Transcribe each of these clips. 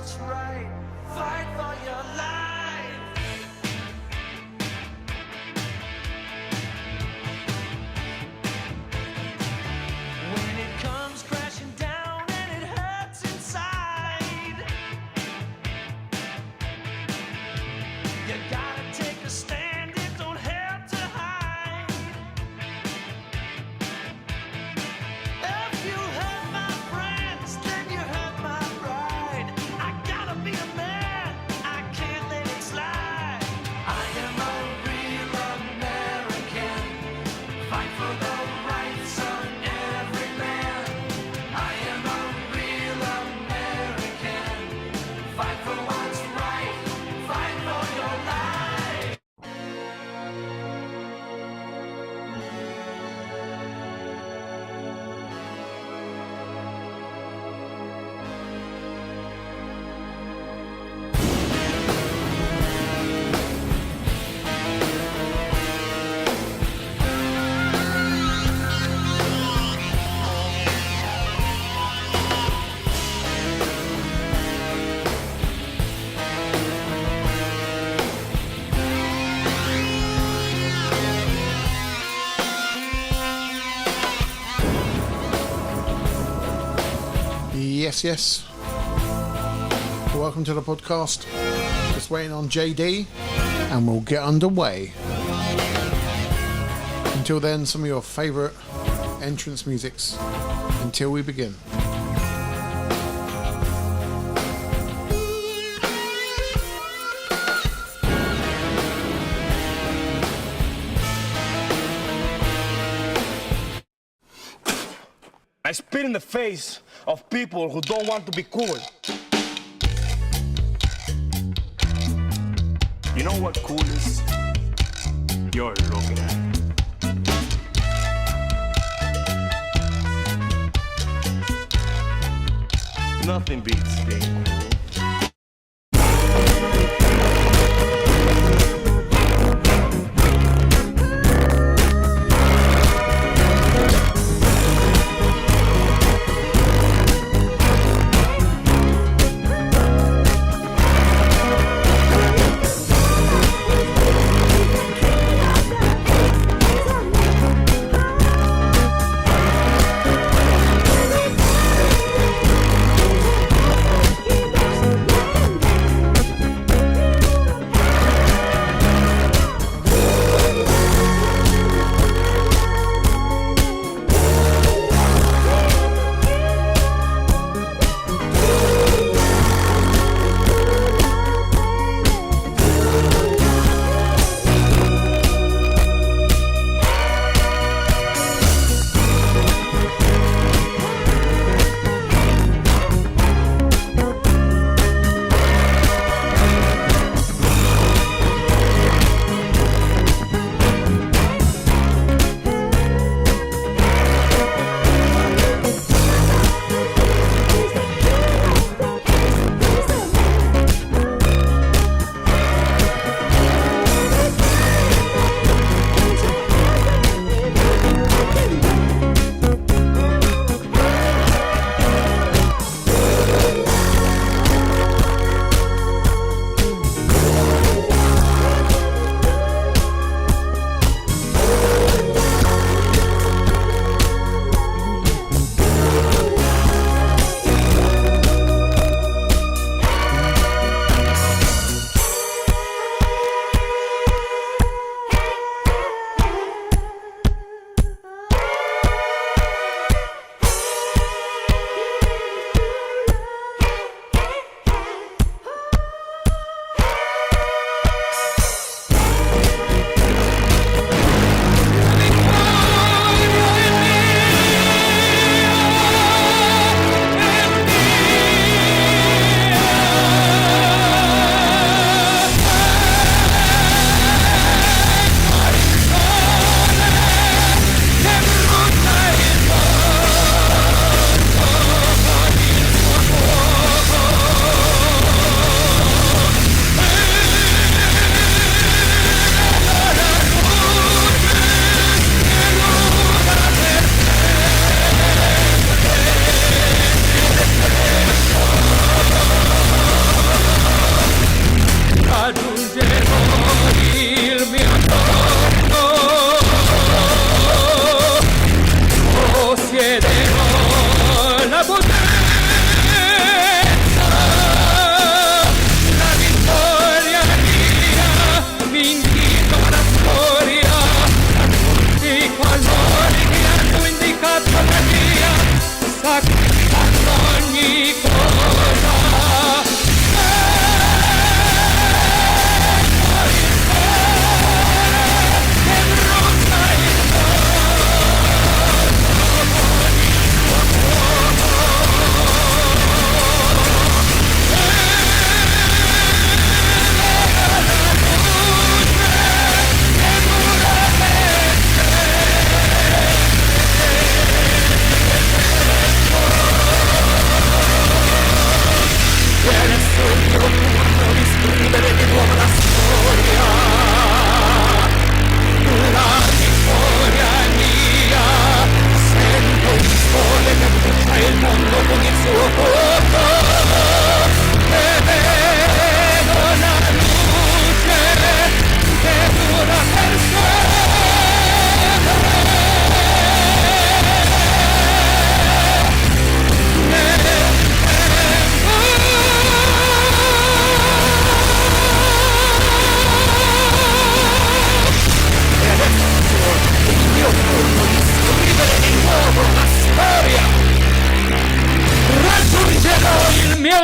what's right. Fight for your life. When it comes crashing down and it hurts inside, you gotta take a stand, it don't have to hide. If you hurt my friends, then you hurt my pride. I gotta be a man, I can't let it slide. I am a real American, fight for the rights of every man. I am a real American, fight for what's right, fight for your life. Yes. Welcome to the podcast. Just waiting on JD and we'll get underway. Until then, some of your favourite entrance musics until we begin. I spit in the face of people who don't want to be cool. You know what cool is? You're RUGGA. Nothing beats being cool.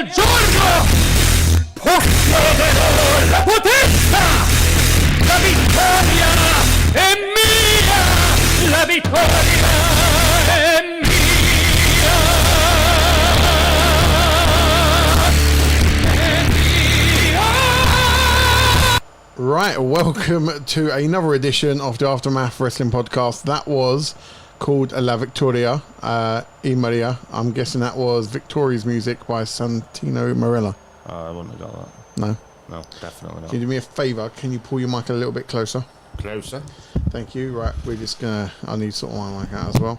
al giorno! Possederò la potenza! La vittoria è mia! La vittoria è mia! Right, welcome to another edition of the Aftermath Wrestling Podcast. That was called La Victoria, E Maria. I'm guessing that was Victoria's music by Santino Marella. I wouldn't have got that. No. No, definitely not. Can you do me a favour? Can you pull your mic a little bit closer? Closer. Thank you. Right, we're just gonna. I need sort of my mic out as well.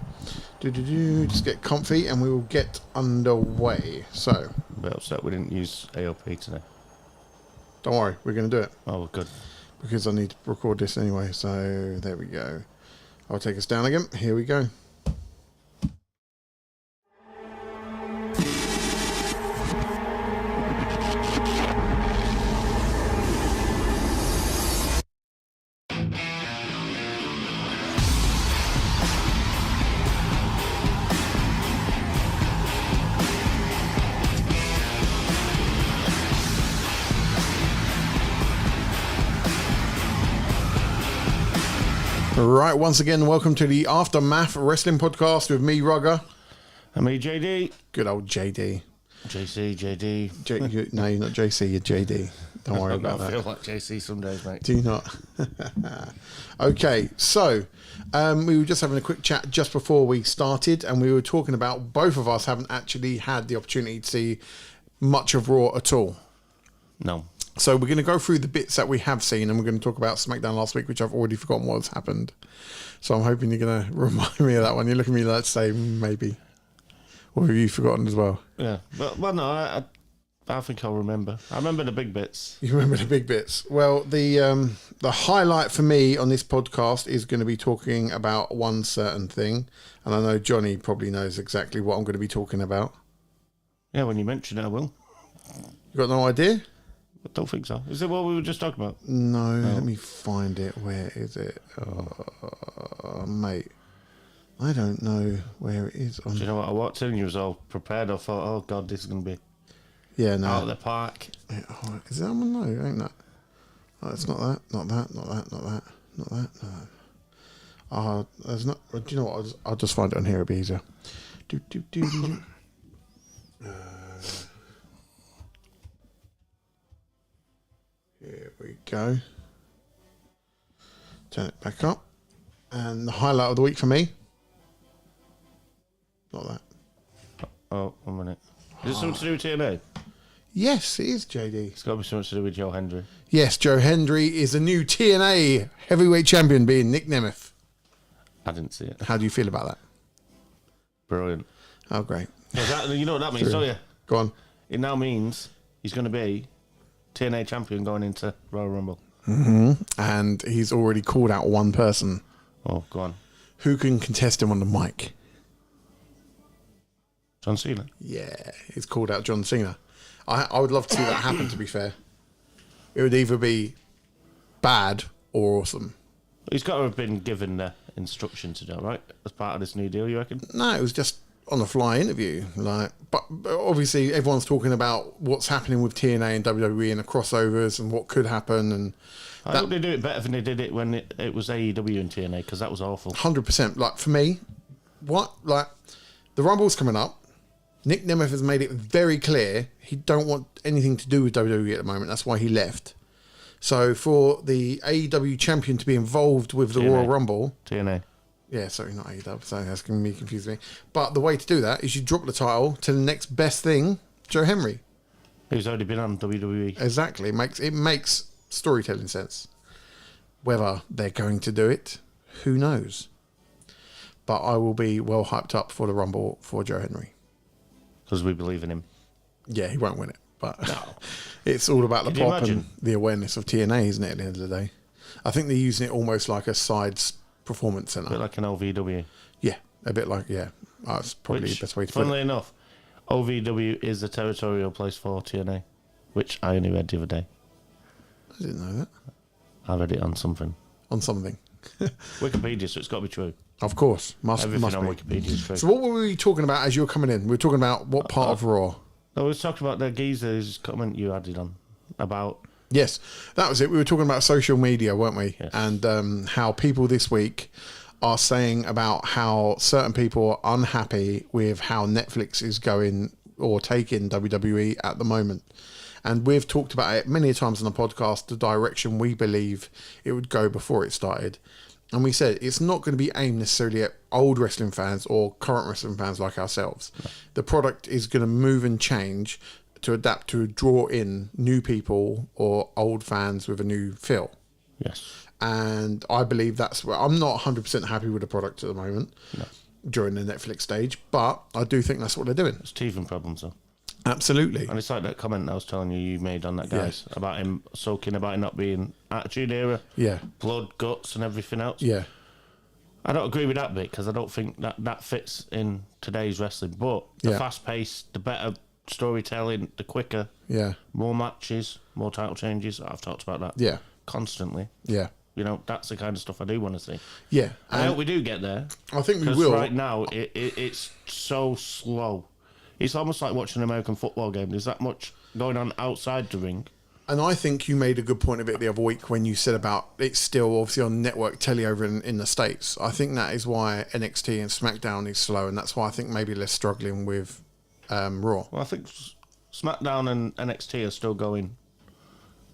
Just get comfy, and we will get underway. So, I'm a bit upset we didn't use A.W.P today. don't worry, we're gonna do it Oh, well, good. because I need to record this anyway. So there we go. I'll take us down again. Here we go. Right, once again, welcome to the Aftermath Wrestling Podcast with me, RUGGA. And me, JD. Good old JD. JC, JD. No, you're not JC, you're JD. Don't worry about I that. feel like JC some days, mate. Do you not? Okay, so we were just having a quick chat just before we started, and we were talking about both of us haven't actually had the opportunity to see much of Raw at all. No. So we're going to go through the bits that we have seen, and we're going to talk about SmackDown last week, which I've already forgotten what's happened. So I'm hoping you're going to remind me of that one. You're looking at me like to say maybe. Or have you forgotten as well? Yeah. But, well, no, I think I'll remember. I remember the big bits. You remember the big bits. Well, the highlight for me on this podcast is going to be talking about one certain thing. And I know Johnny probably knows exactly what I'm going to be talking about. Yeah, when you mention it, I will. You got no idea? I don't think so. Is it what we were just talking about? No, let me find it. Where is it? Mate, I don't know where it is. Do you know what? I walked in and you was all prepared. I thought, oh, God, this is going to be Yeah, no. out of the park. Is that one? No, ain't that. Oh, it's not that. Not that. Not that. Not that. Not that. No. There's not. Do you know what? I'll just find it on here. It'll be easier. Here we go. Turn it back up. And the highlight of the week for me. Not that. Oh, 1 minute. Is it something to do with TNA? Yes, it is, JD. It's got to be something to do with Joe Hendry. Yes, Joe Hendry is the new TNA heavyweight champion, being Nick Nemeth. I didn't see it. How do you feel about that? Brilliant. Oh, great. You know what that means, don't you? Go on. It now means he's going to be TNA champion going into Royal Rumble. And he's already called out one person Oh, go on. who can contest him on the mic. John Cena. Yeah, he's called out John Cena. I would love to see that happen, to be fair. It would either be bad or awesome. He's got to have been given the instruction to do it, right? As part of this new deal, you reckon? No, it was just on the fly interview. But obviously everyone's talking about what's happening with TNA and WWE and the crossovers and what could happen. And I hope they do it better than they did it when it was AEW and TNA, because that was awful. 100%. Like, for me, the Rumble's coming up. Nick Nemeth has made it very clear he don't want anything to do with WWE at the moment. That's why he left. So for the AEW champion to be involved with the TNA. Royal Rumble... TNA. Yeah, sorry, not AEW. So that's going to be confusing me. But the way to do that is you drop the title to the next best thing, Joe Henry. Who's already been on WWE. Exactly. It makes storytelling sense. Whether they're going to do it, who knows? But I will be well hyped up for the Rumble for Joe Henry. Because we believe in him. Yeah, he won't win it. But No. it's all about the Could you pop and imagine? the awareness of TNA, isn't it, at the end of the day? I think they're using it almost like a side performance A bit centre. like an OVW. Yeah, a bit like, yeah. That's probably Which, the best way to put funnily it. enough, OVW is the territorial place for TNA, which I only read the other day. I didn't know that. I read it on something. On something. Wikipedia, so it's got to be true. Of course. Must Everything be. on Wikipedia is true. So what were we talking about as you were coming in? We were talking about what part of Raw? No, we was talking about the geezer's comment you added on about. Yes, that was it. We were talking about social media, weren't we? Yes. And how people this week are saying about how certain people are unhappy with how Netflix is going or taking WWE at the moment. And we've talked about it many times on the podcast, the direction we believe it would go before it started. And we said it's not going to be aimed necessarily at old wrestling fans or current wrestling fans like ourselves. No. The product is going to move and change to adapt to draw in new people or old fans with a new feel. Yes. And I believe that's where I'm not 100% happy with the product at the moment No. during the Netflix stage, but I do think that's what they're doing. It's teething problems, though. Absolutely. And it's like that comment I was telling you made on that guy's about him sulking about it not being Attitude Era. Yeah. Blood, guts, and everything else. Yeah. I don't agree with that bit because I don't think that fits in today's wrestling. But the fast pace, the better storytelling, the quicker. Yeah. More matches, more title changes. I've talked about that. Yeah. Constantly. Yeah. You know, that's the kind of stuff I do want to see. Yeah. I hope we do get there. I think we Because will. right now, it's so slow. It's almost like watching an American football game. There's that much going on outside the ring. And I think you made a good point of it the other week when you said about it's still obviously on network telly over in the States. I think that is why NXT and SmackDown is slow, and that's why I think maybe they're struggling with Raw. Well, I think SmackDown and NXT are still going.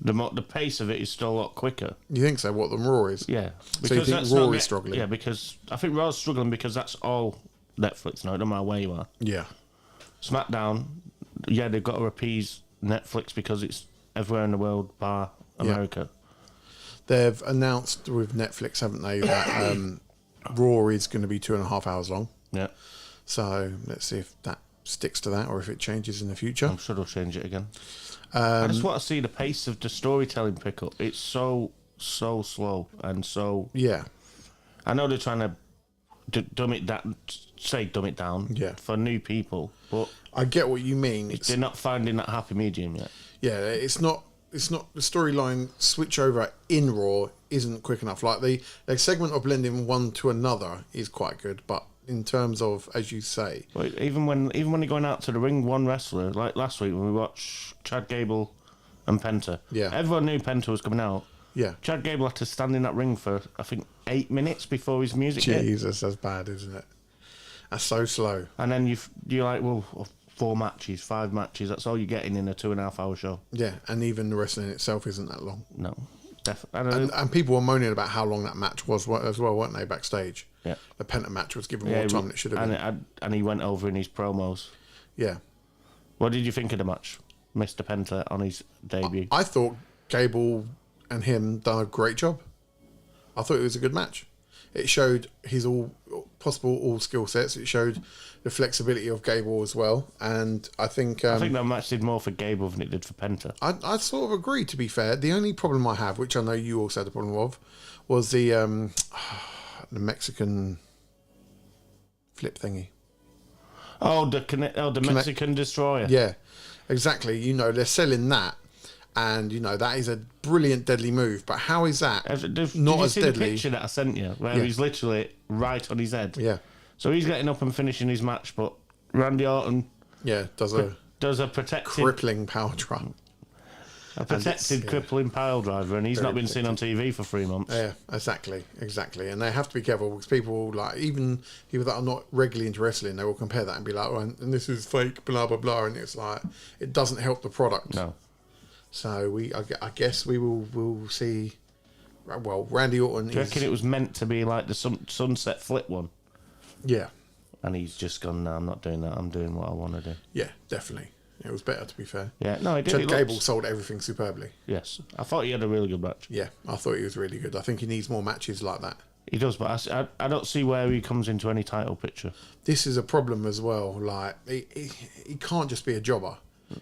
The pace of it is still a lot quicker. You think so? What the Raw is? Yeah. So you think Raw is struggling? Yeah, because I think Raw's struggling because that's all Netflix now. It don't matter where you are. Yeah. SmackDown, yeah, they've got to appease Netflix because it's everywhere in the world bar America. They've announced with Netflix, haven't they, that Raw is going to be 2.5 hours long. Yeah. So let's see if that sticks to that or if it changes in the future. I'm sure they'll change it again. I just want to see the pace of the storytelling pick up. It's so slow and so... Yeah. I know they're trying to dumb it down for new people, but... I get what you mean. They're not finding that happy medium yet. Yeah, it's not the storyline switch over in Raw isn't quick enough. Like the segment of blending one to another is quite good, but in terms of, as you say, well, even when you're going out to the ring, one wrestler like last week when we watched Chad Gable and Penta. Yeah, everyone knew Penta was coming out. Yeah, Chad Gable had to stand in that ring for I think 8 minutes before his music hit. Jesus, that's bad, isn't it? That's so slow. And then you're like, well, 4 matches, 5 matches. That's all you're getting in a 2.5 hour show. Yeah, and even the wrestling itself isn't that long. No, definitely. And people were moaning about how long that match was as well, weren't they? Backstage. Yeah, the Penta match was given more time than it should have been. And he went over in his promos. Yeah. What did you think of the match, Mr. Penta, on his debut? I thought Gable and him done a great job. I thought it was a good match. It showed his all skill sets. It showed the flexibility of Gable as well. And I think that match did more for Gable than it did for Penta. I sort of agree, to be fair. The only problem I have, which I know you also had a problem of, was the Mexican flip thingy. The Mexican Destroyer. Yeah, exactly. You know, they're selling that. And, you know, that is a brilliant, deadly move. But how is that not as deadly? Did you see the picture that I sent you? Where he's literally right on his head. Yeah. So he's getting up and finishing his match, but Randy Orton... Yeah, does a protected... crippling power drive. A protected, crippling pile driver, and he's not been seen on TV for 3 months. Yeah, exactly. And they have to be careful because people, like, even people that are not regularly into wrestling, they will compare that and be like, oh, and this is fake, blah, blah, blah. And it's like, it doesn't help the product. No. So I guess we'll see. Well, Randy Orton. Do you reckon it was meant to be like the sunset flip one? Yeah. And he's just gone. No, I'm not doing that. I'm doing what I want to do. Yeah, definitely. It was better, to be fair. Yeah, no, he did. Chad Gable sold everything superbly. Yes, I thought he had a really good match. Yeah, I thought he was really good. I think he needs more matches like that. He does, but I don't see where he comes into any title picture. This is a problem as well. Like he can't just be a jobber.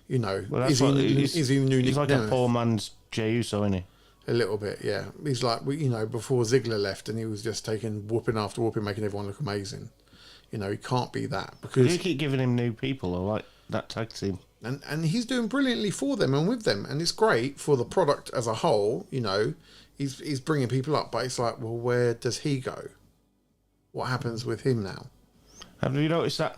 You know, well, is he new? He's like a poor man's Jey Uso, isn't he? A little bit, yeah. He's like, you know, before Ziggler left, and he was just taking whooping after whooping, making everyone look amazing. You know, he can't be that because you keep giving him new people, or like that tag team. And he's doing brilliantly for them and with them, and it's great for the product as a whole. You know, he's bringing people up, but it's like, well, where does he go? What happens with him now? Have you noticed that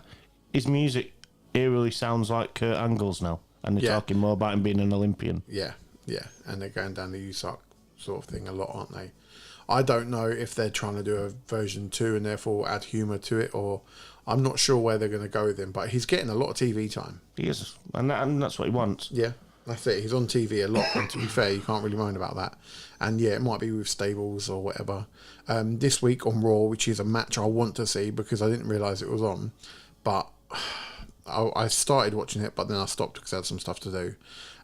his music eerily sounds like Kurt Angle's now, and they're Yeah. talking more about him being an Olympian. Yeah, and they're going down the USAC sort of thing a lot, aren't they? I don't know if they're trying to do a version 2 and therefore add humour to it, or I'm not sure where they're going to go with him, but he's getting a lot of TV time. He is, and that's what he wants. Yeah, that's it. He's on TV a lot, and to be fair, you can't really moan about that. And yeah, it might be with stables or whatever. This week on Raw, which is a match I want to see because I didn't realise it was on, but I started watching it, but then I stopped because I had some stuff to do.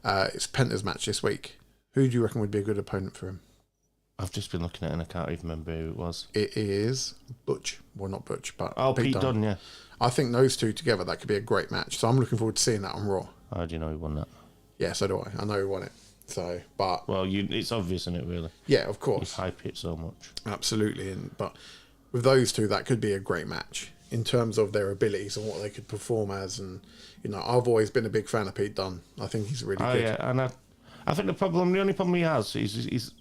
It's Penta's match this week. Who do you reckon would be a good opponent for him? I've just been looking at it and I can't even remember who it was. It is Butch. Well, not Butch, but Oh, Pete Dunne, yeah. I think those two together, that could be a great match. So I'm looking forward to seeing that on Raw. How do you know he won that? Yeah, so do I. I know who won it. So, but Well, it's obvious, isn't it, really? yeah, of You course, hype it so much. absolutely. But with those two, that could be a great match in terms of their abilities and what they could perform as. And I've always been a big fan of Pete Dunne. I think he's really Oh, good. yeah, and I think the only problem he has is he's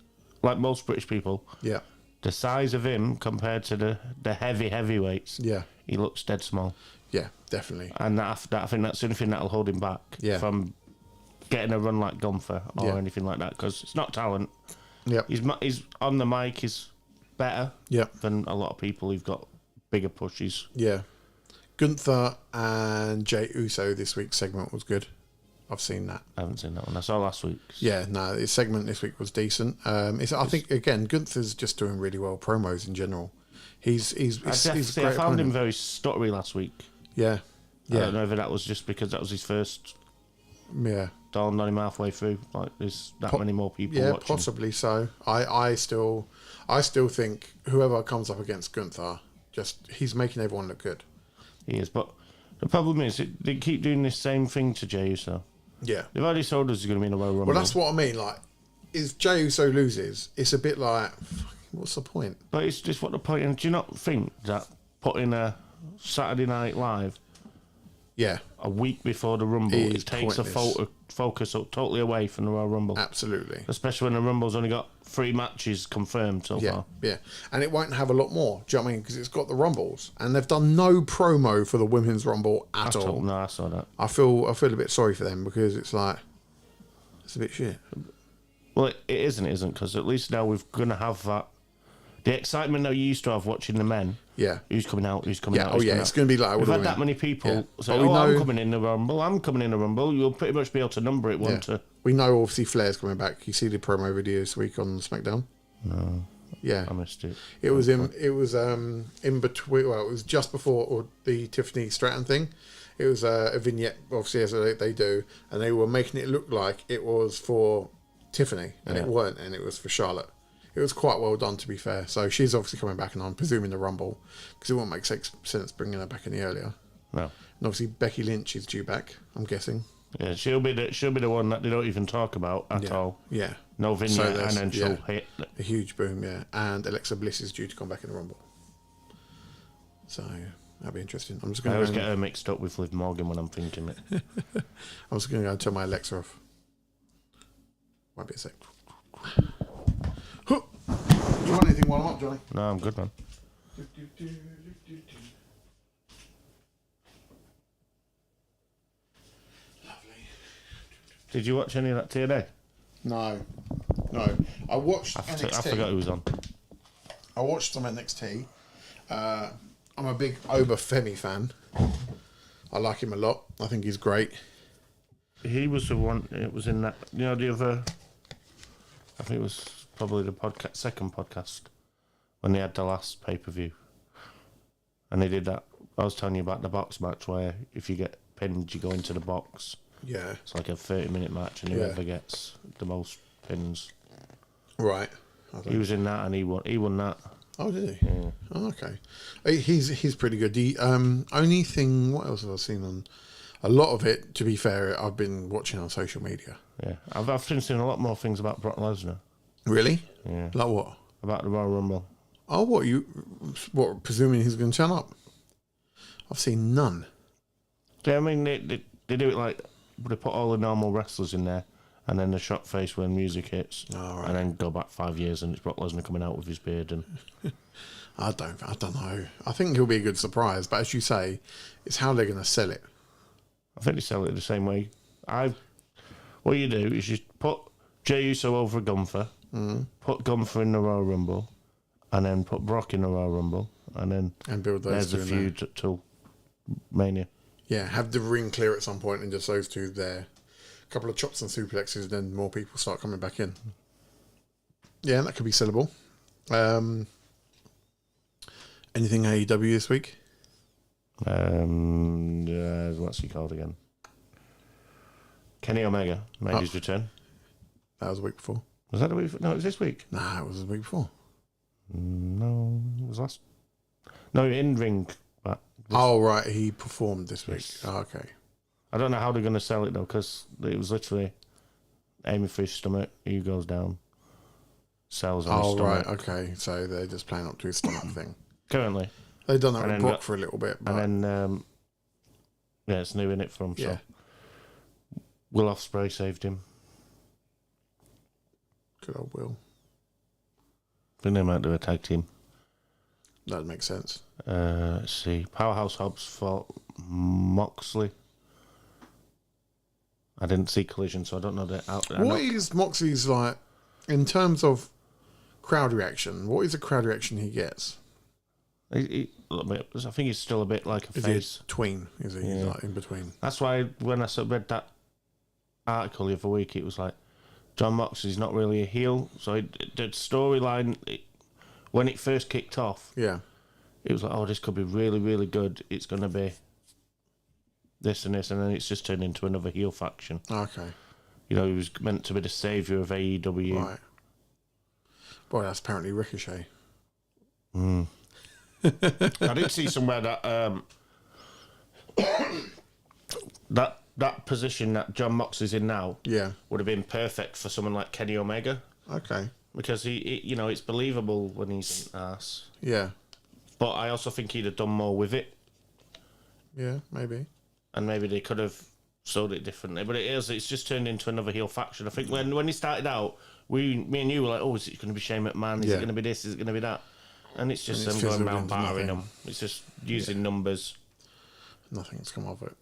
like most British people. Yeah, The size of him compared to the heavyweights. yeah, He looks dead small, yeah, definitely. and that I think that's the only thing that'll hold him back Yeah. from getting a run like Gunther or Yeah. anything like that. Because it's not talent. Yeah, He's on the mic. He's better yeah, than a lot of people who've got bigger pushes. yeah. Gunther and Jey Uso this week's segment was good. I've seen that. I haven't seen that one. I saw last week's. Yeah, no, his segment this week was decent. I think again, Gunther's just doing really well promos in general. He's I a found great him opponent. very stuttery last week. Yeah, I don't yeah, know if that was just because that was his first. yeah, Dawned on him halfway through. Like there's that many more people yeah, watching. possibly so. I still think whoever comes up against Gunther, he's making everyone look good. He is, but the problem is they keep doing this same thing to Jey Uso. Yeah. They've already told us he's going to be in a Royal Rumble. Well, that's what I mean. Like, if Jey Uso loses, it's a bit like, what's the point? But it's just what the point. And do you not think that putting a Saturday Night Live Yeah, a week before the Rumble It is it takes a pointless. focus totally away from the Royal Rumble? absolutely. Especially when the Rumble's only got 3 matches confirmed so Yeah, far. yeah. And it won't have a lot more. Do you know what I mean? Because it's got the Rumbles. And they've done no promo for the Women's Rumble at all. No, I saw that. I feel a bit sorry for them because it's like, it's a bit shit. Well, it isn't, because at least now we're going to have that. The excitement that you used to have watching the men. Yeah. Who's coming out? Who's coming Yeah, out? oh who's yeah, coming it's out. going to be like, We've what do had we that mean? many people Yeah. say, But we I'm know- coming in the Rumble, I'm coming in the Rumble. You'll pretty much be able to number it, won't Yeah. you? We know obviously Flair's coming back. You see the promo video this week on SmackDown? No, Yeah. I missed it. It was in between. Well, it was just before the Tiffany Stratton thing. It was a vignette, obviously, as they do, and they were making it look like it was for Tiffany, and it Yeah. weren't, and it was for Charlotte. It was quite well done, to be fair. So she's obviously coming back, and I'm presuming the Rumble, because it won't make sense bringing her back any earlier. No. And obviously Becky Lynch is due back, I'm guessing. Yeah, she'll be the one that they don't even talk about at all. Yeah. No So vignette, there's- and then she'll yeah. hit. A huge boom, yeah. And Alexa Bliss is due to come back in the Rumble. So that'll be interesting. I'm just I going always to get her mixed up with Liv Morgan when I'm thinking it. I'm just going to go and turn my Alexa off. Might be a sec. Huh. Do you want anything while I'm up, Johnny? No, I'm good, man. Did you watch any of that TNA? No. I watched NXT. I forgot who was on. I watched some NXT. I'm a big Oba-Femi fan. I like him a lot. I think he's great. He was the one. It was in that. You know, the other. I think it was probably the second podcast when they had the last pay per view, and they did that. I was telling you about the box match where if you get pinned, you go into the box. Yeah. It's like a 30-minute match, and Yeah. whoever gets the most pins. Right. He was in that, and he won that. Oh, did he? Yeah. Oh, okay. He's pretty good. The only thing, what else have I seen on? A lot of it, to be fair, I've been watching on social media. Yeah, I've been seeing a lot more things about Brock Lesnar. Really? Yeah. Like what? About the Royal Rumble. Oh, what? Presuming he's going to turn up? I've seen none. Yeah, I mean they do it like they put all the normal wrestlers in there, and then the shot face when music hits, Oh, right. and then go back 5 years and it's Brock Lesnar coming out with his beard and. I don't know. I think he'll be a good surprise, but as you say, it's how they're going to sell it. I think they sell it the same way. What you do is you put Jey Uso over Gunther, put Gunther in the Royal Rumble, and then put Brock in the Royal Rumble, and build those there's a two in there. feud till Mania. Yeah, have the ring clear at some point and just those two there. A couple of chops and suplexes, then more people start coming back in. Yeah, that could be sellable. Anything AEW this week? What's he called again? Kenny Omega made his return. That was the week before. Was that the week? No, it was this week. Nah, it was the week before. No, it was last. No, in ring. But Oh, right, he performed this week. Yes. Oh, okay. I don't know how they're going to sell it though, because it was literally aiming for his stomach. He goes down, sells on his Oh, stomach. right, okay. So they're just playing up to his stomach thing. Currently, They've done that And with then Brock for a little bit. But and then it's new in it for him. yeah. So Will Ospreay saved him. Good old Will. I think they might do a tag team. That makes sense. Let's see. Powerhouse Hobbs fought Moxley. I didn't see Collision, so I don't know that. What is Moxley's like in terms of crowd reaction? What is the crowd reaction he gets? I think he's still a bit like a Is face. he tween? Is he He's Yeah. like in between? That's why when I read that article the other week, it was like John Moxley's not really a heel. So the storyline, when it first kicked off, Yeah. it was like, oh, this could be really, really good. It's going to be this and this, and then it's just turned into another heel faction. Okay. You know, he was meant to be the saviour of AEW. Right. Boy, that's apparently Ricochet. I did see somewhere that that position that John Moxley's in now Yeah. would have been perfect for someone like Kenny Omega, Okay. because he you know, it's believable when he's an ass. Yeah. But I also think he'd have done more with it, Yeah, maybe. and maybe they could have sold it differently. But it's just turned into another heel faction. I think when he started out, me and you were like, oh, is it going to be Shane McMahon? Is Yeah. it going to be this? Is it going to be that? And it's just And it's them going fizzled around into battering nothing. them. It's just using numbers. Nothing's come of it.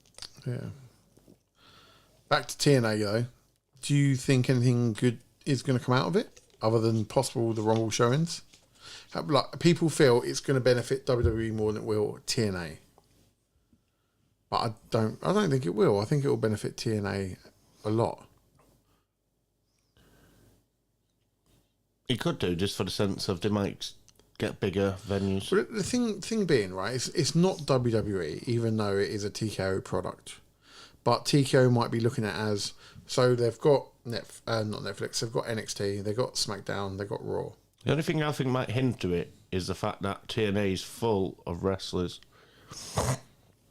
Yeah. Back to TNA though. Do you think anything good is going to come out of it, other than possible the Rumble showings? Like, people feel it's going to benefit WWE more than it will TNA, but I don't think it will. I think it will benefit TNA a lot. It could do, just for the sense of they might get bigger venues. But the thing being, right, it's not WWE, even though it is a TKO product. But TKO might be looking at it as, so they've got not Netflix, they've got NXT, they've got SmackDown, they've got Raw. The only thing I think might hinder it is the fact that TNA is full of wrestlers,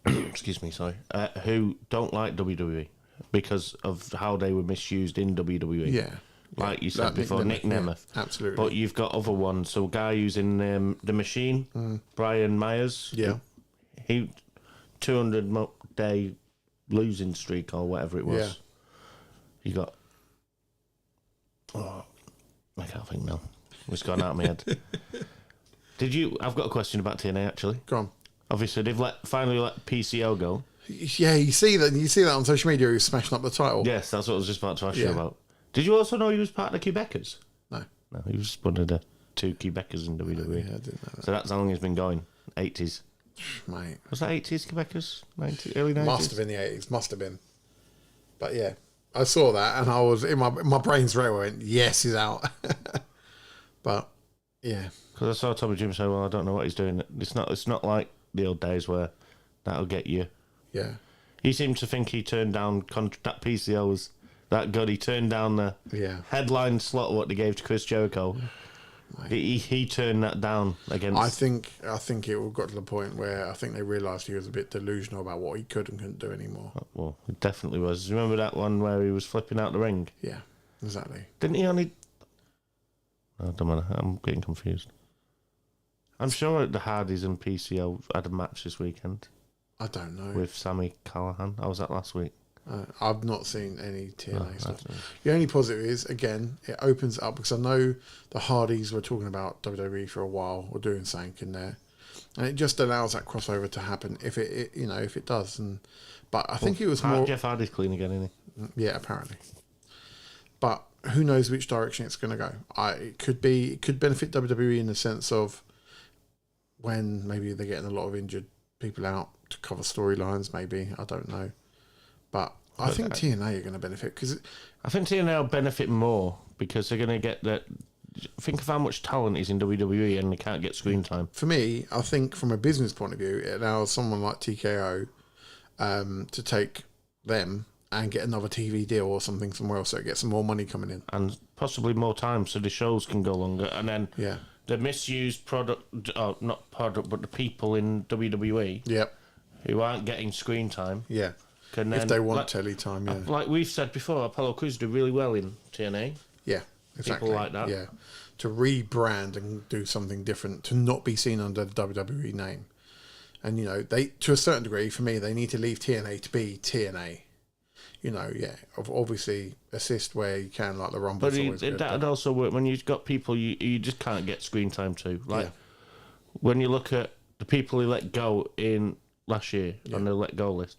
excuse me, sorry, who don't like WWE because of how they were misused in WWE. Yeah. Like you said That before, Nick Nemeth. Yeah, absolutely. But you've got other ones. So a guy who's in The Machine, Brian Myers. Yeah. He 200-day losing streak or whatever it was. Yeah. You got... Oh, I can't think now. It's gone out of my head. I've got a question about TNA, actually. Go on. Obviously, they've finally let PCO go. Yeah, you see that on social media, who's smashing up the title. Yes, that's what I was just about to ask you Yeah. about. Did you also know he was part of the Quebecers? No. No, he was one of the two Quebecers in WWE. Yeah, I didn't know that. So that's how long he's been going. 80s. Mate. Was that 80s Quebecers? 90s, early 90s? Must have been the 80s, must have been. But yeah, I saw that and I was, in my brain straight away went, yes, he's out. But yeah. Because I saw Tommy Jim say, well, I don't know what he's doing. It's not like the old days where that'll get you. Yeah. He seemed to think he turned down that PCO was that good. He turned down the headline slot what they gave to Chris Jericho. He turned that down against. I think it got to the point where I think they realised he was a bit delusional about what he could and couldn't do anymore. Well, it definitely was. Remember that one where he was flipping out the ring? Yeah, exactly. Didn't he only... Oh, don't matter. I'm getting confused. I'm sure the Hardys and PCO had a match this weekend. I don't know. With Sammy Callahan. I was at last week. I've not seen any TNA stuff. don't know. The only positive is, again, it opens it up because I know the Hardys were talking about WWE for a while or doing something in there. And it just allows that crossover to happen if if it does. But I think it was more. Jeff Hardy's clean again, isn't he? Yeah, apparently. But who knows which direction it's going to go? It could benefit WWE in the sense of when maybe they're getting a lot of injured people out to cover storylines. Maybe, I don't know. But I think TNA are going to benefit because I think TNA will benefit more because they're going to get that. Think of how much talent is in WWE and they can't get screen time. For me, I think from a business point of view, it allows someone like TKO to take them and get another TV deal or something somewhere else, so it gets some more money coming in. And possibly more time so the shows can go longer. And then the misused product, not product, but the people in WWE who aren't getting screen time. Yeah. Can if then, they want telly time, Like we've said before, Apollo Crews do really well in TNA. Yeah, exactly. People like that. Yeah. To rebrand and do something different, to not be seen under the WWE name. And, they, to a certain degree, for me, they need to leave TNA to be TNA. Obviously assist where you can, like the Rumble. But that'd also work when you've got people you just can't get screen time to. Like when you look at the people he let go in last year on the let go list,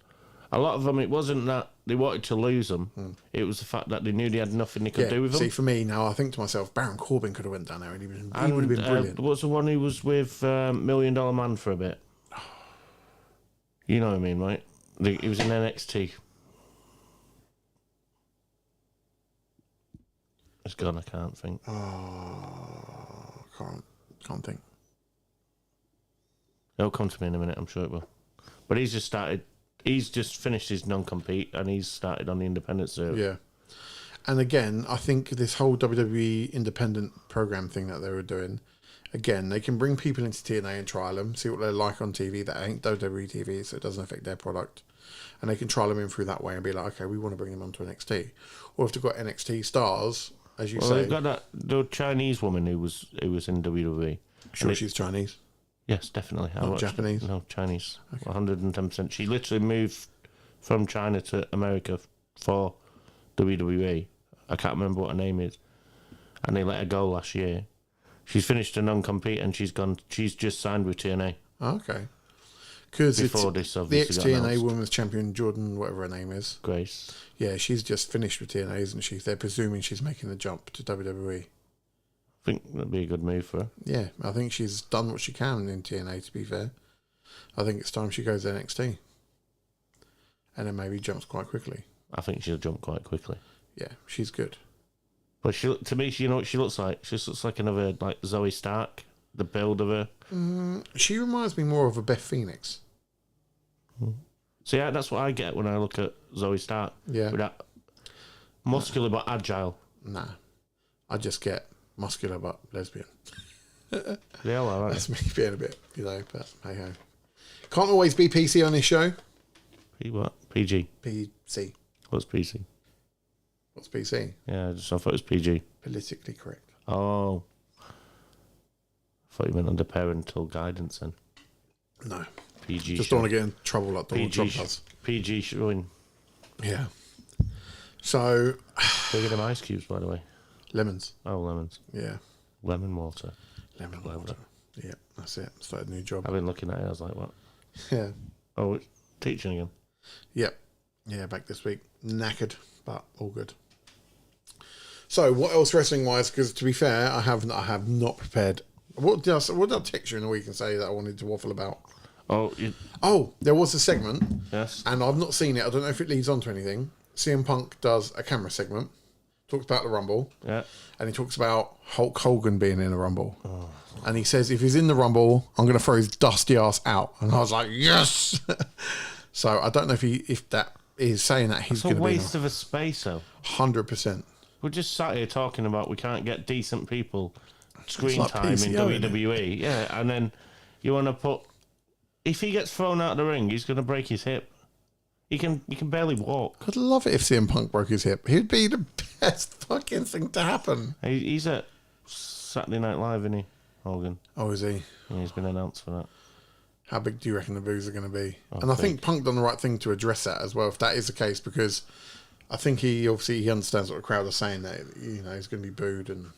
a lot of them, it wasn't that they wanted to lose them. It was the fact that they knew they had nothing they could do with them. See, for me now, I think to myself, Baron Corbin could have went down there and he would have been brilliant. What's the one who was with $1 Million Man for a bit? You know what I mean, right? He was in NXT. It's gone. I can't think. Oh, can't think. It'll come to me in a minute. I'm sure it will. But he's just started. He's just finished his non-compete and he's started on the independent circuit. Yeah. And again, I think this whole WWE independent program thing that they were doing, again, they can bring people into TNA and trial them, see what they're like on TV that ain't WWE TV, so it doesn't affect their product. And they can trial them in through that way and be like, okay, we want to bring them onto NXT. Or if they've got NXT stars, as you say. They've got the Chinese woman who was in WWE. Sure, she's Chinese. Yes, definitely. Not Japanese? No, Chinese. Okay. 110%. She literally moved from China to America for WWE. I can't remember what her name is. And they let her go last year. She's finished a non-compete and she's just signed with TNA. Okay. Because before this, the obviously, ex-TNA Women's Champion, Jordan, whatever her name is. Grace. Yeah, she's just finished with TNA, isn't she? They're presuming she's making the jump to WWE. I think that'd be a good move for her. Yeah, I think she's done what she can in TNA, to be fair. I think it's time she goes to NXT. And then maybe jumps quite quickly. I think she'll jump quite quickly. Yeah, she's good. But to me, you know what she looks like? She just looks like another Zoe Stark, the build of her. She reminds me more of a Beth Phoenix. So yeah, that's what I get when I look at Zoe Stark. Yeah. With that muscular but agile. Nah. I just get muscular but lesbian. They all are, right? That's me being a bit, but hey ho. Can't always be PC on this show. What? PG. PC. What's PC? What's PC? Yeah, I thought it was PG. Politically correct. Oh. I thought you meant under parental guidance then. No. PG. Just don't want to get in trouble like Donald Trump does. PG showing. Yeah. So. Bigger than ice cubes, by the way. Lemons. Oh, lemons. Yeah. Lemon water. Lemon water. Yeah, that's it. Started a new job. I've been looking at it, I was like, what? Yeah. Oh, it's teaching again. Yep. Yeah, back this week. Knackered, but all good. So, what else wrestling wise? Because to be fair, I have not prepared. What did I text you in the week and say that I wanted to waffle about? Oh, there was a segment. Yes. And I've not seen it. I don't know if it leads on to anything. CM Punk does a camera segment. Talks about the Rumble. Yeah. And he talks about Hulk Hogan being in the Rumble. Oh. And he says, if he's in the Rumble, I'm going to throw his dusty ass out. And I was like, yes! So I don't know if that is saying that he's going to be... It's a waste of a space, though. 100%. We're just sat here talking about we can't get decent people screen like time PCO, in WWE. Yeah, and then you want to put... If he gets thrown out of the ring, he's going to break his hip. He can barely walk. I'd love it if CM Punk broke his hip. He'd be the best fucking thing to happen. He's at Saturday Night Live, isn't he, Hogan? Oh, is he? Yeah, he's been announced for that. How big do you reckon the boos are going to be? And I think Punk done the right thing to address that as well, if that is the case, because I think he understands what the crowd are saying, that he's going to be booed and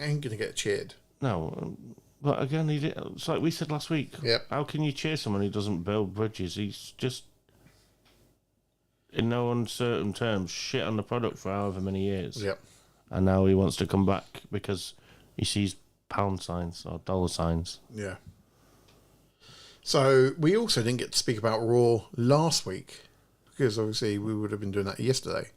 ain't going to get cheered. No, But again, it's like we said last week. Yep. How can you cheer someone who doesn't build bridges? He's just, in no uncertain terms, shit on the product for however many years. Yep. And now he wants to come back because he sees pound signs or dollar signs. Yeah. So we also didn't get to speak about Raw last week because obviously we would have been doing that yesterday,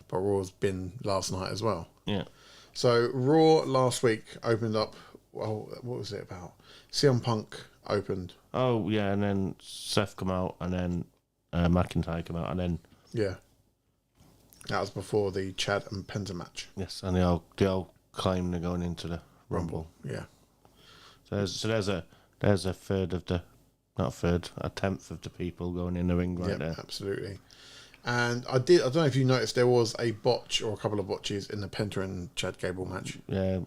but Raw's been last night as well. Yeah. So Raw last week opened up. Well, what was it about? CM Punk opened. Oh yeah, and then Seth come out, and then McIntyre come out, and then Yeah. That was before the Chad and Penta match. yes, and they all claim they're going into the Rumble. Yeah. So there's a third of the, not a third, a tenth of the people going in the ring right Yeah, there. absolutely. And I don't know if you noticed, there was a botch or a couple of botches in the Penta and Chad Gable match. Yeah,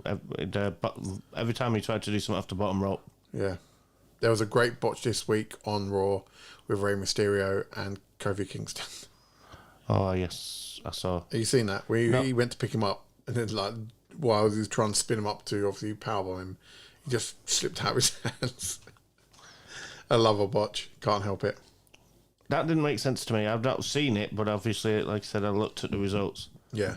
every time he tried to do something off the bottom rope. Yeah. There was a great botch this week on Raw with Rey Mysterio and Kofi Kingston. Oh yes, I saw. Have you seen that? He went to pick him up, and then like while he was trying to spin him up to obviously powerbomb him, he just slipped out of his hands. I love a botch. Can't help it. That didn't make sense to me. I've not seen it, but obviously, like I said, I looked at the results. Yeah.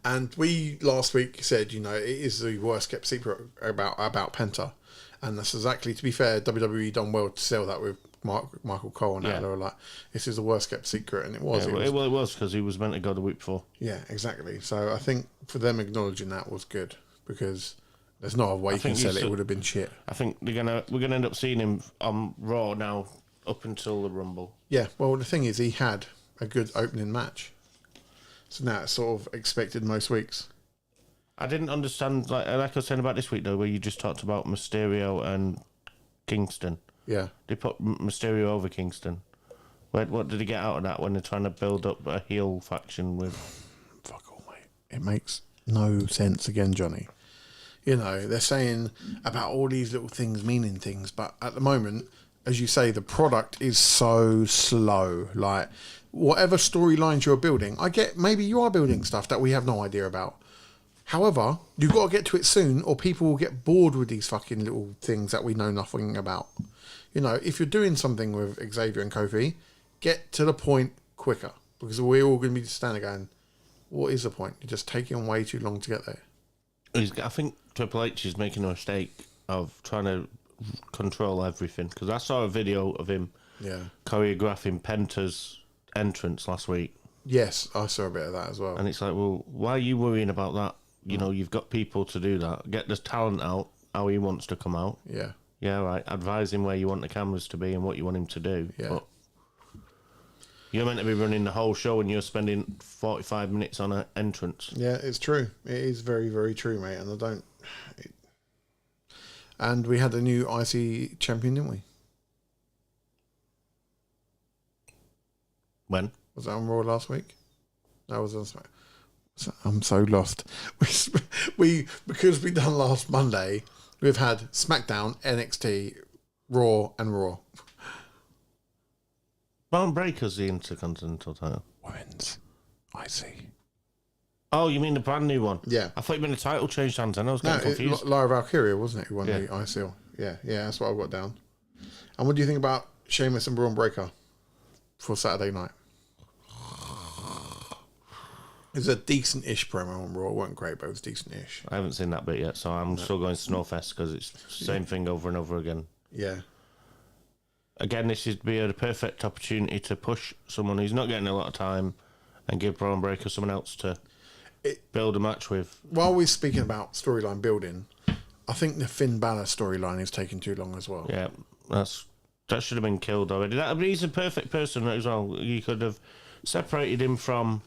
And we last week said, it is the worst kept secret about Penta. And that's exactly, to be fair, WWE done well to sell that with Michael Cole and that. They were like, this is the worst kept secret. And it was. Yeah, it was because he was meant to go the week before. Yeah, exactly. So I think for them acknowledging that was good because there's no other way you can sell it. It would have been shit. I think we're gonna end up seeing him on Raw now up until the Rumble. Yeah, well, the thing is, he had a good opening match. So now it's sort of expected most weeks. I didn't understand, like I was saying about this week, though, where you just talked about Mysterio and Kingston. Yeah. They put Mysterio over Kingston. What did he get out of that when they're trying to build up a heel faction with... Fuck all, mate. It makes no sense again, Johnny. They're saying about all these little things meaning things, but at the moment, as you say, the product is so slow. Like, whatever storylines you're building, I get maybe you are building stuff that we have no idea about. However, you've got to get to it soon or people will get bored with these fucking little things that we know nothing about. If you're doing something with Xavier and Kofi, get to the point quicker because we're all going to be standing going, what is the point? You're just taking way too long to get there. I think Triple H is making a mistake of trying to control everything because I saw a video of him choreographing Penta's entrance last week. Yes, I saw a bit of that as well. And it's like, well, why are you worrying about that? You've got people to do that. Get the talent out, how he wants to come out. Yeah. Yeah, right. Advise him where you want the cameras to be and what you want him to do. Yeah. But you're meant to be running the whole show and you're spending 45 minutes on an entrance. Yeah, it's true. It is very, very true, mate. And And we had a new IC champion, didn't we? When? Was that on Raw last week? No, was on SmackDown. I'm so lost. Because we done last Monday, we've had SmackDown, NXT, Raw, and Raw. Braun Breaker's the Intercontinental title. Women's IC. Oh, you mean the brand new one? Yeah. I thought you meant the title changed hands. I was No, getting confused. Lyra Valkyria, wasn't it, who won Yeah. the ICL? Yeah, that's what I've got down. And what do you think about Sheamus and Braun Breaker for Saturday night? It's a decent-ish promo on Raw. It wasn't great, but it was decent-ish. I haven't seen that bit yet, so I'm still going Snowfest because it's the same thing over and over again. Yeah. Again, this would be a perfect opportunity to push someone who's not getting a lot of time and give Braun Breaker someone else to build a match with. While we're speaking about storyline building, I think the Finn Balor storyline is taking too long as well. Yeah, that should have been killed already. He's a perfect person as well. You could have separated him from...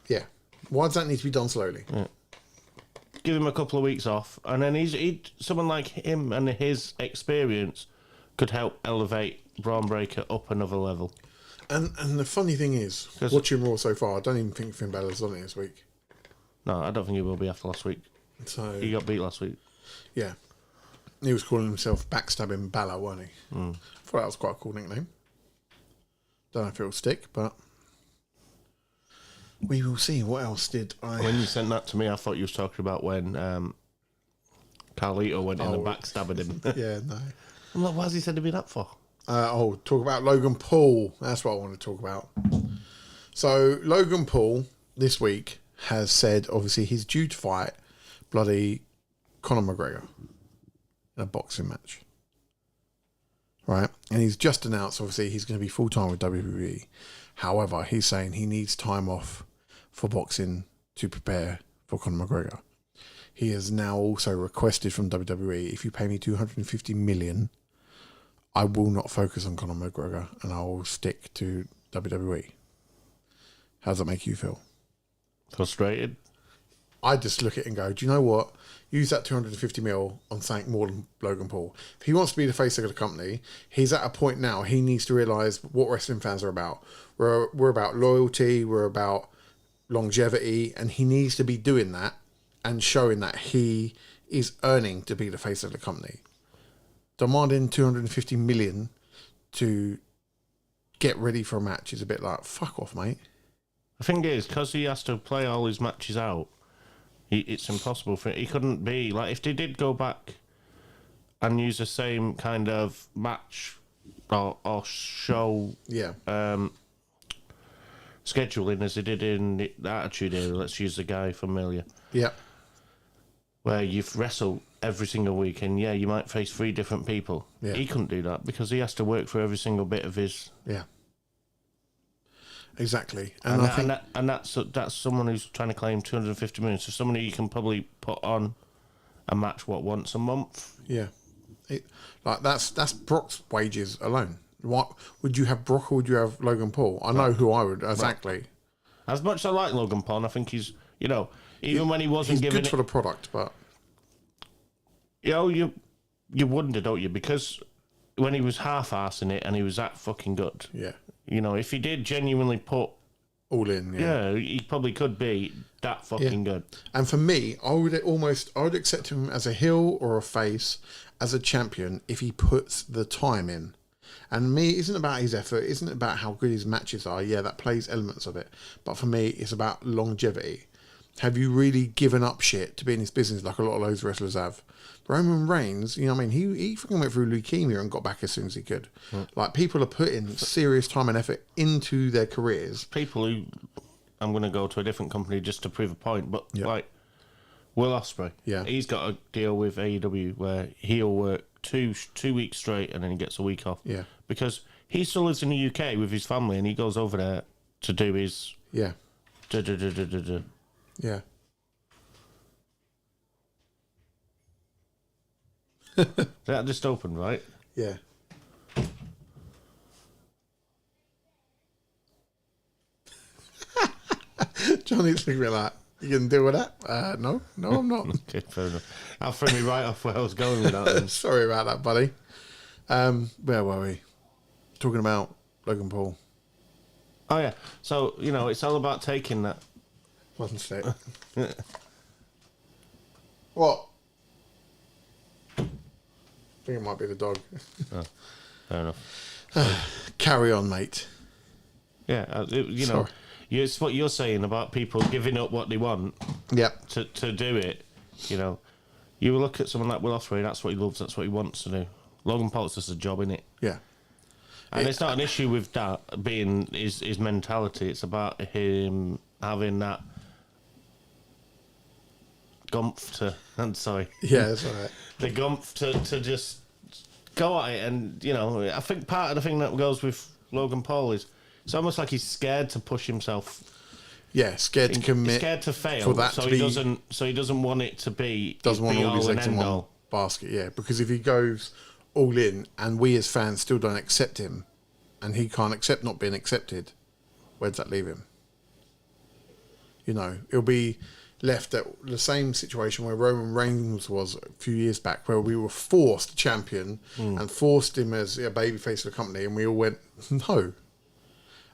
Yeah. Why does that need to be done slowly? Yeah. Give him a couple of weeks off, and then someone like him and his experience could help elevate Braun Breaker up another level. And the funny thing is, watching Raw so far, I don't even think Finn Balor's on it this week. No, I don't think he will be after last week. So He got beat last week. yeah, he was calling himself Backstabbing Balor, wasn't he? I thought that was quite a cool nickname. Don't know if it'll stick, but we will see. What else did I... When you sent that to me, I thought you was talking about when Carlito went in and backstabbed him. Yeah, no. I'm like, why's he sending me that for? Talk about Logan Paul. That's what I want to talk about. So Logan Paul this week has said, obviously, he's due to fight bloody Conor McGregor in a boxing match. Right? And he's just announced, obviously, he's going to be full-time with WWE. However, he's saying he needs time off for boxing to prepare for Conor McGregor. He has now also requested from WWE, if you pay me $250 million, I will not focus on Conor McGregor and I will stick to WWE. How does that make you feel? Frustrated? I just look at it and go, do you know what? Use that 250 mil on something more than Logan Paul. If he wants to be the face of the company, he's at a point now, he needs to realise what wrestling fans are about. We're about loyalty, we're about longevity, and he needs to be doing that and showing that he is earning to be the face of the company. Demanding 250 million to get ready for a match is a bit like, fuck off, mate. The thing is, because he has to play all his matches out, it's impossible for he couldn't be like if they did go back and use the same kind of match or show scheduling as they did in the Attitude Era. Let's use the guy familiar. Yeah. Where you've wrestled every single week and you might face 3 different people. Yeah. He couldn't do that because he has to work for every single bit of his. Yeah. Exactly. And that's someone who's trying to claim 250 million. So someone who you can probably put on a match once a month. Yeah. That's Brock's wages alone. What would you have, Brock or would you have Logan Paul? I know who I would exactly. As much as I like Logan Paul, I think he's even when he wasn't giving good for the product, but you wonder, don't you? Because when he was half-arsing it and he was that fucking good. Yeah. If he did genuinely put all in, he probably could be that fucking good. And for me, I would accept him as a heel or a face, as a champion, if he puts the time in. And me, it isn't about his effort, it isn't about how good his matches are. Yeah, that plays elements of it. But for me, it's about longevity. Have you really given up shit to be in this business like a lot of those wrestlers have? Roman Reigns, you know what I mean? He fucking went through leukemia and got back as soon as he could. Like, people are putting serious time and effort into their careers. People who, I'm going to go to a different company just to prove a point, but like Will Ospreay, he's got a deal with AEW where he'll work two weeks straight and then he gets a week off. Yeah. Because he still lives in the UK with his family and he goes over there to do his... Yeah. Yeah. That just opened, right? Yeah. Johnny's looking like, you can deal with that? No, I'm not. Okay, fair enough. That threw me right off where I was going with that. Sorry about that, buddy. Where were we? Talking about Logan Paul. Oh, yeah. So, it's all about taking that. One sec. What? I think it might be the dog. Oh, fair enough. Carry on, mate. Yeah, it's what you're saying about people giving up what they want. Yep. To do it. You look at someone like Will Ospreay, that's what he loves, that's what he wants to do. Logan Paul's just a job, innit? Yeah. And it's not an issue with that being his mentality. It's about him having that gumph to... I'm sorry. Yeah, that's all right. The gumph to just go at it. And, I think part of the thing that goes with Logan Paul is it's almost like he's scared to push himself. Yeah, scared to commit. He's scared to fail. For that so he doesn't want it to be... Doesn't want all his be-all eggs in and one end-all. basket, yeah. Because if he goes all in and we as fans still don't accept him and he can't accept not being accepted, where does that leave him? It'll be left at the same situation where Roman Reigns was a few years back, where we were forced champion and forced him as a babyface of the company, and we all went, no.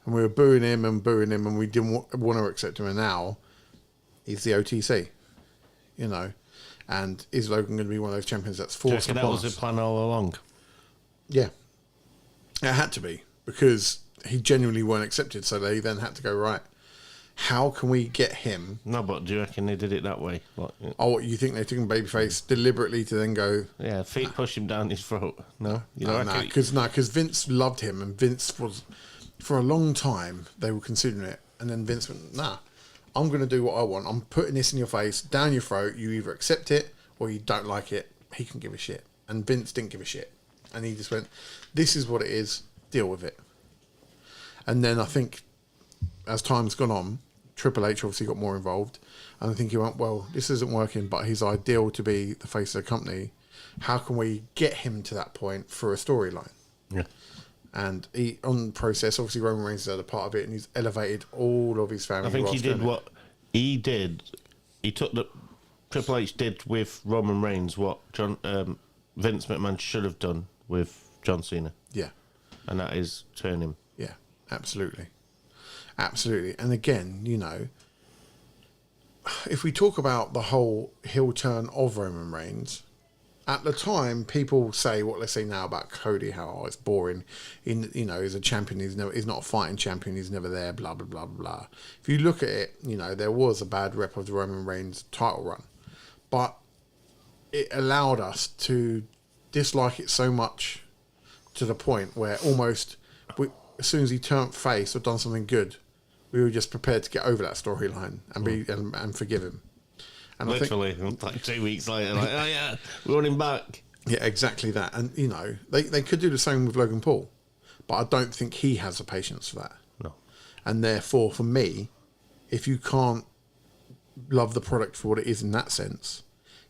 And we were booing him, and we didn't want to accept him, and now he's the OTC, And is Logan going to be one of those champions that's forced upon us? That was the plan all along? Yeah. It had to be, because he genuinely weren't accepted, so they then had to go, right, how can we get him? No, but do you reckon they did it that way? Like, Oh, you think they took him babyface deliberately to then go? yeah, feet push him down his throat. No, you know, Because Vince loved him, and Vince was, for a long time they were considering it, and then Vince went, nah, I'm going to do what I want. I'm putting this in your face, down your throat. You either accept it or you don't like it. He can give a shit, and Vince didn't give a shit, and he just went, this is what it is. Deal with it. And then I think, as time's gone on, Triple H obviously got more involved, and I think he went, well, this isn't working, but he's ideal to be the face of the company. How can we get him to that point for a storyline? Yeah. And he, on the process, obviously Roman Reigns is a part of it, and he's elevated all of his family. I think he roster did in it. what he did. He took the Triple H did with Roman Reigns what Vince McMahon should have done with John Cena, Yeah, and that is turn him. yeah, absolutely. Absolutely. And again, you know, if we talk about the whole heel turn of Roman Reigns, at the time, people say what they say now about Cody, how it's boring. You know, he's a champion. He's not a fighting champion. He's never there. Blah blah blah blah. If you look at it, you know, there was a bad rep of the Roman Reigns title run, but it allowed us to dislike it so much to the point where almost as soon as he turned face or done something good, we were just prepared to get over that storyline and be and forgive him. And Literally, like 2 weeks later, like, oh yeah, we want him back. Yeah, exactly that. And, you know, they could do the same with Logan Paul, but I don't think he has the patience for that. No. And therefore, for me, if you can't love the product for what it is in that sense,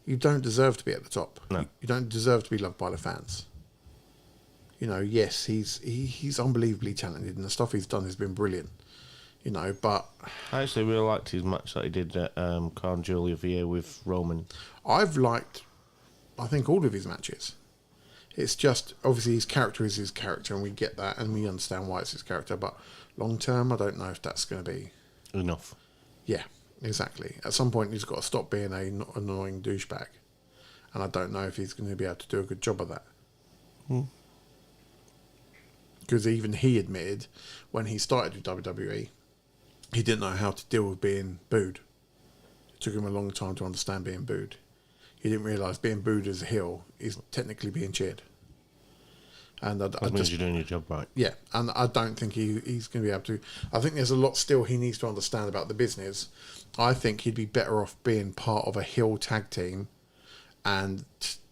you don't deserve to be at the top. No. You don't deserve to be loved by the fans. You know, yes, he's unbelievably talented, and the stuff he's done has been brilliant. You know, but I actually really liked his match that he did at Crown Jewel of the Year with Roman. I've liked, I think, all of his matches. It's just, obviously, his character is his character, and we get that, and we understand why it's his character, but long term, I don't know if that's going to be Enough. Yeah, exactly. At some point, he's got to stop being an annoying douchebag, and I don't know if he's going to be able to do a good job of that. Because even he admitted when he started with WWE, he didn't know how to deal with being booed. It took him a long time to understand being booed. He didn't realise being booed as a heel is technically being cheered. And That means you're doing your job right. yeah, and I don't think he's going to be able to. I think there's a lot still he needs to understand about the business. I think he'd be better off being part of a heel tag team and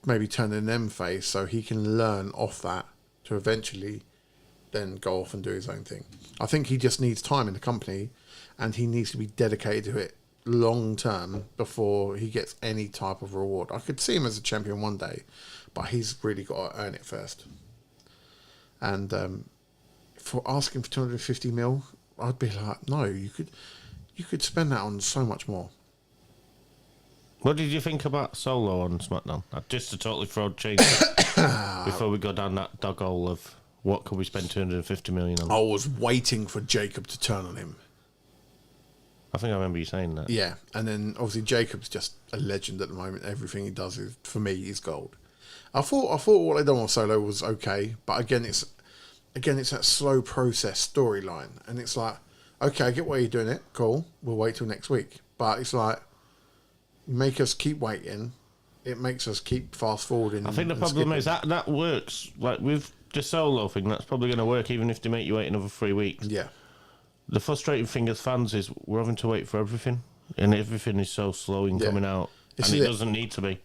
maybe turning them face so he can learn off that to eventually then go off and do his own thing. I think he just needs time in the company, and he needs to be dedicated to it long term before he gets any type of reward. I could see him as a champion one day, but he's really got to earn it first. And for asking for 250 mil, I'd be like, no, you could spend that on so much more. What did you think about Solo on SmackDown? Just to totally throw change before we go down that dog hole of what could we spend 250 million on? I was waiting for Jacob to turn on him. I think I remember you saying that. Yeah, and then obviously Jacob's just a legend at the moment. Everything he does is, for me, is gold. I thought what they done with Solo was okay, but again it's that slow process storyline, and it's like, okay, I get why you're doing it, cool. We'll wait till next week, but it's like, you make us keep waiting. It makes us keep fast forwarding. I think the problem is that works like with the Solo thing. That's probably going to work even if they make you wait another 3 weeks. Yeah. The frustrating thing as fans is we're having to wait for everything, and everything is so slow in coming out, and it doesn't need to be.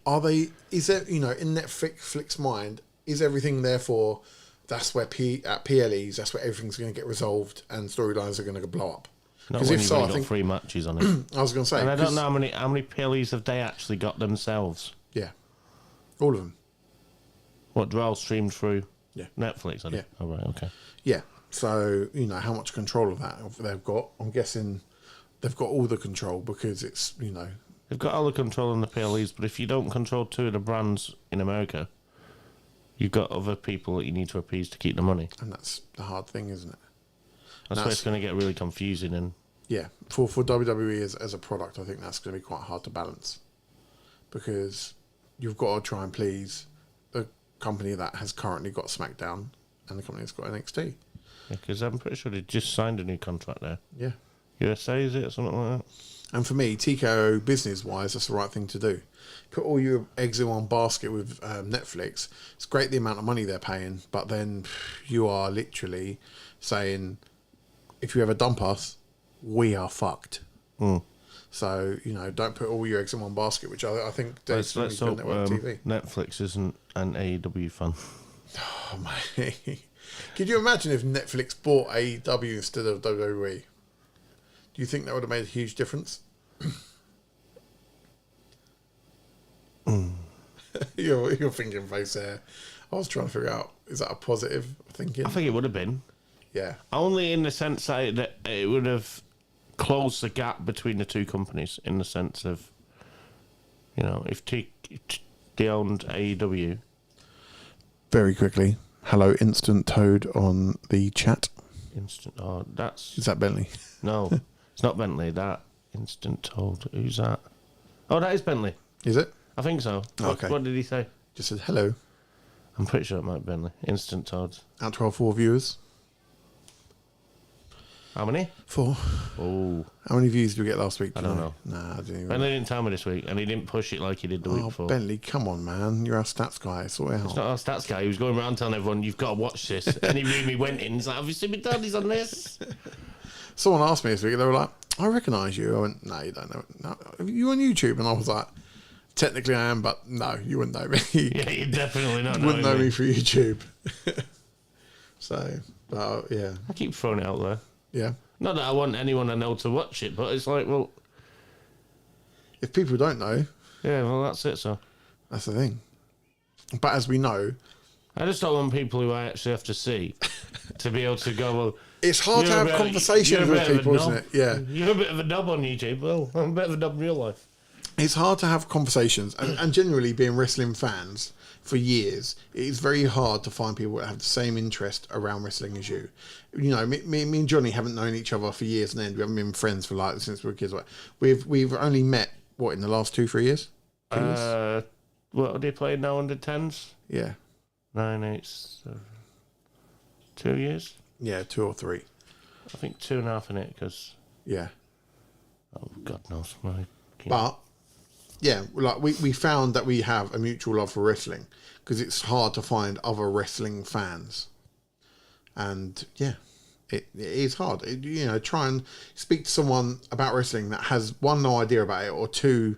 Is there, you know, in Netflix's mind, is everything therefore that's where at PLEs, that's where everything's going to get resolved and storylines are going to blow up? Because if so, I think 3 matches on it. I was going to say, and I don't know how many PLEs have they actually got themselves. Yeah, all of them. What, they're all streamed through Netflix? Yeah. Oh, right, okay. Yeah. So, you know, how much control of that they've got? I'm guessing they've got all the control because it's, you know... They've got all the control in the PLEs, but if you don't control 2 of the brands in America, you've got other people that you need to appease to keep the money. And that's the hard thing, isn't it? That's where it's going to get really confusing. And yeah, for WWE as a product, I think that's going to be quite hard to balance. Because you've got to try and please the company that has currently got SmackDown and the company that's got NXT. Because I'm pretty sure they just signed a new contract there. Yeah. USA, is it, or something like that? And for me, TKO business-wise, that's the right thing to do. Put all your eggs in one basket with Netflix. It's great the amount of money they're paying, but then you are literally saying, if you ever dump us, we are fucked. So, don't put all your eggs in one basket, which I think Let's hope network TV. Netflix isn't an AEW fan. Oh, mate. Could you imagine if Netflix bought AEW instead of WWE? Do you think that would have made a huge difference? You're thinking face there. I was trying to figure out, is that a positive thinking? I think it would have been. Yeah. Only in the sense that it would have closed the gap between the two companies, in the sense of, if they owned AEW. Very quickly. Hello, Instant Toad on the chat. That's... Is that Bentley? No, it's not Bentley. That Instant Toad. Who's that? Oh, that is Bentley. Is it? I think so. Okay. What did he say? Just said hello. I'm pretty sure it might be Bentley. Instant Toads. Out to our 4 viewers. How many? 4. Oh. How many views did we get last week? I don't know. Nah, I didn't even. Bentley didn't tell me this week, and he didn't push it like he did the week before. Bentley, come on, man. You're our stats guy. Sort it out. It's not our stats guy. He was going around telling everyone, you've got to watch this. And he really went in. He's like, have you seen me daddy's on this? Someone asked me this week, they were like, I recognise you. I went, no, you don't know. No, are you on YouTube? And I was like, technically I am, but no, you wouldn't know me. Yeah, you definitely not wouldn't know me through YouTube. So, but yeah. I keep throwing it out there. Yeah. Not that I want anyone to know to watch it, but it's like, well... If people don't know... Yeah, well, that's it, so... That's the thing. But as we know... I just don't want people who I actually have to see to be able to go, well... It's hard to have conversations with people, isn't it? Yeah. You're a bit of a knob on YouTube. Well, I'm a bit of a knob in real life. It's hard to have conversations. And generally, being wrestling fans for years, it is very hard to find people that have the same interest around wrestling as you. Me and Johnny haven't known each other for years and end. We haven't been friends for since we were kids. We've only met, in the last 2-3 years? 2 years? What are they playing now, under 10s? Yeah. 9, 8, 7... 2 years? Yeah, 2 or 3. I think 2.5 in it, because... Yeah. Oh, God knows. But, yeah, we found that we have a mutual love for wrestling, because it's hard to find other wrestling fans. And, yeah, it is hard. Try and speak to someone about wrestling that has, 1, no idea about it, or 2,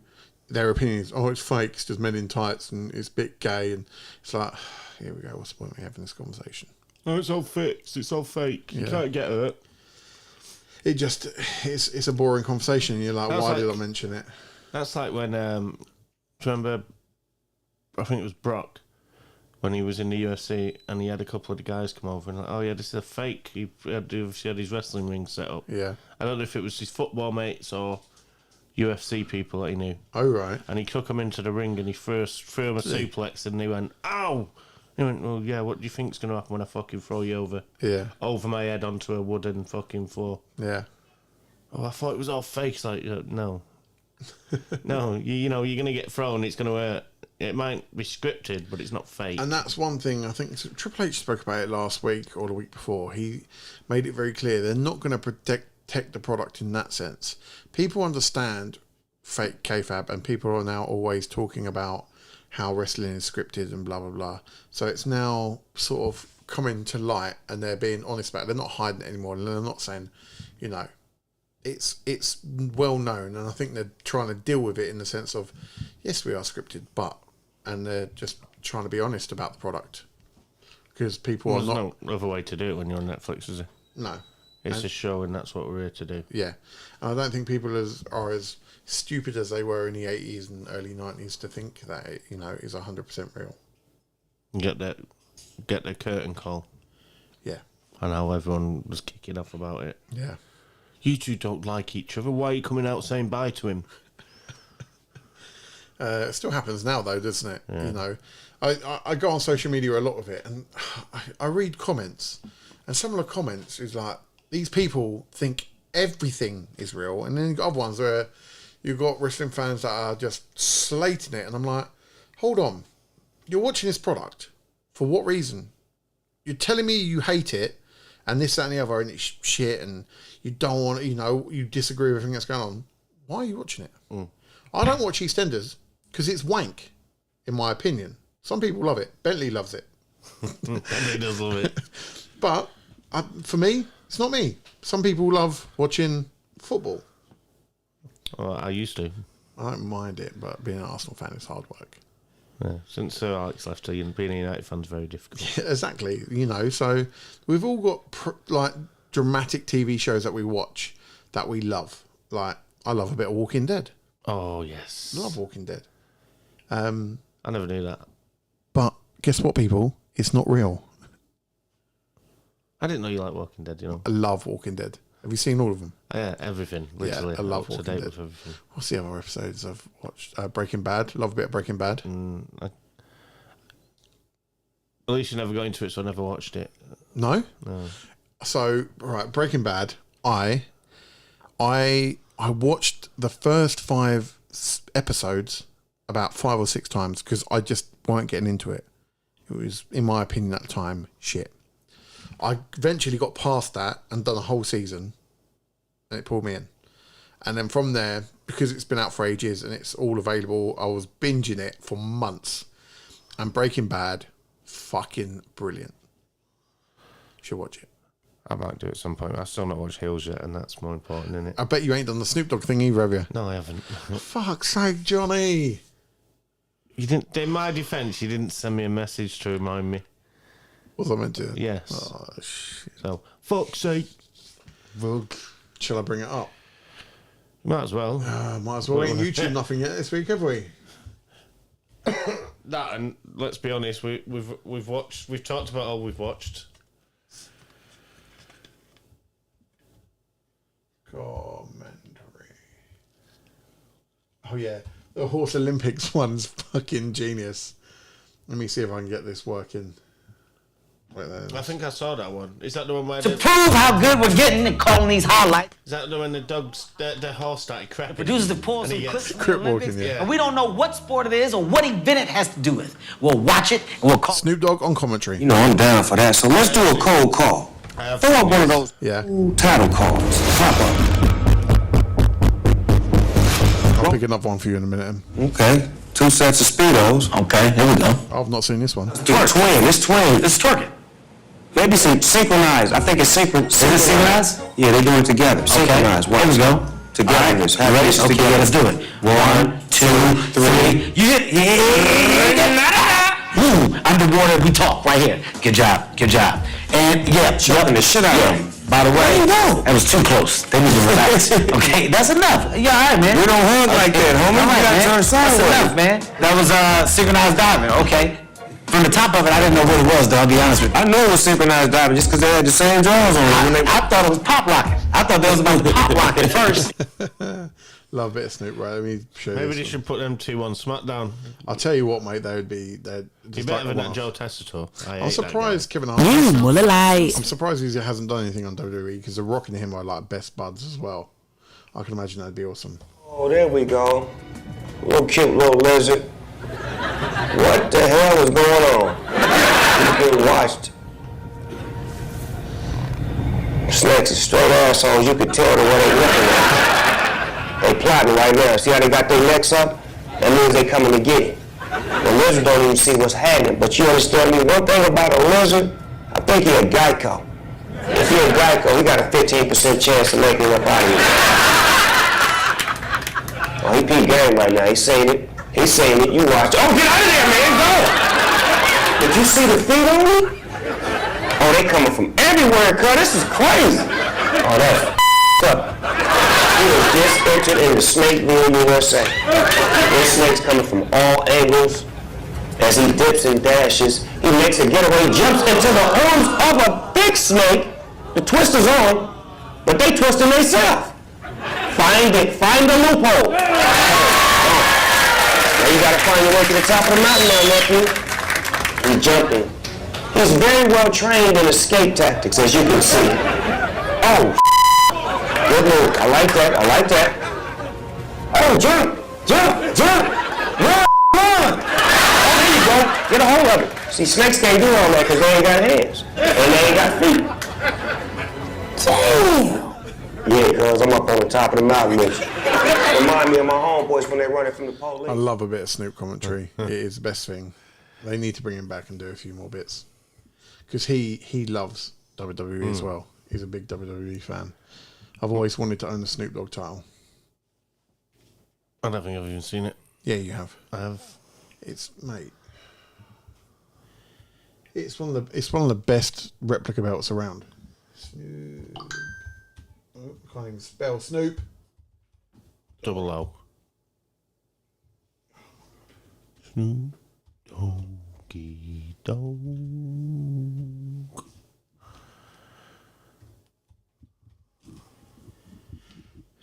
their opinions, it's fake, it's just men in tights, and it's a bit gay, and it's like, here we go, what's the point of having this conversation? No, it's all fixed, it's all fake, you can't get hurt. It just, it's a boring conversation, and you're like, why did I mention it? That's like when, do you remember, I think it was Brock, when he was in the UFC, and he had a couple of the guys come over and like, oh yeah, this is a fake. He had his wrestling ring set up. Yeah. I don't know if it was his football mates or UFC people that he knew. Oh, right. And he took him into the ring and he first threw him a suplex and he went, ow! He went, well, yeah, what do you think's going to happen when I fucking throw you over? Yeah. Over my head onto a wooden fucking floor. Yeah. Oh, I thought it was all fake. It's like, no. No, you're going to get thrown, it's going to hurt. It might be scripted, but it's not fake. And that's one thing, I think Triple H spoke about it last week or the week before. He made it very clear they're not going to protect the product in that sense. People understand fake kayfabe, and people are now always talking about how wrestling is scripted and blah, blah, blah. So it's now sort of coming to light, and they're being honest about it. They're not hiding it anymore, and they're not saying, it's well known, and I think they're trying to deal with it in the sense of, yes, we are scripted, but... And they're just trying to be honest about the product. Because people are not... There's no other way to do it when you're on Netflix, is there? No. It's a show, and that's what we're here to do. Yeah. And I don't think people are as stupid as they were in the 80s and early 90s to think that it, is 100% real. Get the curtain call. Yeah. And how everyone was kicking off about it. Yeah. You two don't like each other. Why are you coming out saying bye to him? It still happens now, though, doesn't it? Yeah. I go on social media a lot of it, and I read comments, and some of the comments is like, these people think everything is real, and then you've got other ones where you've got wrestling fans that are just slating it, and I'm like, hold on, you're watching this product, for what reason? You're telling me you hate it, and this, that, and the other, and it's shit, and you don't want, you disagree with everything that's going on. Why are you watching it? I don't watch EastEnders because it's wank, in my opinion. Some people love it. Bentley loves it. Bentley does love it. But for me, it's not me. Some people love watching football. Well, I used to. I don't mind it, but being an Arsenal fan is hard work. Yeah. Since Sir Alex left, being a United fan's very difficult. Exactly. So we've all got dramatic TV shows that we watch that we love. Like, I love a bit of Walking Dead. Oh, yes. I love Walking Dead. I never knew that. But guess what, people? It's not real. I didn't know you liked Walking Dead, I love Walking Dead. Have you seen all of them? Yeah, everything. Literally. I love up to Walking date Dead. with everything. What's the other episodes I've watched? Breaking Bad. Love a bit of Breaking Bad. Alicia never got into it, so I never watched it. No? No. So, right, Breaking Bad. I watched the first 5 episodes about 5 or 6 times because I just weren't getting into it. It was, in my opinion at the time, shit. I eventually got past that and done a whole season, and it pulled me in. And then from there, because it's been out for ages and it's all available, I was binging it for months. And Breaking Bad, fucking brilliant. Should watch it. I might do it at some point. I still not watched Hills yet, and that's more important, isn't it? I bet you ain't done the Snoop Dogg thing either, have you? No, I haven't. Fuck's sake, Johnny. You didn't. In my defence, you didn't send me a message to remind me. Was I meant to? Yes. Oh, shit. So, fuck's sake. Rug. Shall I bring it up? Might as well. Might as well. We ain't YouTube nothing yet this week, have we? That, and let's be honest, we've talked about all we've watched. Commentary. Oh yeah, the Horse Olympics one's fucking genius. Let me see if I can get this working. Wait there. I think I saw that one. Is that the one where To prove how good we're getting and calling these highlights, is that the one the horse started crapping? producers that pull And some he clips gets from the crip Olympics, walking, yeah. and we don't know what sport it is or what event it has to do with. We'll watch it and we'll call Snoop Dogg on commentary. You know, I'm down for that. So let's do a cold call. Throw up one of those Yeah, title cards. Pop up. I'll pick another one for you in a minute. Okay. 2 sets of Speedos. Okay, here we go. I've not seen this one. Do twin. It's twin. Let's twerk it. Maybe some synchronized. I think it's synchronized. Is it synchronized? Yeah, they're doing it together. Synchronized. Here we go. Together. All right, you ready? Okay, let's do it. 1, 2, 3. You hit. Yeah. Boom. Underwater, we talk right here. Good job. Good job. And yeah, Choking the shit out of them. By the way, There you go. that was too close. They need to relax. Okay, that's enough. Yeah, all right, man. We don't hug like that, homie. All We right, gotta man. turn That's sideways. enough, man. That was synchronized diving. Okay. From the top of it, I didn't know what it was, though. I'll be honest with you. I knew it was synchronized diving just because they had the same drawers on. I thought it was pop locking. I thought that was about pop locking first. Love a bit of Snoop, right? Let me show you. Maybe this they one. should put them 2 on SmackDown. I'll tell you what, mate. They'd be. They'd Be just better like than a that one-off. Joe Testator. I'm surprised Kevin Hart. I'm surprised he hasn't done anything on WWE because The Rock and him are like best buds as well. I can imagine that'd be awesome. Oh, there we go. Little cute little lizard. What the hell is going on? You've been watched. Snakes are straight assholes. You can tell the way they looking at. They plotting right now. See how they got their necks up? That means they coming to get it. The lizard don't even see what's happening. But you understand me? One thing about a lizard, I think he a Geico. If you're a Geico, he got a 15% chance of making it up out of you. Oh, he peep game right now. He's saying it. He's saying it. You watch. Oh, get out of there, man. Go. Did you see the feet on me? Oh, they coming from everywhere, cuz. This is crazy. Oh, that's up. He was just entered into Snakeville, USA. This snake's coming from all angles. As he dips and dashes, he makes a getaway, jumps into the arms of a big snake. The twist is on, but they twisting themselves. Find it. Find the loophole. Now you gotta find your way to the top of the mountain now, nephew. He's jumping. He's very well trained in escape tactics, as you can see. Oh, good move. I like that. I like that. Oh, jump, jump, jump. Run, run. Oh, there you go. Get a hold of it. See, snakes can't do all that because they ain't got hands and they ain't got feet. Damn. Yeah, cuz I'm up on the top of the mountain with you. Remind me of my homeboys when they running from the police. I love a bit of Snoop commentary. It is the best thing. They need to bring him back and do a few more bits. Because he loves WWE as well. He's a big WWE fan. I've always wanted to own the Snoop Dogg title. I don't think I've even seen it. Yeah, you have. I have. It's mate. It's one of the best replica belts around. Snoop. Oh, can't even spell Snoop. Double O. Snoop Doggy Dog.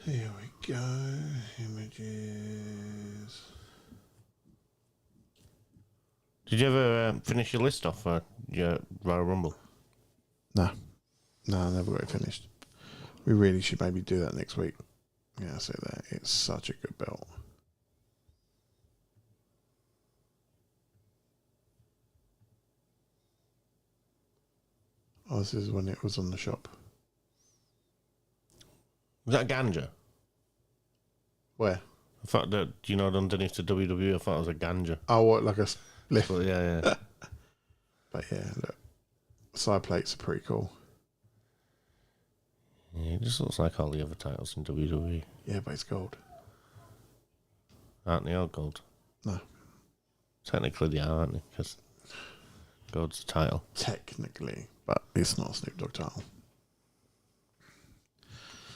Here we go. Images. Did you ever finish your list off for your Royal Rumble? No, I never got it finished. We really should maybe do that next week. Yeah, I say that. It's such a good belt. Oh, this is when it was on the shop. Was that ganja? Where? I thought that, you know, underneath the WWE, I thought it was a ganja. Oh, what, like a lift? But yeah. But yeah, look. Side plates are pretty cool. Yeah, it just looks like all the other titles in WWE. Yeah, but it's gold. Aren't they all gold? No. Technically they are, aren't they? Because gold's the title. Technically, but it's not a Snoop Dogg title.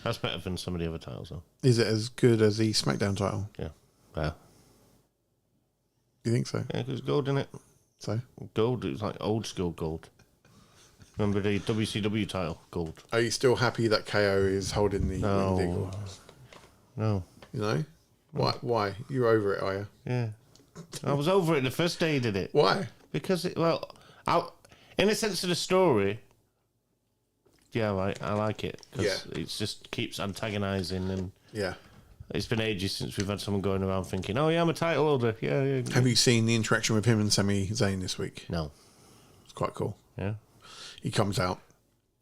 That's better than some of the other titles, though. Is it as good as the SmackDown title? Yeah. Yeah. You think so? Yeah, because gold in it. So? Gold, it was like old school gold. Remember the WCW title, gold? Are you still happy that KO is holding the vehicle? No. You know? Why? You're over it, are you? Yeah. I was over it the first day he did it. Why? Because, in a sense of the story, yeah, I like it. Because it just keeps antagonising, and Yeah. it's been ages since we've had someone going around thinking, oh yeah, I'm a title holder. Yeah. Have you seen the interaction with him and Sami Zayn this week? No. It's quite cool. Yeah. He comes out.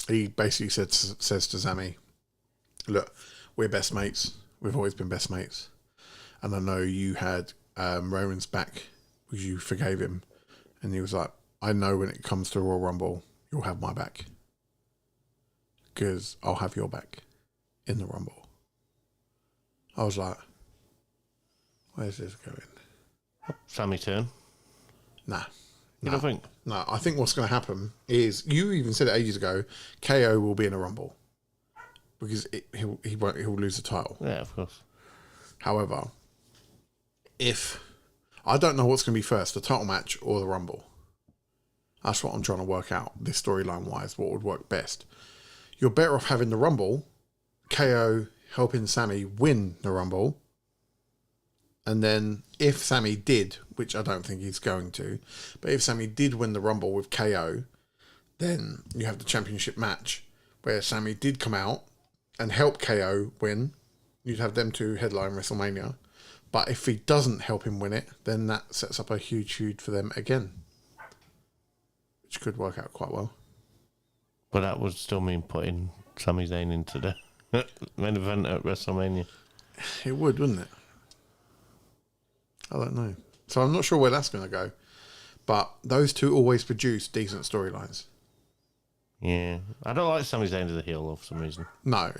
He basically says to Sami, look, we're best mates. We've always been best mates. And I know you had Roman's back because you forgave him. And he was like, I know when it comes to Royal Rumble, you'll have my back. Because I'll have your back in the Rumble. I was like, where's this going? Sammy turn. Nah. You don't think? No, I think what's going to happen is, you even said it ages ago, KO will be in a Rumble. Because he'll lose the title. Yeah, of course. However, I don't know what's going to be first, the title match or the Rumble. That's what I'm trying to work out, this storyline wise, what would work best. You're better off having the Rumble, KO helping Sami win the Rumble, and then if Sami did, which I don't think he's going to, but if Sami did win the Rumble with KO, then you have the championship match where Sami did come out and help KO win. You'd have them two headline WrestleMania. But if he doesn't help him win it, then that sets up a huge feud for them again, which could work out quite well. But that would still mean putting Sami Zayn into the main event at WrestleMania. It would, wouldn't it? I don't know. So I'm not sure where that's going to go. But those two always produce decent storylines. Yeah. I don't like Sami Zayn as a heel, though, for some reason. No.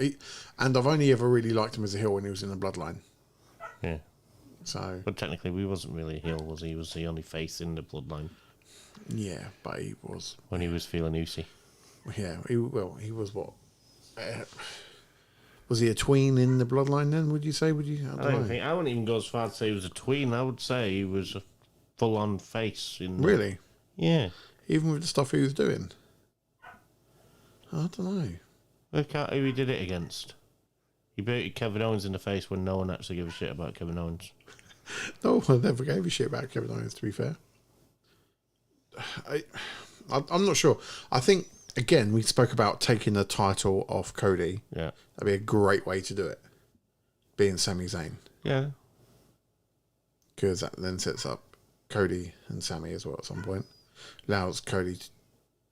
And I've only ever really liked him as a heel when he was in the Bloodline. Yeah. So. But technically, he wasn't really a heel, was he? He was the only face in the Bloodline. Yeah, but he was. When he was feeling oozy. Yeah, he was what? Was he a tween in the Bloodline then, would you say? I don't know. I wouldn't even go as far to say he was a tween. I would say he was a full-on face. Really? Yeah. Even with the stuff he was doing? I don't know. Look at who he did it against. He beat Kevin Owens in the face when no one actually gave a shit about Kevin Owens. No one ever gave a shit about Kevin Owens, to be fair. I'm not sure. I think, again, we spoke about taking the title off Cody. Yeah. That'd be a great way to do it. Being Sami Zayn. Yeah. Because that then sets up Cody and Sami as well at some point. Allows Cody to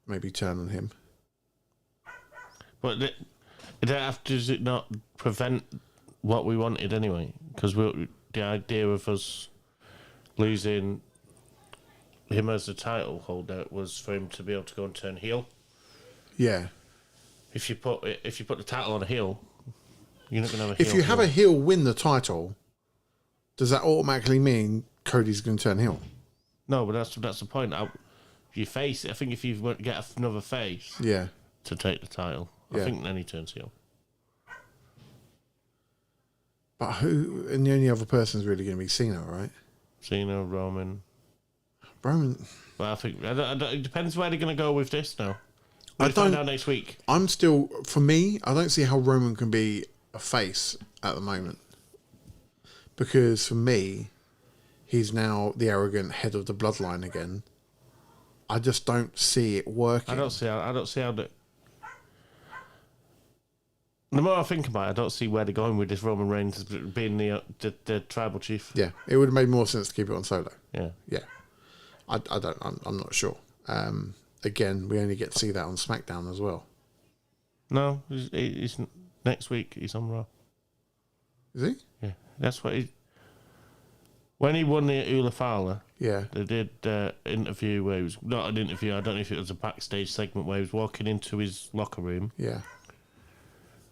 maybe turn on him. But Does it not prevent what we wanted anyway? Because the idea of us losing him as the title holder was for him to be able to go and turn heel. Yeah. If you put the title on a heel, you're not going to have a heel. If you have a heel win the title, does that automatically mean Cody's going to turn heel? No, but that's the point. If you face it, I think if you get another face Yeah. to take the title, I think then he turns heel. But who? And the only other person's really going to be Cena, right? Cena, Roman. Roman. Well, I think it depends where they're going to go with this now. We'll find out next week. I'm still, for me, I don't see how Roman can be a face at the moment. Because for me, he's now the arrogant head of the bloodline again. I just don't see it working. I don't see how that. The more I think about it, I don't see where they're going with this Roman Reigns being the tribal chief. Yeah, it would have made more sense to keep it on Solo. Yeah. I'm not sure. Again, we only get to see that on SmackDown as well. No, he's next week. He's on Raw. Is he? Yeah, that's what he. When he won the Ula Fowler, Yeah. they did interview where he was not an interview. I don't know if it was a backstage segment where he was walking into his locker room. Yeah.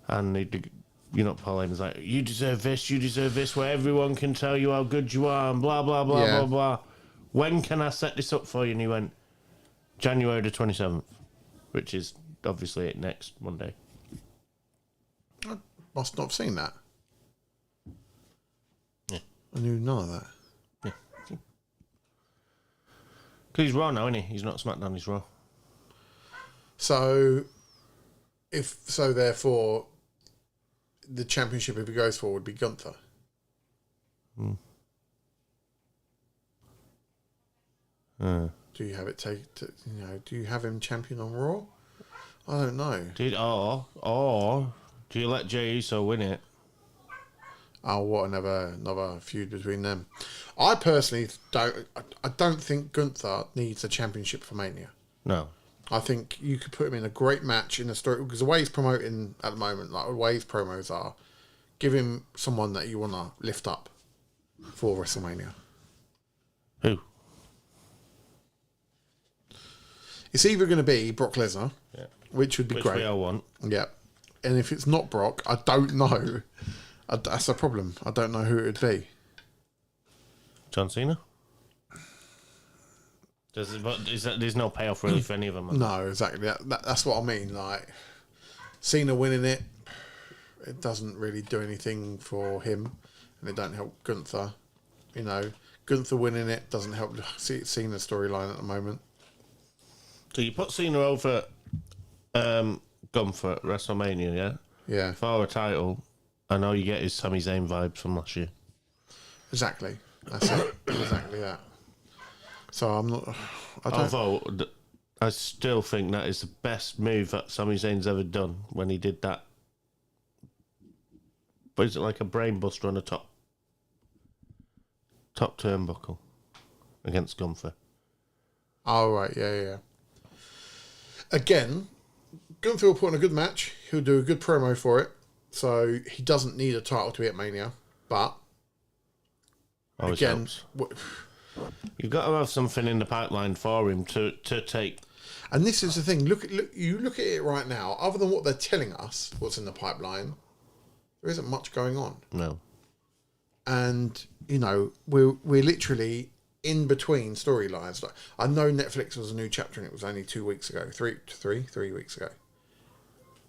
And Paul Heyman's like, you deserve this, where everyone can tell you how good you are, and blah, blah, blah, blah, blah. When can I set this up for you? And he went, January the 27th, which is obviously next Monday. I must not have seen that. Yeah. I knew none of that. Yeah. Because he's Raw now, isn't he? He's not SmackDown, he's Raw. So, therefore, the championship, if he goes for, would be Gunther. Do you have it do you have him champion on Raw? I don't know. Or do you let Jey Uso win it? Oh, what another feud between them. I personally don't think Gunther needs a championship for Mania. No. I think you could put him in a great match in a story, because the way he's promoting at the moment, like the way his promos are, give him someone that you want to lift up for WrestleMania. Who? It's either going to be Brock Lesnar, which would be Which great. we all want. Yeah. And if it's not Brock, I don't know. That's a problem. I don't know who it would be. John Cena? There's no payoff really for any of them. No, exactly. That's what I mean. Like, Cena winning it doesn't really do anything for him, and it don't help Gunther. Gunther winning it doesn't help Cena's storyline at the moment. So you put Cena over Gunther at WrestleMania, yeah? Yeah. For a title, and all you get is Sami Zayn vibes from last year. Exactly. That's it. Exactly that. So I'm not. Although I still think that is the best move that Sami Zayn's ever done when he did that. But is it like a brain buster on the top turnbuckle against Gunther? Oh, right. Yeah. Again, Gunther will put on a good match. He'll do a good promo for it. So he doesn't need a title to be at Mania. But Always again, helps. You've got to have something in the pipeline for him to take. And this is the thing. You look at it right now. Other than what they're telling us, what's in the pipeline, there isn't much going on. No. And we're literally in between storylines. Like, I know Netflix was a new chapter, and it was only 2 weeks ago, 3 weeks ago.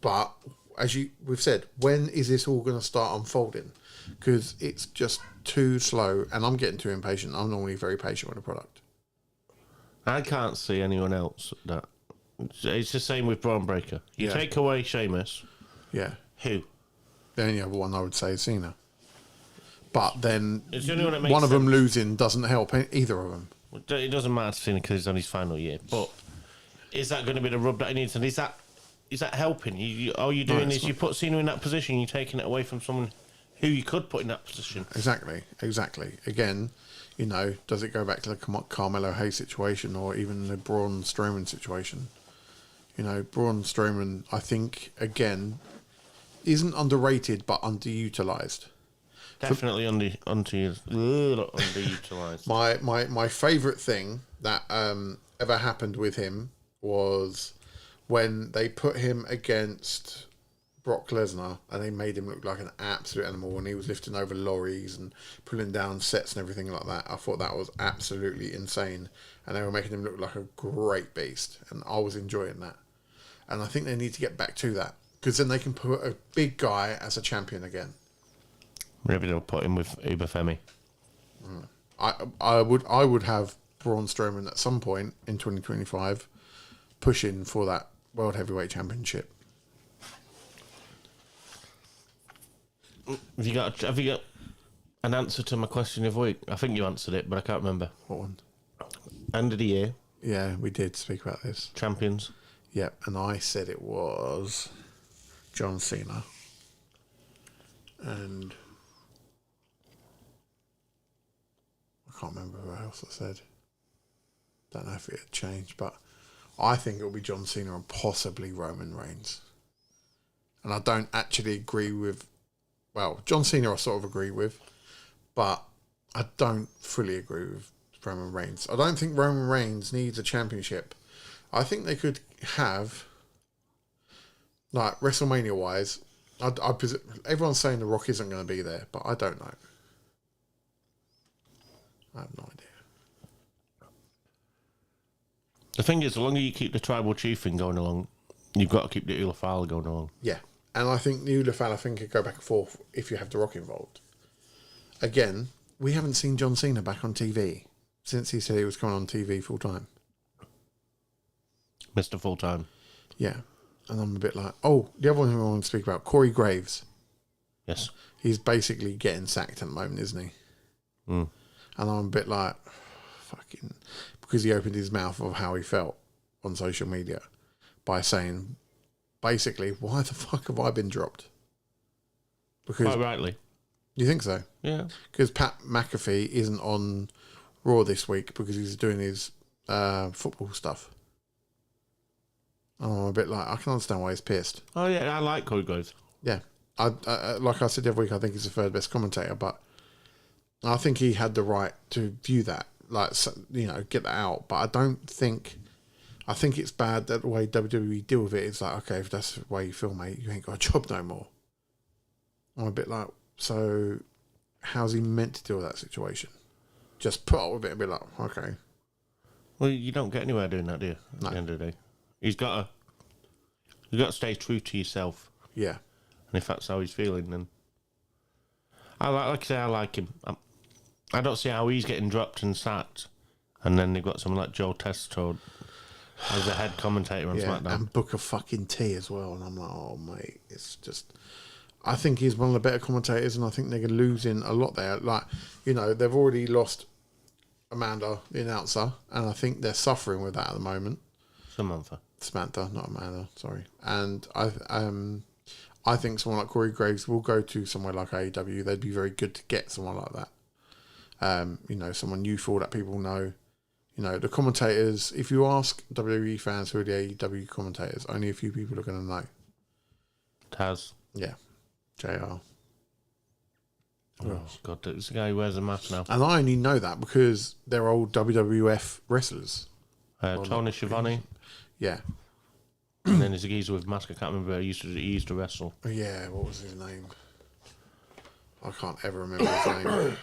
But as we've said, when is this all going to start unfolding? Because it's just too slow, and I'm getting too impatient. I'm normally very patient with a product. I can't see anyone else that. It's the same with Braun Breaker. You take away Sheamus. Yeah. Who? The only other one I would say is Cena. But then It's the only one that makes one of them sense. losing doesn't help either of them. It doesn't matter to Cena because he's on his final year. But is that going to be the rub that he needs? And is that helping? All you're doing is you put Cena in that position, you're taking it away from someone who you could put in that position. Exactly. Again, does it go back to the Carmelo Hayes situation or even the Braun Strowman situation? Braun Strowman, I think, again, isn't underrated but underutilized. Definitely underutilized. My favourite thing that ever happened with him was when they put him against Brock Lesnar and they made him look like an absolute animal and he was lifting over lorries and pulling down sets and everything like that. I thought that was absolutely insane, and they were making him look like a great beast, and I was enjoying that. And I think they need to get back to that, because then they can put a big guy as a champion again. Maybe they'll put him with Uber Femi. I would have Braun Strowman at some point in 2025 pushing for that World Heavyweight Championship. Have you got an answer to my question of the week? I think you answered it, but I can't remember. What one? End of the year, Yeah, we did speak about this. champions. Yep, and I said it was John Cena. And I can't remember who else I said. Don't know if it had changed, but I think it'll be John Cena and possibly Roman Reigns. And I don't actually agree with... Well, John Cena I sort of agree with, but I don't fully agree with Roman Reigns. I don't think Roman Reigns needs a championship. I think they could have, like, WrestleMania-wise, everyone's saying The Rock isn't going to be there, but I don't know. I have no idea. The thing is, the longer you keep the tribal chief thing going along, you've got to keep the Ula File going along. Yeah. And I think the Ulafal thing could go back and forth if you have The Rock involved. Again, we haven't seen John Cena back on TV since he said he was coming on TV full time. Mr. Full Time. Yeah. And I'm a bit like, oh, the other one who I want to speak about, Corey Graves. Yes. He's basically getting sacked at the moment, isn't he? Mm. And I'm a bit like, fucking, because he opened his mouth of how he felt on social media by saying, basically, why the fuck have I been dropped? Because Quite rightly. you think so? Yeah. Because Pat McAfee isn't on Raw this week because he's doing his football stuff. And I'm a bit like, I can understand why he's pissed. Oh, yeah, I like Corey Graves. Yeah. I like I said the other week, I think he's the third best commentator, but I think he had the right to view that, like, you know, get that out. But I don't think... I think it's bad that the way WWE deal with it is like, okay, if that's the way you feel, mate, you ain't got a job no more. I'm a bit like, so how's he meant to deal with that situation? Just put up with it and be like, okay. Well, you don't get anywhere doing that, do you? At the end of the day. You've got to stay true to yourself. Yeah. And if that's how he's feeling, then... like I say, I like him. I don't see how he's getting dropped and sacked. And then they've got someone like Joe Testo as the head commentator on SmackDown. And Booker fucking T as well. And I'm like, oh, mate, it's just... I think he's one of the better commentators, and I think they're losing a lot there. Like, you know, they've already lost Amanda, the announcer, and I think they're suffering with that at the moment. Samantha, not Amanda, sorry. And I think someone like Corey Graves will go to somewhere like AEW. They'd be very good to get someone like that. You know, someone youthful that people know. You know, the commentators, if you ask WWE fans who are the AEW commentators, only a few people are going to know. Taz. Yeah. JR. Oh, God, it's the guy who wears a mask now. And I only know that because they're old WWF wrestlers. Tony Schiavone. Yeah. And then there's a geezer with a mask. I can't remember. He used to wrestle. Yeah, what was his name? I can't ever remember his name.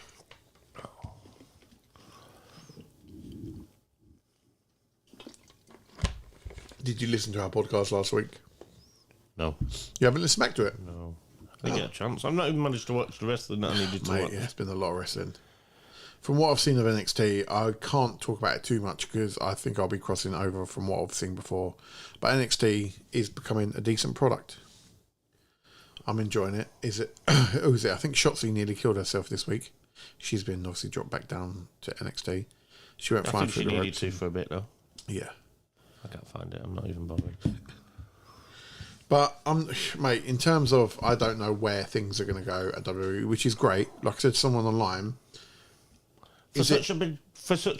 Did you listen to our podcast last week? No. You haven't listened back to it? No. I didn't get a chance. I've not even managed to watch the wrestling that I needed to watch. Yeah, it's been a lot of wrestling. From what I've seen of NXT, I can't talk about it too much because I think I'll be crossing over from what I've seen before. But NXT is becoming a decent product. I'm enjoying it. Is it? Who is it? I think Shotzi nearly killed herself this week. She's been obviously dropped back down to NXT. She went flying through the ropes. She needed to for a bit though. Yeah. I can't find it. I'm not even bothered. But, mate, in terms of, I don't know where things are going to go at WWE, which is great. Like I said to someone online, for such a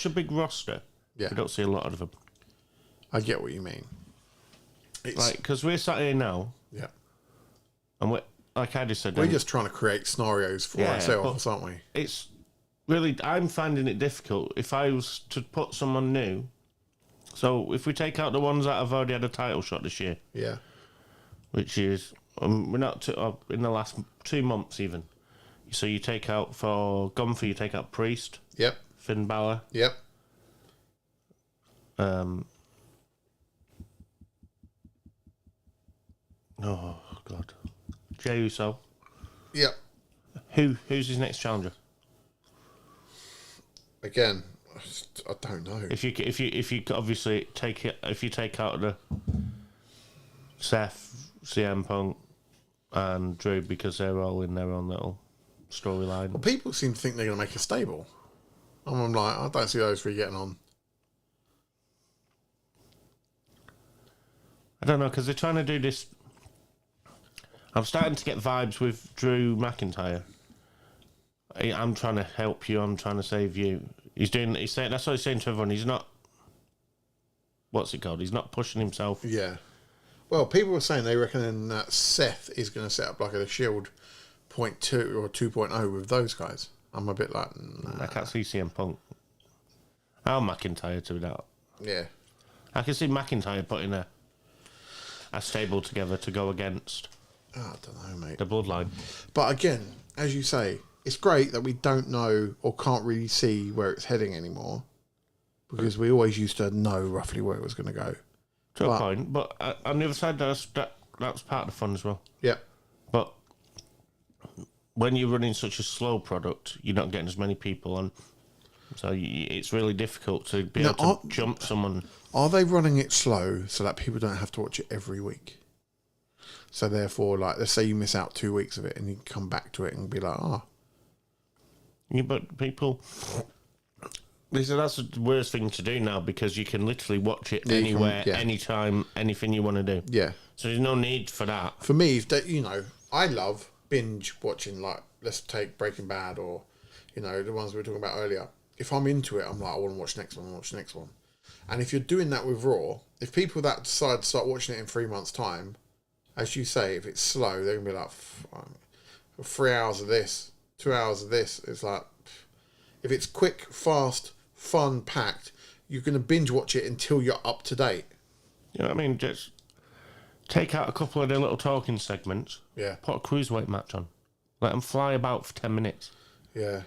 big roster, yeah, we don't see a lot of them. I get what you mean. It's like, because we're sat here now, yeah, and like I just said, We're just trying to create scenarios for ourselves, aren't we? It's really, I'm finding it difficult. If I was to put someone new, so if we take out the ones that have already had a title shot this year, Yeah. which is, we're not in the last 2 months even. So you take out for Gunther, you take out Priest, Yep. Finn Balor, Yep. oh God, Jey Uso. Yep. Who's his next challenger? Again, I don't know. If you obviously take it, if you take out the Seth, CM Punk, and Drew because they're all in their own little storyline. Well, people seem to think they're going to make a stable. And I'm like, I don't see those three getting on. I don't know, because they're trying to do this. I'm starting to get vibes with Drew McIntyre. I'm trying to help you. I'm trying to save you. He's saying that's what he's saying to everyone. He's not. What's it called? He's not pushing himself. Yeah. Well, people were saying they reckon that Seth is going to set up like a Shield 0.2 or 2.0 with those guys. I'm a bit like, nah. I can't see CM Punk. How McIntyre to that? Yeah. I can see McIntyre putting a stable together to go against I don't know, mate. the Bloodline. But again, as you say, it's great that we don't know or can't really see where it's heading anymore, because we always used to know roughly where it was going to go. To a point, but on the other side, that's part of the fun as well. Yeah. But when you're running such a slow product, you're not getting as many people on. So it's really difficult to be able to jump someone. Are they running it slow so that people don't have to watch it every week? So therefore, like, let's say you miss out 2 weeks of it and you come back to it and be like, Yeah, but people... That's the worst thing to do now, because you can literally watch it anywhere, anytime, anything you want to do. Yeah. So there's no need for that. For me, I love binge watching, like, let's take Breaking Bad or, the ones we were talking about earlier. If I'm into it, I'm like, I want to watch the next one, watch the next one. And if you're doing that with Raw, if people that decide to start watching it in 3 months' time, as you say, if it's slow, they're going to be like, 3 hours of this, 2 hours of this. It's like, if it's quick, fast, fun, packed, you're going to binge watch it until you're up to date. You know what I mean? Just take out a couple of the little talking segments. Yeah. Put a cruiserweight match on. Let them fly about for 10 minutes. Yeah.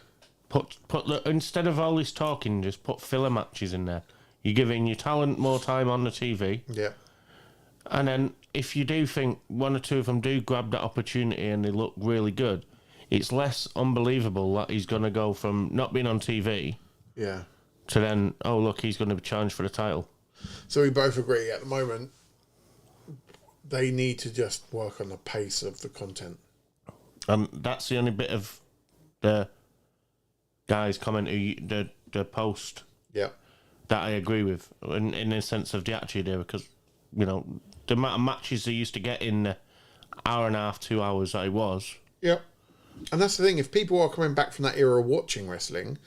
Instead of all this talking, just put filler matches in there. You're giving your talent more time on the TV. Yeah. And then if you do think one or two of them do grab that opportunity and they look really good, it's less unbelievable that he's going to go from not being on TV to then, oh, look, he's going to be challenged for the title. So we both agree at the moment they need to just work on the pace of the content. That's the only bit of the guys' comment, the post Yeah. that I agree with, in the sense of the attitude era, because, the amount of matches they used to get in the hour and a half, 2 hours that it was. Yep. And that's the thing, if people are coming back from that era watching wrestling,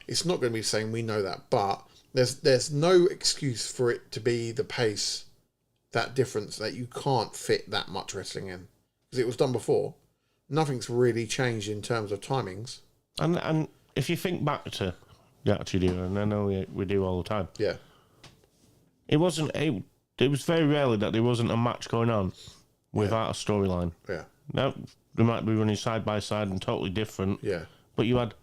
it's not going to be saying we know that, but there's no excuse for it to be the pace, that difference, that you can't fit that much wrestling in. Because it was done before. Nothing's really changed in terms of timings. And if you think back to the Attitude Era, and I know we do all the time, Yeah. it was very rarely that there wasn't a match going on without a storyline. Yeah. Now, they might be running side by side and totally different. Yeah. But you had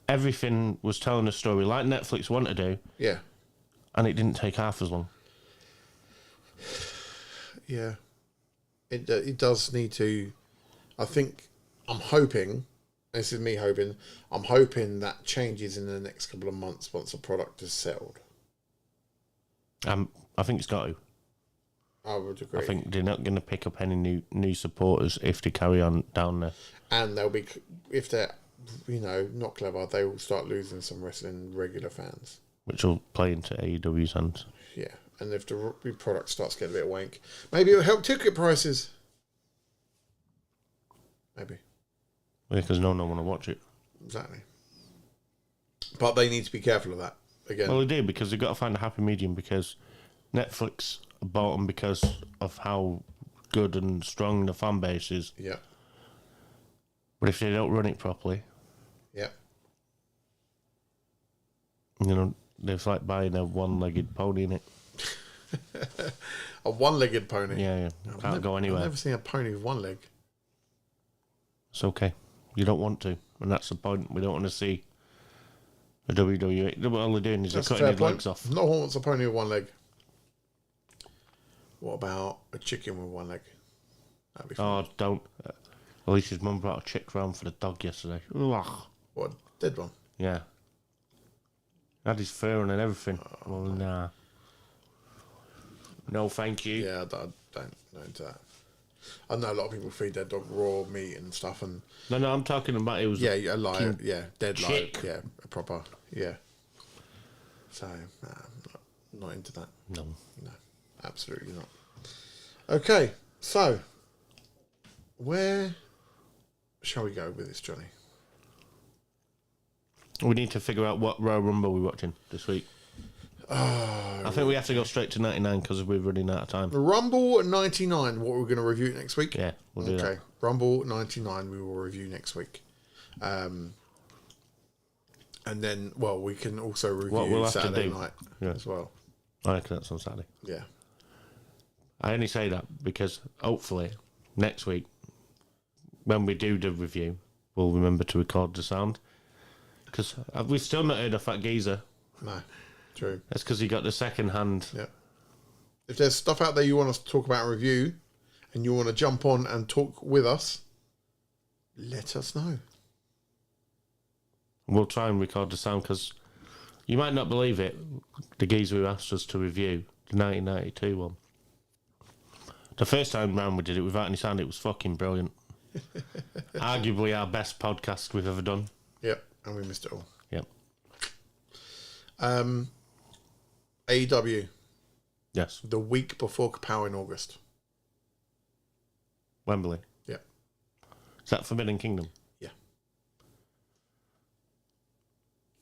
everything was telling a story like Netflix wanted to do. Yeah. And it didn't take half as long. Yeah. It does need to. I think, I'm hoping, this is me hoping, I'm hoping that changes in the next couple of months once the product is settled. I think it's got to. I would agree. I think they're not going to pick up any new supporters if they carry on down there. And they'll be, if they're, not clever, they will start losing some wrestling regular fans. Which will play into AEW's hands. Yeah. And if the product starts getting a bit wank, maybe it'll help ticket prices. Maybe. Yeah, because no one want to watch it. Exactly. But they need to be careful of that. Again. Well, they do, because they've got to find a happy medium, because Netflix bought them because of how good and strong the fan base is. Yeah. But if they don't run it properly, Yeah. you know, it's like buying a one-legged pony in it. A one-legged pony. Yeah. Can't go anywhere. I've never seen a pony with one leg. It's okay. You don't want to, and that's the point. We don't want to see a WWE. All they're doing is they're That's a cutting fair his point. legs off. No one wants a pony with one leg. What about a chicken with one leg? That'd be fun. Oh, don't. At least his mum brought a chick round for the dog yesterday. Ugh. What, a dead one? Yeah. Had his fur on and everything. Well, nah. No, thank you. Yeah, I don't know into that. I know a lot of people feed their dog raw meat and stuff, and No, I'm talking about it was. yeah, a live, yeah, dead live, chick. yeah, a proper, yeah. So, nah, I'm not into that. No. No, absolutely not. Okay, so where shall we go with this, Johnny? We need to figure out what Royal Rumble we're watching this week. I think we have to go straight to 99 because we're running out of time. Rumble 99, what we're going to review next week? Yeah, we'll do that. Rumble 99 we will review next week. And then, well, we can also review What we'll have to Saturday do. night Yeah. as well. I reckon that's on Saturday. Yeah. I only say that because hopefully next week, when we do the review, we'll remember to record the sound. Because we've still not heard of Fat Geezer. No, true. That's because he got the second hand. Yeah. If there's stuff out there you want us to talk about and review, and you want to jump on and talk with us, let us know. We'll try and record the sound because you might not believe it. The geezer who asked us to review the 1992 one. The first time round we did it without any sound, it was fucking brilliant. Arguably our best podcast we've ever done. Yep, and we missed it all. Yep. A.W. Yes. the week before Kapow in August. Wembley. Yep. Is that Forbidden Kingdom? Yeah.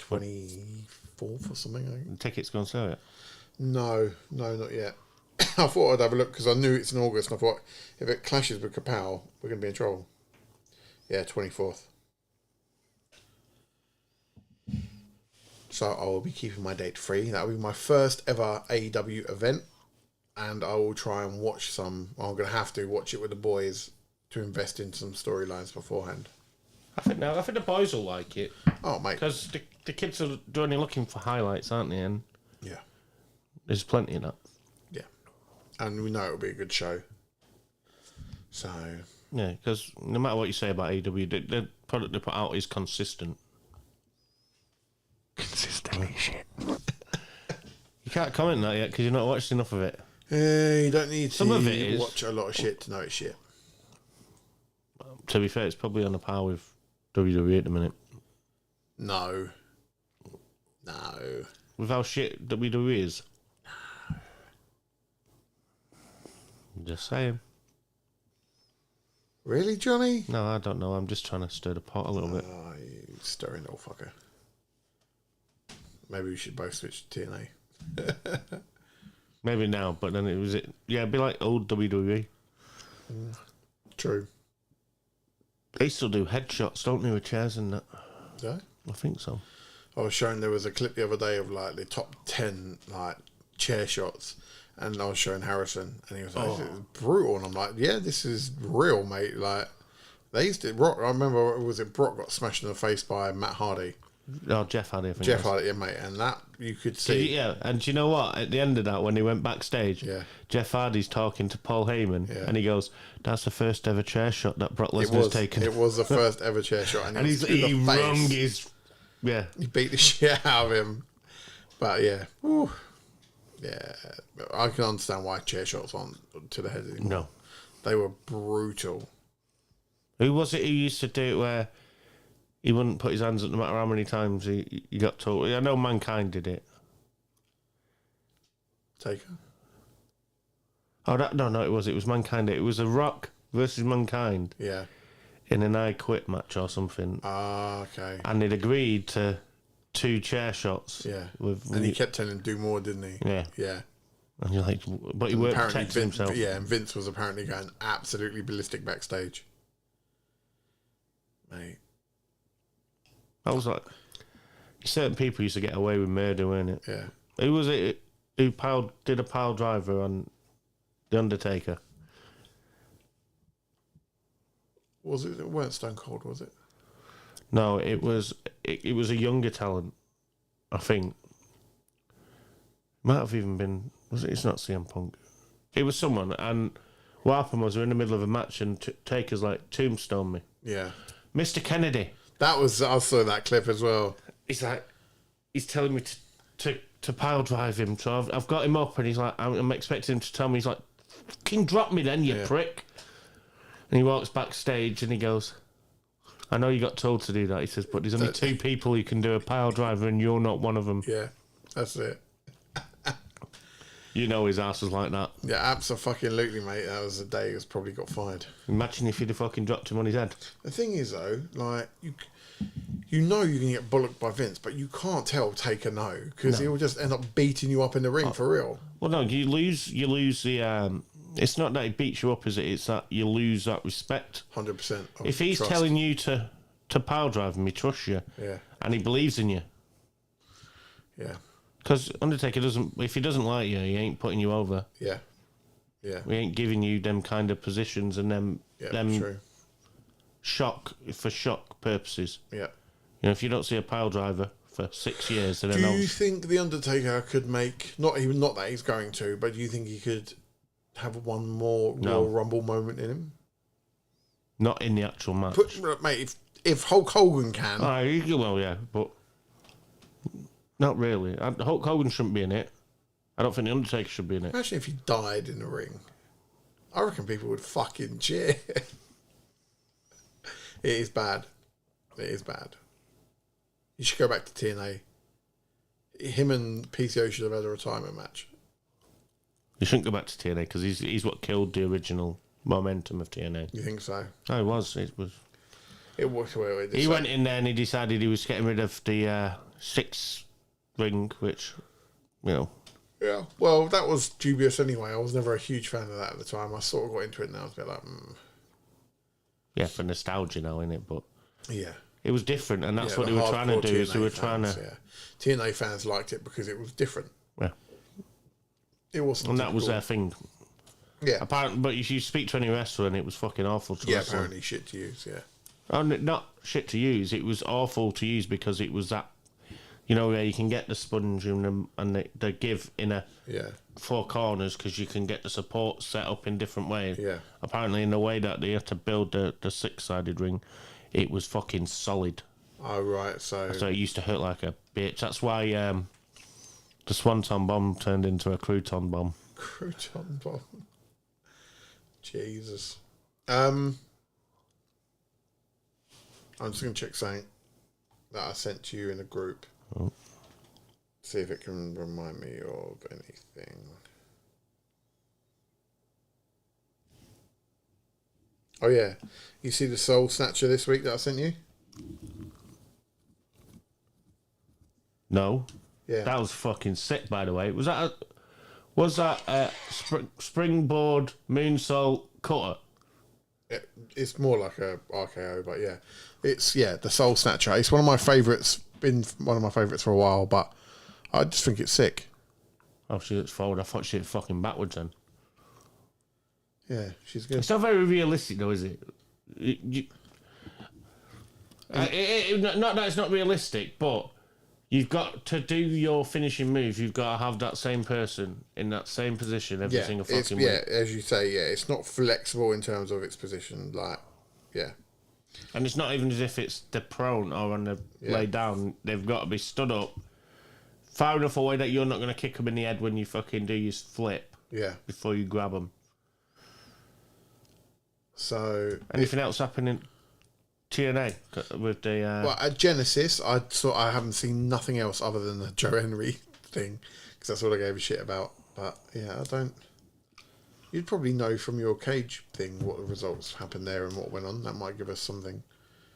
24th or something, I think. The tickets going to sell it? No, not yet. I thought I'd have a look because I knew it's in August, and I thought if it clashes with Kapow, we're going to be in trouble. Yeah, 24th. So I will be keeping my date free. That will be my first ever AEW event, and I will try and watch some. I'm going to have to watch it with the boys to invest in some storylines beforehand. I think the boys will like it. Oh, mate. Because the kids are only looking for highlights, aren't they? And Yeah, there's plenty of that. yeah. And we know it'll be a good show. So, Yeah, because no matter what you say about AEW, the product they put out is consistent. consistently shit. You can't comment on that yet because you've not watched enough of it. You don't need Some to of it is. watch a lot of shit to know it's shit. To be fair, it's probably on a par with WWE at the minute. No. With how shit WWE is. Just saying. Really, Johnny? No, I don't know. I'm just trying to stir the pot a little bit. Oh, you stirring little fucker. Maybe we should both switch to TNA. Maybe now, but then it'd be like old WWE. True. They still do headshots, don't they, with chairs and that? Yeah. I think so. I was showing there was a clip the other day of like the top 10 like chair shots, and I was showing Harrison, and he was like, "This is brutal," and I'm like, "Yeah, this is real, mate." Like they used to Brock. I remember Brock got smashed in the face by Matt Hardy. Oh, Jeff Hardy, I think. Jeff Hardy, yeah, mate, and that you could see. Yeah, and do you know what? At the end of that, when he went backstage, Yeah. Jeff Hardy's talking to Paul Heyman, Yeah. and he goes, "That's the first ever chair shot that Brock Lesnar's taken." It was the first ever chair shot, and, and he wrung his. Yeah. He beat the shit out of him. But yeah, Whew. Yeah, I can understand why chair shots aren't to the head anymore. No. They were brutal. Who was it who used to do it where he wouldn't put his hands up no matter how many times he got told? I know Mankind did it. Taker. Oh, it was Mankind. It was a Rock versus Mankind Yeah. in an I Quit match or something. Ah, okay. And they'd agreed to 2 chair shots. Yeah. With, And he kept telling him do more, didn't he? Yeah. Yeah. And you're like, but he weren't Apparently protecting Vince, himself. yeah, and Vince was apparently going absolutely ballistic backstage. Mate. I was like, certain people used to get away with murder, weren't it? Yeah. Who was it who did a pile driver on The Undertaker? Was it? It weren't Stone Cold, was it? No, it was a younger talent, I think. Might have even been. Was it? It's not CM Punk. It was someone, and what happened was we're in the middle of a match, and Taker's like, tombstone me, Yeah. Mr. Kennedy. That was. I saw that clip as well. He's like, he's telling me to pile drive him. So I've got him up, and he's like, I'm expecting him to tell me. He's like, fucking drop me then, you prick. And he walks backstage, and he goes, I know you got told to do that. He says, but there's only 2 people who can do a pile driver, and you're not one of them. Yeah. That's it. You know his ass was like that. Yeah, absolutely, mate. That was the day he was probably got fired. Imagine if he'd have fucking dropped him on his head. The thing is, though, like you know you can get bollocked by Vince, but you can't tell Taker no because he'll just end up beating you up in the ring for real. Well, no, you lose the. It's not that he beats you up, is it? It's that you lose that respect. 100%. If he's telling you to pile drive him, he trusts you. Yeah. And he believes in you. Yeah. Because Undertaker doesn't. If he doesn't like you, he ain't putting you over. Yeah. Yeah. We ain't giving you them kind of positions and them True. shock purposes. Yeah. You know, if you don't see a pile driver for 6 years, then Do you think the Undertaker could make not that he's going to, but do you think he could have one more Royal Rumble moment in him? Not in the actual match. Mate, if Hulk Hogan can, Well, yeah, but not really. Hulk Hogan shouldn't be in it. I don't think the Undertaker should be in it. imagine if he died in the ring. I reckon people would fucking cheer. It is bad. It is bad. You should go back to TNA. Him and PCO should have had a retirement match. You shouldn't go back to TNA because he's what killed the original momentum of TNA. You think so? No, it was. It was. It was. He went in there and he decided he was getting rid of the 6 ring, which, you know. Yeah. Well, that was dubious anyway. I was never a huge fan of that at the time. I sort of got into it now. I was a bit like, Yeah, for nostalgia now, innit? But yeah. it was different, and that's what the they were trying to hardcore do. Is they were TNA trying to. fans, yeah. TNA fans liked it because it was different. Yeah. It wasn't. And that was typical. their thing. Yeah. Apparently, but you speak to any wrestler, and it was fucking awful to Yeah. wrestle. Apparently, shit to use. Yeah. And not shit to use. It was awful to use because it was that, you know, where you can get the sponge and they give in a Yeah. 4 corners because you can get the support set up in different ways. Yeah. Apparently, in the way that they had to build the 6-sided ring, it was fucking solid. Oh right. So So it used to hurt like a bitch. That's why the Swanton bomb turned into a crouton bomb. crouton bomb. Jesus. I'm just gonna check something that I sent to you in a group. Oh. See if it can remind me of anything. Oh yeah, you see the Soul Snatcher this week that I sent you? No. Yeah. That was fucking sick, by the way. Was that a springboard moonsault cutter? It's more like a RKO, but yeah, it's the Soul Snatcher. It's one of my favourites. Been one of my favourites for a while, but I just think it's sick. Oh, she looks forward. I thought she was fucking backwards then. Yeah, she's good. It's not very realistic, though, is it? Not that it's not realistic, but you've got to do your finishing move. You've got to have that same person in that same position every single fucking week. As you say, it's not flexible in terms of its position. Like, yeah. And it's not even as if it's the prone or on the lay down. They've got to be stood up far enough away that you're not going to kick them in the head when you fucking do your flip. Yeah. Before you grab them. So anything else happening? TNA with the. Well, at Genesis, I haven't seen nothing else other than the Joe Henry thing because that's all I gave a shit about. But yeah, I don't. You'd probably know from your cage thing what the results happened there and what went on. That might give us something.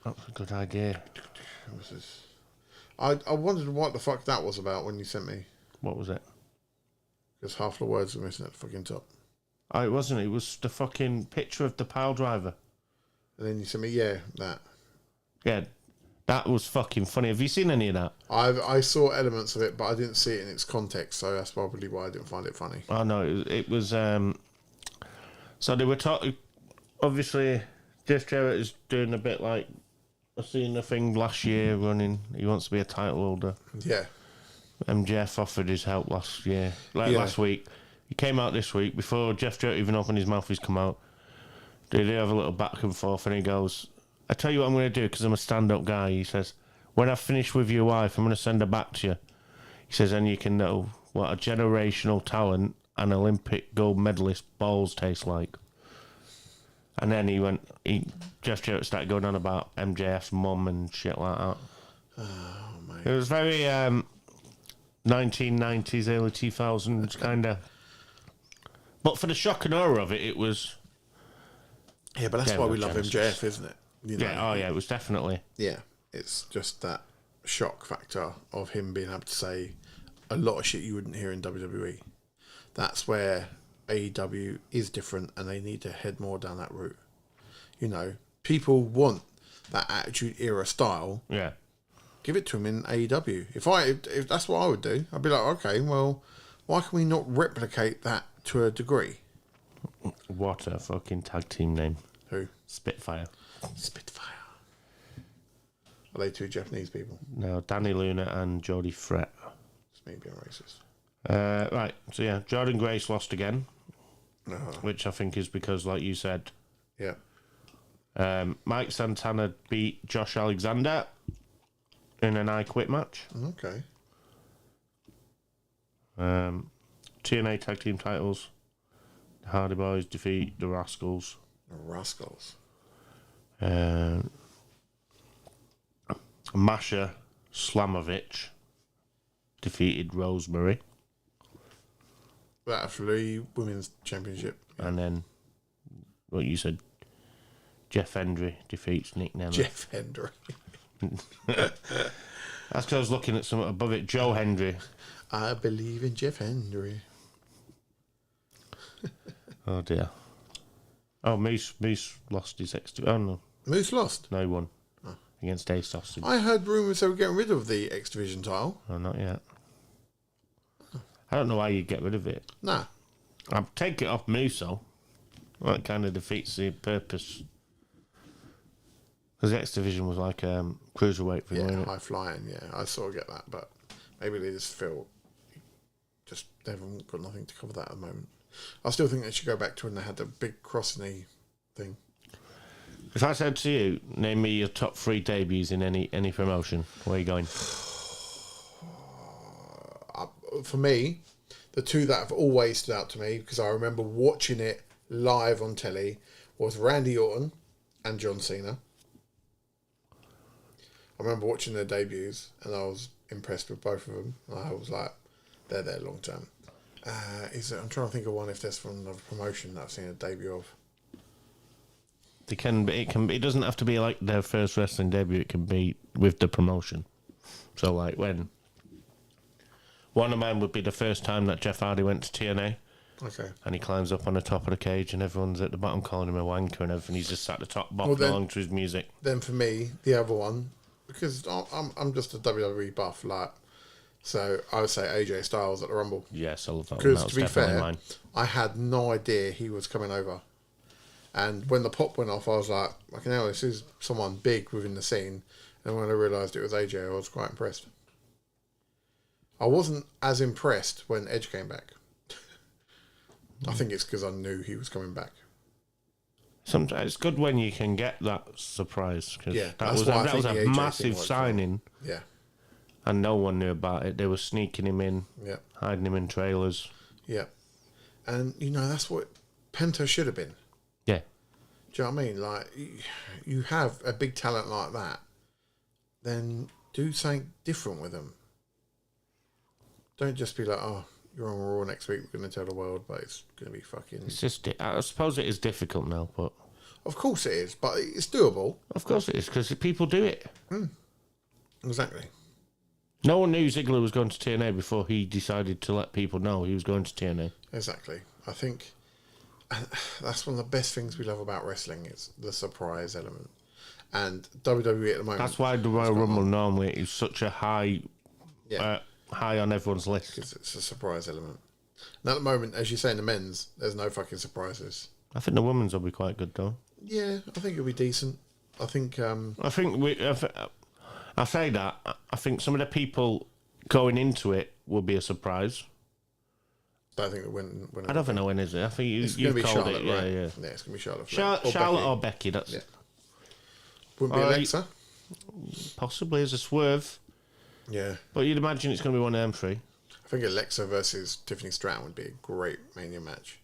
That's a good idea. I wondered what the fuck that was about when you sent me. What was it? Because half the words were missing at the fucking top. Oh, it wasn't. It was the fucking picture of the pile driver. And then you sent me, that. Yeah, that was fucking funny. Have you seen any of that? I saw elements of it, but I didn't see it in its context, so that's probably why I didn't find it funny. Oh no, it was. So they were talking. Obviously, Jeff Jarrett is doing a bit like I seen the thing last year running. He wants to be a title holder. Yeah. MJF offered his help last year, Yeah. last week. He came out this week before Jeff Jarrett even opened his mouth. He's come out. They did have a little back and forth, and he goes, "I tell you what I'm going to do because I'm a stand-up guy." He says, "When I've finished with your wife, I'm going to send her back to you." He says, "And you can know what a generational talent and Olympic gold medalist balls taste like." And then Jeff Jarrett started going on about MJF's mum and shit like that. Oh, mate. It was very 1990s, early 2000s kind of. But for the shock and awe of it, it was. Yeah, but that's Yeah, why well, we love Genesis. MJF, isn't it? You know? Yeah, oh yeah, it was definitely. Yeah, it's just that shock factor of him being able to say a lot of shit you wouldn't hear in WWE. That's where AEW is different, and they need to head more down that route. You know, people want that Attitude Era style. Yeah. Give it to him in AEW. If that's what I would do, I'd be like, okay, well, why can we not replicate that to a degree? What a fucking tag team name. Who? Spitfire. Spitfire. Are they two Japanese people? No, Danny Luna and Jody Fret. It's me being racist. Right, so yeah, Jordan Grace lost again, Uh-huh. which I think is because, like you said, Yeah. Mike Santana beat Josh Alexander in an I Quit match. Okay. TNA tag team titles. The Hardy Boys defeat the Rascals. The Rascals. Masha Slamovich defeated Rosemary. That for the women's championship. And then, what you said, Jeff Hendry defeats Nick Nemeth. Jeff Hendry. That's because I was looking at something above it. Joe Hendry. I believe in Jeff Hendry. Oh dear. Oh, Moose lost his Oh no, Moose lost. no, he won against Dave Sausage. I heard rumours they were getting rid of the X Division title. Oh, not yet. I don't know why you get rid of it. Nah. I'd take it off Muso. That kind of defeats the purpose. Because the X Division was like cruiserweight thing, Yeah, wasn't it? high flying, yeah. I sort of get that, but maybe they just feel they haven't got nothing to cover that at the moment. I still think they should go back to when they had the big cross knee thing. If I said to you, name me your top 3 debuts in any promotion, where are you going? For me, the two that have always stood out to me, because I remember watching it live on telly, was Randy Orton and John Cena. I remember watching their debuts, and I was impressed with both of them. I was like, they're there long term. I'm trying to think of one if there's from another promotion that I've seen a debut of. It doesn't have to be like their first wrestling debut. It can be with the promotion. So like when one of mine would be the first time that Jeff Hardy went to TNA. Okay. And he climbs up on the top of the cage, and everyone's at the bottom calling him a wanker and everything. He's just sat at the top, bopping along to his music. Then for me, the other one, because I'm just a WWE buff, like, so I would say AJ Styles at the Rumble. Yes, I love that one. Because That was to be definitely fair, mine. I had no idea he was coming over. And when the pop went off, I was like, okay, now this is someone big within the scene. And when I realised it was AJ, I was quite impressed. I wasn't as impressed when Edge came back. I think it's because I knew he was coming back. Sometimes it's good when you can get that surprise. Cause Yeah, that was a AJ massive thing was signing, Yeah, and no one knew about it. They were sneaking him in, yeah, hiding him in trailers. yeah. And, you know, that's what Penta should have been. Yeah, Do you know what I mean? Like, you have a big talent like that, then do something different with them. Don't just be like, oh, you're on Raw next week, we're going to tell the world, but it's going to be fucking... it's just. I suppose it is difficult now, but Of course it is, but it's doable. of course it is because people do it. Exactly. No one knew Ziggler was going to TNA before he decided to let people know he was going to TNA. Exactly. I think that's one of the best things we love about wrestling is the surprise element. And WWE at the moment. That's why the Royal Rumble normally is such a high on everyone's list. Because it's a surprise element. And at the moment, as you say in the men's, there's no fucking surprises. I think the women's will be quite good though. Yeah, I think it'll be decent. I think. I say that. I think some of the people going into it will be a surprise. I don't think the win. I don't know when is it. I think it's you going to be called Charlotte, it. right? Yeah. Yeah, it's going to be Charlotte. Charlotte or Becky. That's Wouldn't be Alexa. Possibly as a swerve. Yeah, but you'd imagine it's going to be one of them three. I think Alexa versus Tiffany Stratton would be a great Mania match.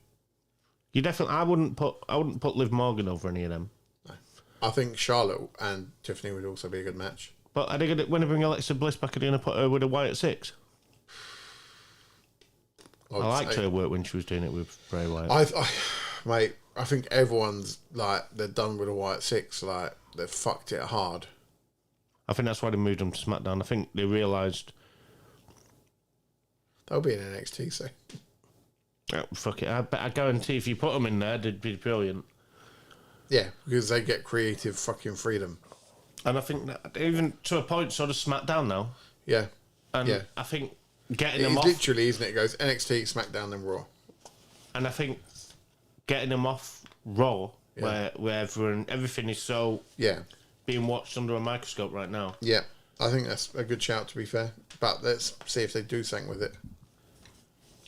You definitely. I wouldn't put Liv Morgan over any of them. No. I think Charlotte and Tiffany would also be a good match. But are they going to, when they bring Alexa Bliss back, are they going to put her with a Wyatt 6? I liked her work when she was doing it with Bray Wyatt. Mate, I think everyone's like, they're done with a Wyatt 6. Like, they've fucked it hard. I think that's why they moved them to SmackDown. I think they realised... They'll be in NXT, so... Oh, fuck it. I guarantee if you put them in there, they'd be brilliant. Yeah, because they get creative fucking freedom. And I think that even to a point, sort of SmackDown now. Yeah. And yeah. I think getting them off... literally, isn't it? It goes NXT, SmackDown, then Raw. And I think getting them off Raw, where everything is so... Yeah. Being watched under a microscope right now. Yeah. I think that's a good shout, to be fair. But let's see if they do something with it.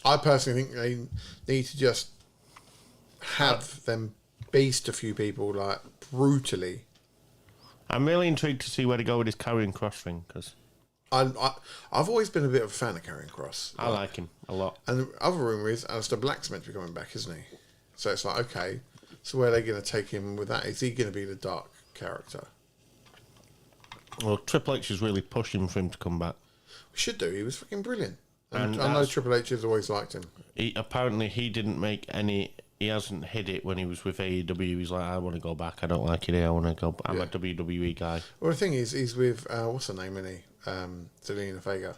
I personally think they need to just have them beast a few people, like, brutally. I'm really intrigued to see where they go with this Karrion Kross thing, because... I've always been a bit of a fan of Karrion Kross. I like him a lot. And the other rumour is Aleister Black's meant to be coming back, isn't he? So it's like, okay, so where are they going to take him with that? Is he going to be the dark character? Well, Triple H is really pushing for him to come back. We should do. He was fucking brilliant. And And I know Triple H has always liked him. Apparently, he didn't make any... He hasn't hid it when he was with AEW. He's like, I want to go back. I don't like it here. I want to go... I'm a WWE guy. Well, the thing is, he's with... what's her name, isn't he? Zelina Vega.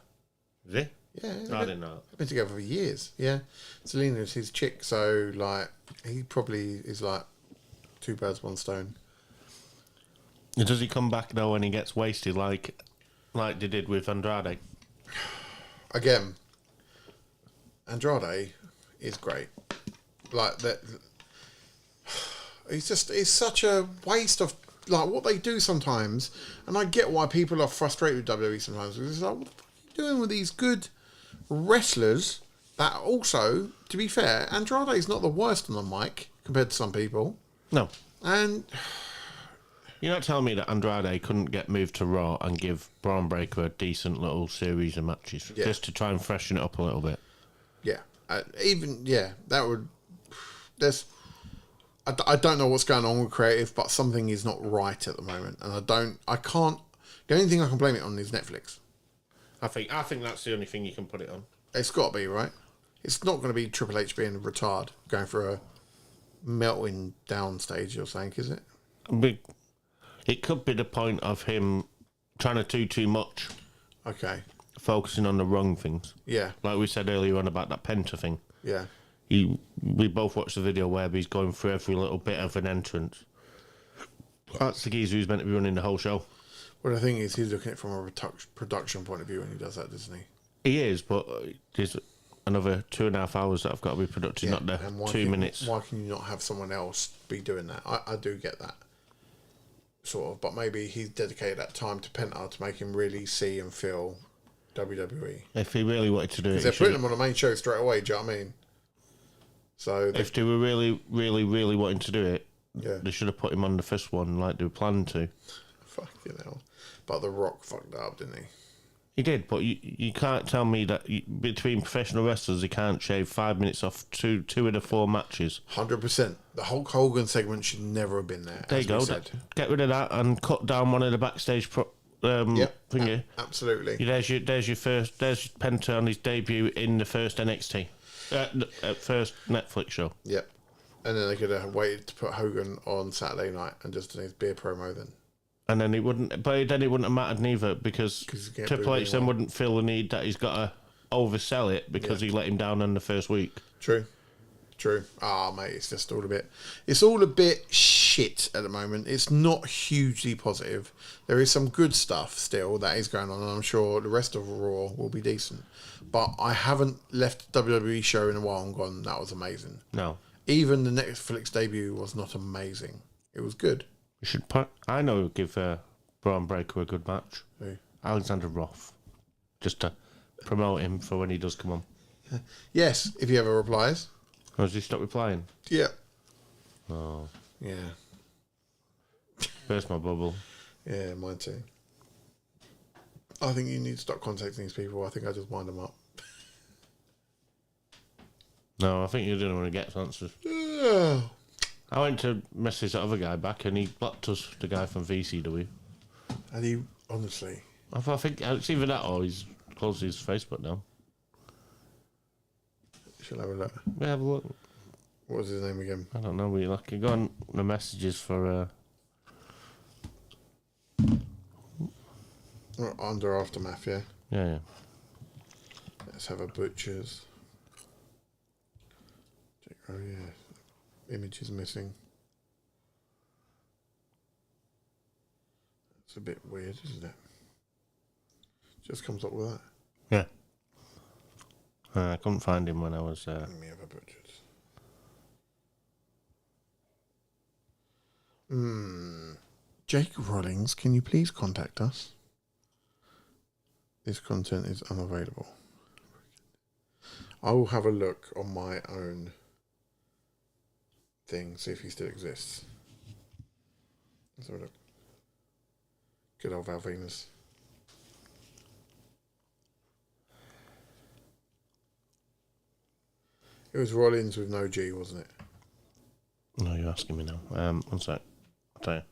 Is he? Yeah. I didn't know. They've been together for years. Yeah. Zelina's his chick, so, like, he probably is, like, two birds, one stone. Does he come back, though, when he gets wasted, like they did with Andrade? Again, Andrade is great. Like that, it's such a waste of like what they do sometimes. And I get why people are frustrated with WWE sometimes. Because it's like, what are you doing with these good wrestlers? That also, to be fair, Andrade is not the worst on the mic compared to some people. No. And You're not telling me that Andrade couldn't get moved to Raw and give Braun Breaker a decent little series of matches just to try and freshen it up a little bit? yeah, that would. I don't know what's going on with creative, but something is not right at the moment, and I can't. The only thing I can blame it on is Netflix. I think that's the only thing you can put it on. It's got to be, right? It's not going to be Triple H being a retard, going for a melting down stage or something, is it? It could be the point of him trying to do too much. Okay. Focusing on the wrong things. Yeah. Like we said earlier on about that Penta thing. Yeah. We both watched the video where he's going through every little bit of an entrance. That's the geezer who's meant to be running the whole show. Well, the thing is, he's looking at it from a production point of view when he does that, doesn't he? He is, but there's another 2.5 hours that have got to be productive, not the 2 minutes. Why can you not have someone else be doing that? I do get that. Sort of, but maybe he's dedicated that time to Penta to make him really see and feel WWE. If he really wanted to do it, Because they're putting him on the main show straight away, do you know what I mean? So if they were really, really, really wanting to do it, yeah, they should have put him on the first one like they were planning to. Fucking hell. But The Rock fucked up, didn't he? He did, but you can't tell me that between professional wrestlers, he can't shave 5 minutes off two of the 4 matches. 100%. The Hulk Hogan segment should never have been there. There you go. Get rid of that and cut down one of the backstage thingy. Absolutely. There's your Penta on his debut in the first NXT, first Netflix show. Yep. And then they could have waited to put Hogan on Saturday night and just done his beer promo then. And then it wouldn't have mattered neither because Triple H then wouldn't feel the need that he's got to oversell it because he let him down in the first week. True. Ah, mate, it's just all a bit. It's all a bit shit at the moment. It's not hugely positive. There is some good stuff still that is going on, and I'm sure the rest of Raw will be decent. But I haven't left the WWE show in a while and gone, that was amazing. No. Even the Netflix debut was not amazing. It was good. We should I know give Braun Breaker a good match. Who? Alexander Roth. Just to promote him for when he does come on. Yes, if he ever replies. Or does he stop replying? Yeah. Oh. Yeah. Burst my bubble. Yeah, mine too. I think you need to stop contacting these people. I think I just wind them up. No, I think you didn't want to get answers. I went to message that other guy back and he blocked us, the guy from VCW. And he, honestly... I think it's either that or he's closed his Facebook now. Shall I have a look? We have a look. What was his name again? I don't know. We like go on the messages for. Under Aftermath, yeah. Yeah. Let's have a butcher's. Oh yeah, image is missing. It's a bit weird, isn't it? Just comes up with that. Yeah. I couldn't find him when I was. Let me have a butcher's. Jake Rollins, can you please contact us? This content is unavailable. I will have a look on my own thing, see if he still exists. Let's have a look. Good old Val Venus. It was Rollins with no G, wasn't it? No, you're asking me now. One sec. I'll tell you.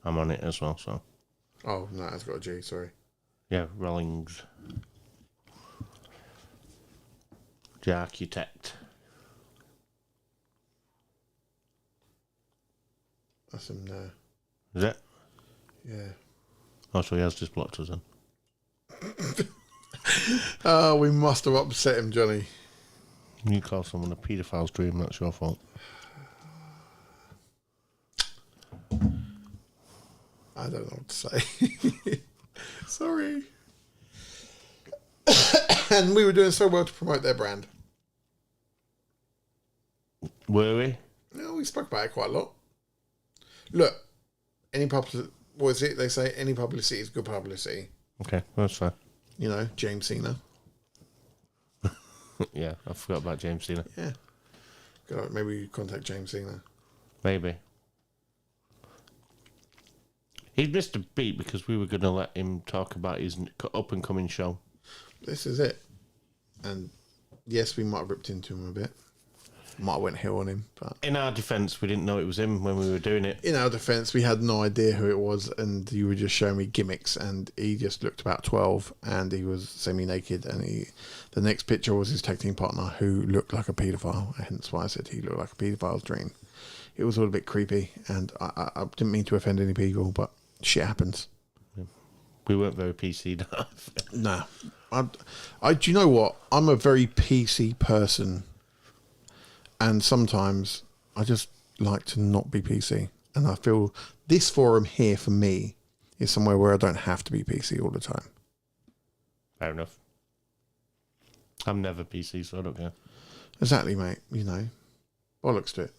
I'm on it as well, so. Oh, no, it's got a G, sorry. Yeah, Rollins. The architect. That's him there. Is it? Yeah. Oh, so he has just blocked us then. Oh, we must have upset him, Johnny. You call someone a paedophile's dream, that's your fault. I don't know what to say. Sorry. And we were doing so well to promote their brand. Were we? No, we spoke about it quite a lot. Look, any publicity, what is it? They say any publicity is good publicity. Okay, that's fine. You know, James Cena. Yeah, I forgot about James Cena. Yeah. Good, maybe you contact James Cena. Maybe. He'd missed a beat because we were going to let him talk about his up and coming show. This is it. And yes, we might have ripped into him a bit. Might have went hill on him, but In our defence, we didn't know it was him when we were doing it. in our defence, we had no idea who it was, and you were just showing me gimmicks, and he just looked about 12, and he was semi-naked, and the next picture was his tag team partner, who looked like a paedophile, hence why I said he looked like a paedophile's dream. It was all a bit creepy, and I didn't mean to offend any people, but shit happens. We weren't very PC enough. Nah. Do you know what? I'm a very PC person, and sometimes I just like to not be PC. And I feel this forum here for me is somewhere where I don't have to be PC all the time. Fair enough. I'm never PC, so I don't care. Exactly, mate. You know, bollocks to it.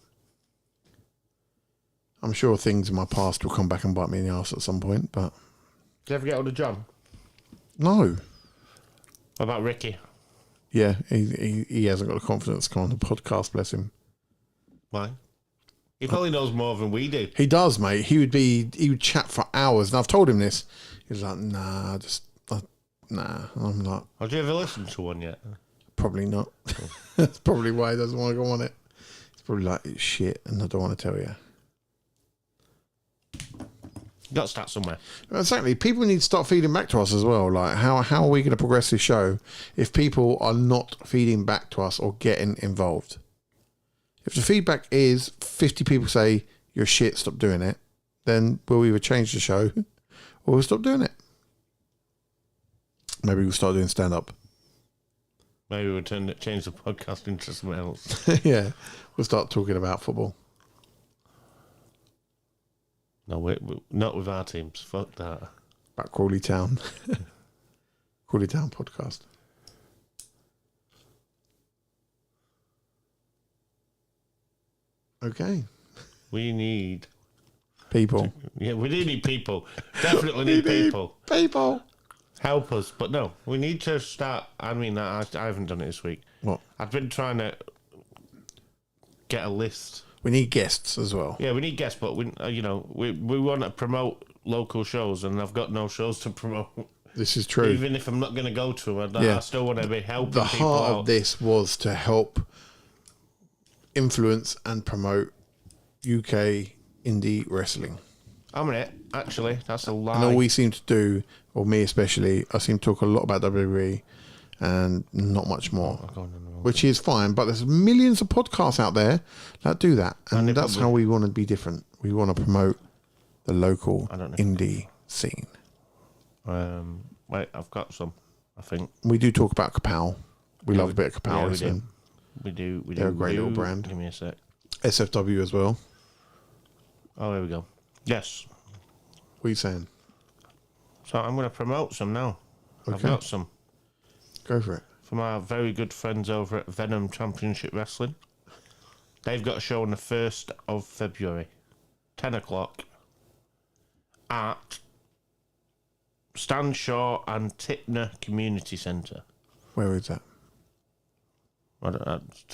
I'm sure things in my past will come back and bite me in the arse at some point, but... Did you ever get hold of John? No. What about Ricky? Yeah, he hasn't got the confidence to come on the podcast, bless him. Why? He probably knows more than we do. He does, mate. He would chat for hours, and I've told him this. He was like, nah. And I'm like, Have you ever listened to one yet? probably not. That's probably why he doesn't want to go on it. It's probably like, it's shit, and I don't want to tell you. You got to start somewhere. Exactly. People need to start feeding back to us as well. Like, how are we going to progress this show if people are not feeding back to us or getting involved? If the feedback is 50 people say, you're shit, stop doing it, then we'll either change the show or we'll stop doing it. Maybe we'll start doing stand-up. Maybe we'll change the podcast into something else. Yeah. We'll start talking about football. No, we not with our teams. Fuck that. About Crawley Town. Crawley Town podcast. Okay. We need People. Yeah, we do need people. Definitely need people. People. Help us. But no, we need to start. I mean, I haven't done it this week. What? I've been trying to get a list. We need guests as well. Yeah, we need guests, but we want to promote local shows, and I've got no shows to promote. This is true. Even if I'm not going to go to them, I still want to be helping the people heart out. of this was to help influence and promote UK indie wrestling. I'm in it, actually. That's a lie. And all we seem to do, or me especially, I seem to talk a lot about WWE and not much more, which is fine. But there's millions of podcasts out there that do that, and that's how we want to be different. We want to promote the local indie scene. Wait, I've got some, I think. We do talk about Kapow. We love a bit of Kapow Yeah, wrestling. We do. They're a great little brand. Give me a sec. SFW as well. Oh, here we go. Yes. What are you saying? So I'm going to promote some now. I've Okay. got some. Go for it. From our very good friends over at Venom Championship Wrestling. They've got a show on the 1st of February, 10 o'clock, at Stanshaw and Tipner Community Centre. Where is that?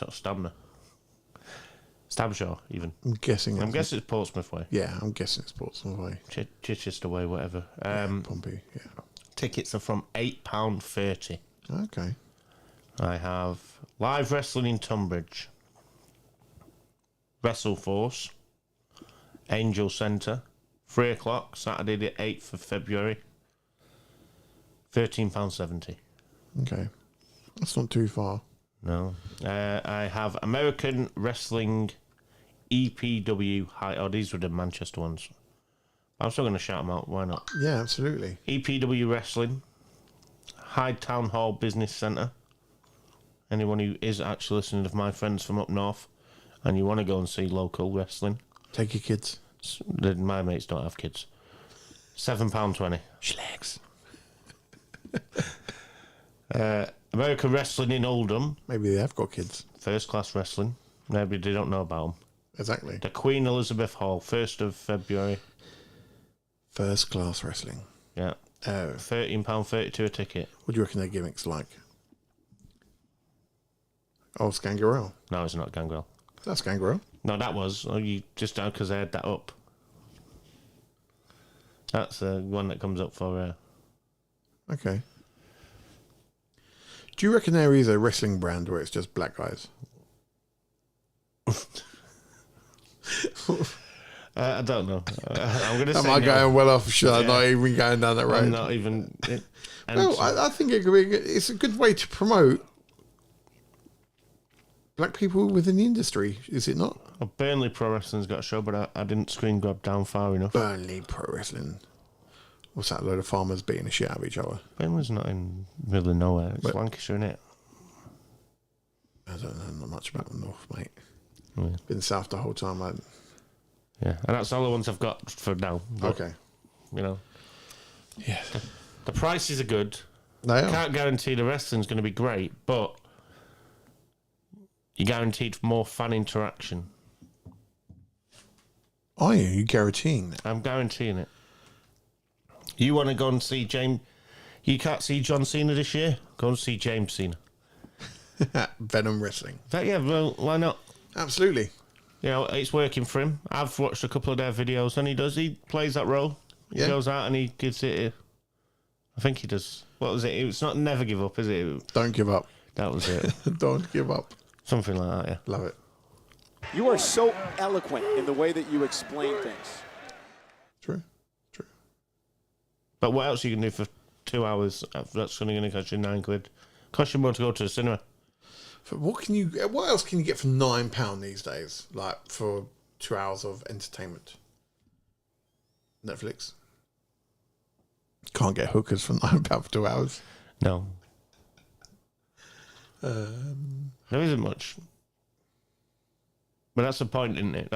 Stamner. Stamshaw, even. I'm guessing. I'm guessing it's Portsmouth Way. Yeah, I'm guessing it's Portsmouth Way. Chichester Way, whatever. Pompey, yeah. Tickets are from £8.30. Okay. I have live wrestling in Tunbridge, WrestleForce, Angel Centre, 3 o'clock, Saturday the 8th of February, £13.70. Okay. That's not too far. No. I have American Wrestling EPW High. Oh, these were the Manchester ones. I'm still going to shout them out. Why not? Yeah, absolutely. EPW Wrestling, Hyde Town Hall Business Centre. Anyone who is actually listening to my friends from up north and you want to go and see local wrestling, Take your kids. my mates don't have kids. £7.20. Schlags. American Wrestling in Oldham, Maybe they have got kids. First Class Wrestling. Maybe they don't know about them. Exactly. The Queen Elizabeth Hall, 1st of February. First class wrestling. Yeah. Oh. £13.32 a ticket. What do you reckon their gimmick's like? Oh, it's Gangrel. No, it's not Gangrel. That's Gangrel. No, that was. Oh, you just because I had that up. That's the one that comes up for. Okay. Do you reckon there is a wrestling brand where it's just black guys? I don't know. I'm going to say. Am I no. going well off? Should I Yeah. not even going down that road? I'm not even. Well, I think it could be. It's a good way to promote black people within the industry, is it not? Burnley Pro Wrestling's got a show, but I didn't screen grab down far enough. Burnley Pro Wrestling. What's that? A load of farmers beating the shit out of each other. Burnley's not in the middle of nowhere. It's Lancashire, innit? I don't know much about the north, mate. Yeah. Been south the whole time. Yeah, and that's all the ones I've got for now. But, Okay. You know, Yeah. the prices are good. They are. Can't guarantee the wrestling's going to be great, but you're guaranteed more fan interaction. Are you? You guaranteeing that? I'm guaranteeing it. You want to go and see James? You can't see John Cena this year? Go and see James Cena. Venom Wrestling. Yeah, well, why not? Absolutely. You know, it's working for him. I've watched a couple of their videos, and he plays that role. He Yeah. goes out and he gives it. I think he does. What was it? It's not Never Give Up, is it? Don't give up. That was it. Don't give up. Something like that. Yeah. Love it. You are so eloquent in the way that you explain things. True. True. But what else you can do for 2 hours? That's only going to cost you £9. Cost you more to go to the cinema. What else can you get for £9 these days? Like for 2 hours of entertainment? Netflix. Can't get hookers for £9 for 2 hours. No. There isn't much. But that's the point, isn't it?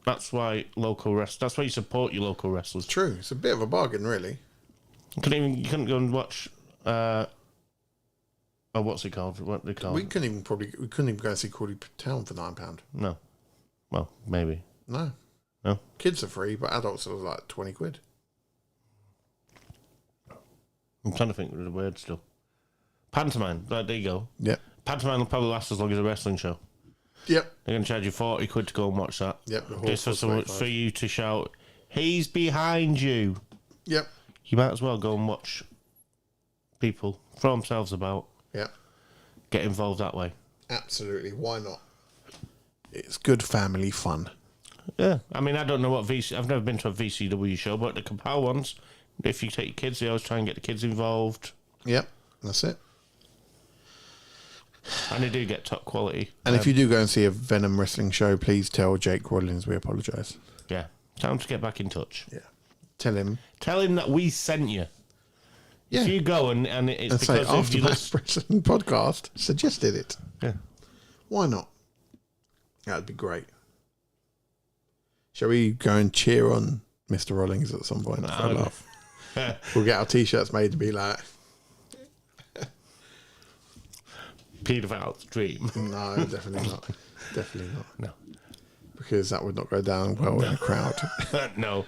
That's why That's why you support your local wrestlers. True. It's a bit of a bargain, really. You couldn't go and watch. What's it called? What they call? We couldn't even go and see Crawley Town for £9. No. Well, maybe. No. No. Kids are free, but adults are like 20 quid. I'm trying to think of the word still. Pantomime. Right, there you go. Yep. Pantomime will probably last as long as a wrestling show. Yep. They're going to charge you 40 quid to go and watch that. Yep. The Just horse for, was for you to shout, he's behind you. Yep. You might as well go and watch people throw themselves about. Yep. Get involved that way. Absolutely. Why not? It's good family fun. Yeah. I mean, I don't know what I've never been to a VCW show, but the Kapow ones, if you take your kids, they always try and get the kids involved. Yep. That's it. And they do get top quality. And if you do go and see a Venom wrestling show, please tell Jake Rollins we apologise. Yeah. Tell him to get back in touch. Yeah. Tell him that we sent you. Yeah. If you go and it's and say because of after your that wrestling podcast suggested it. Yeah. Why not? That'd be great. Shall we go and cheer on Mr. Rollins at some point? For a laugh? We'll get our t-shirts made to be like Pedophile's dream. no, definitely not. Definitely not. No. Because that would not go down well in a crowd. No.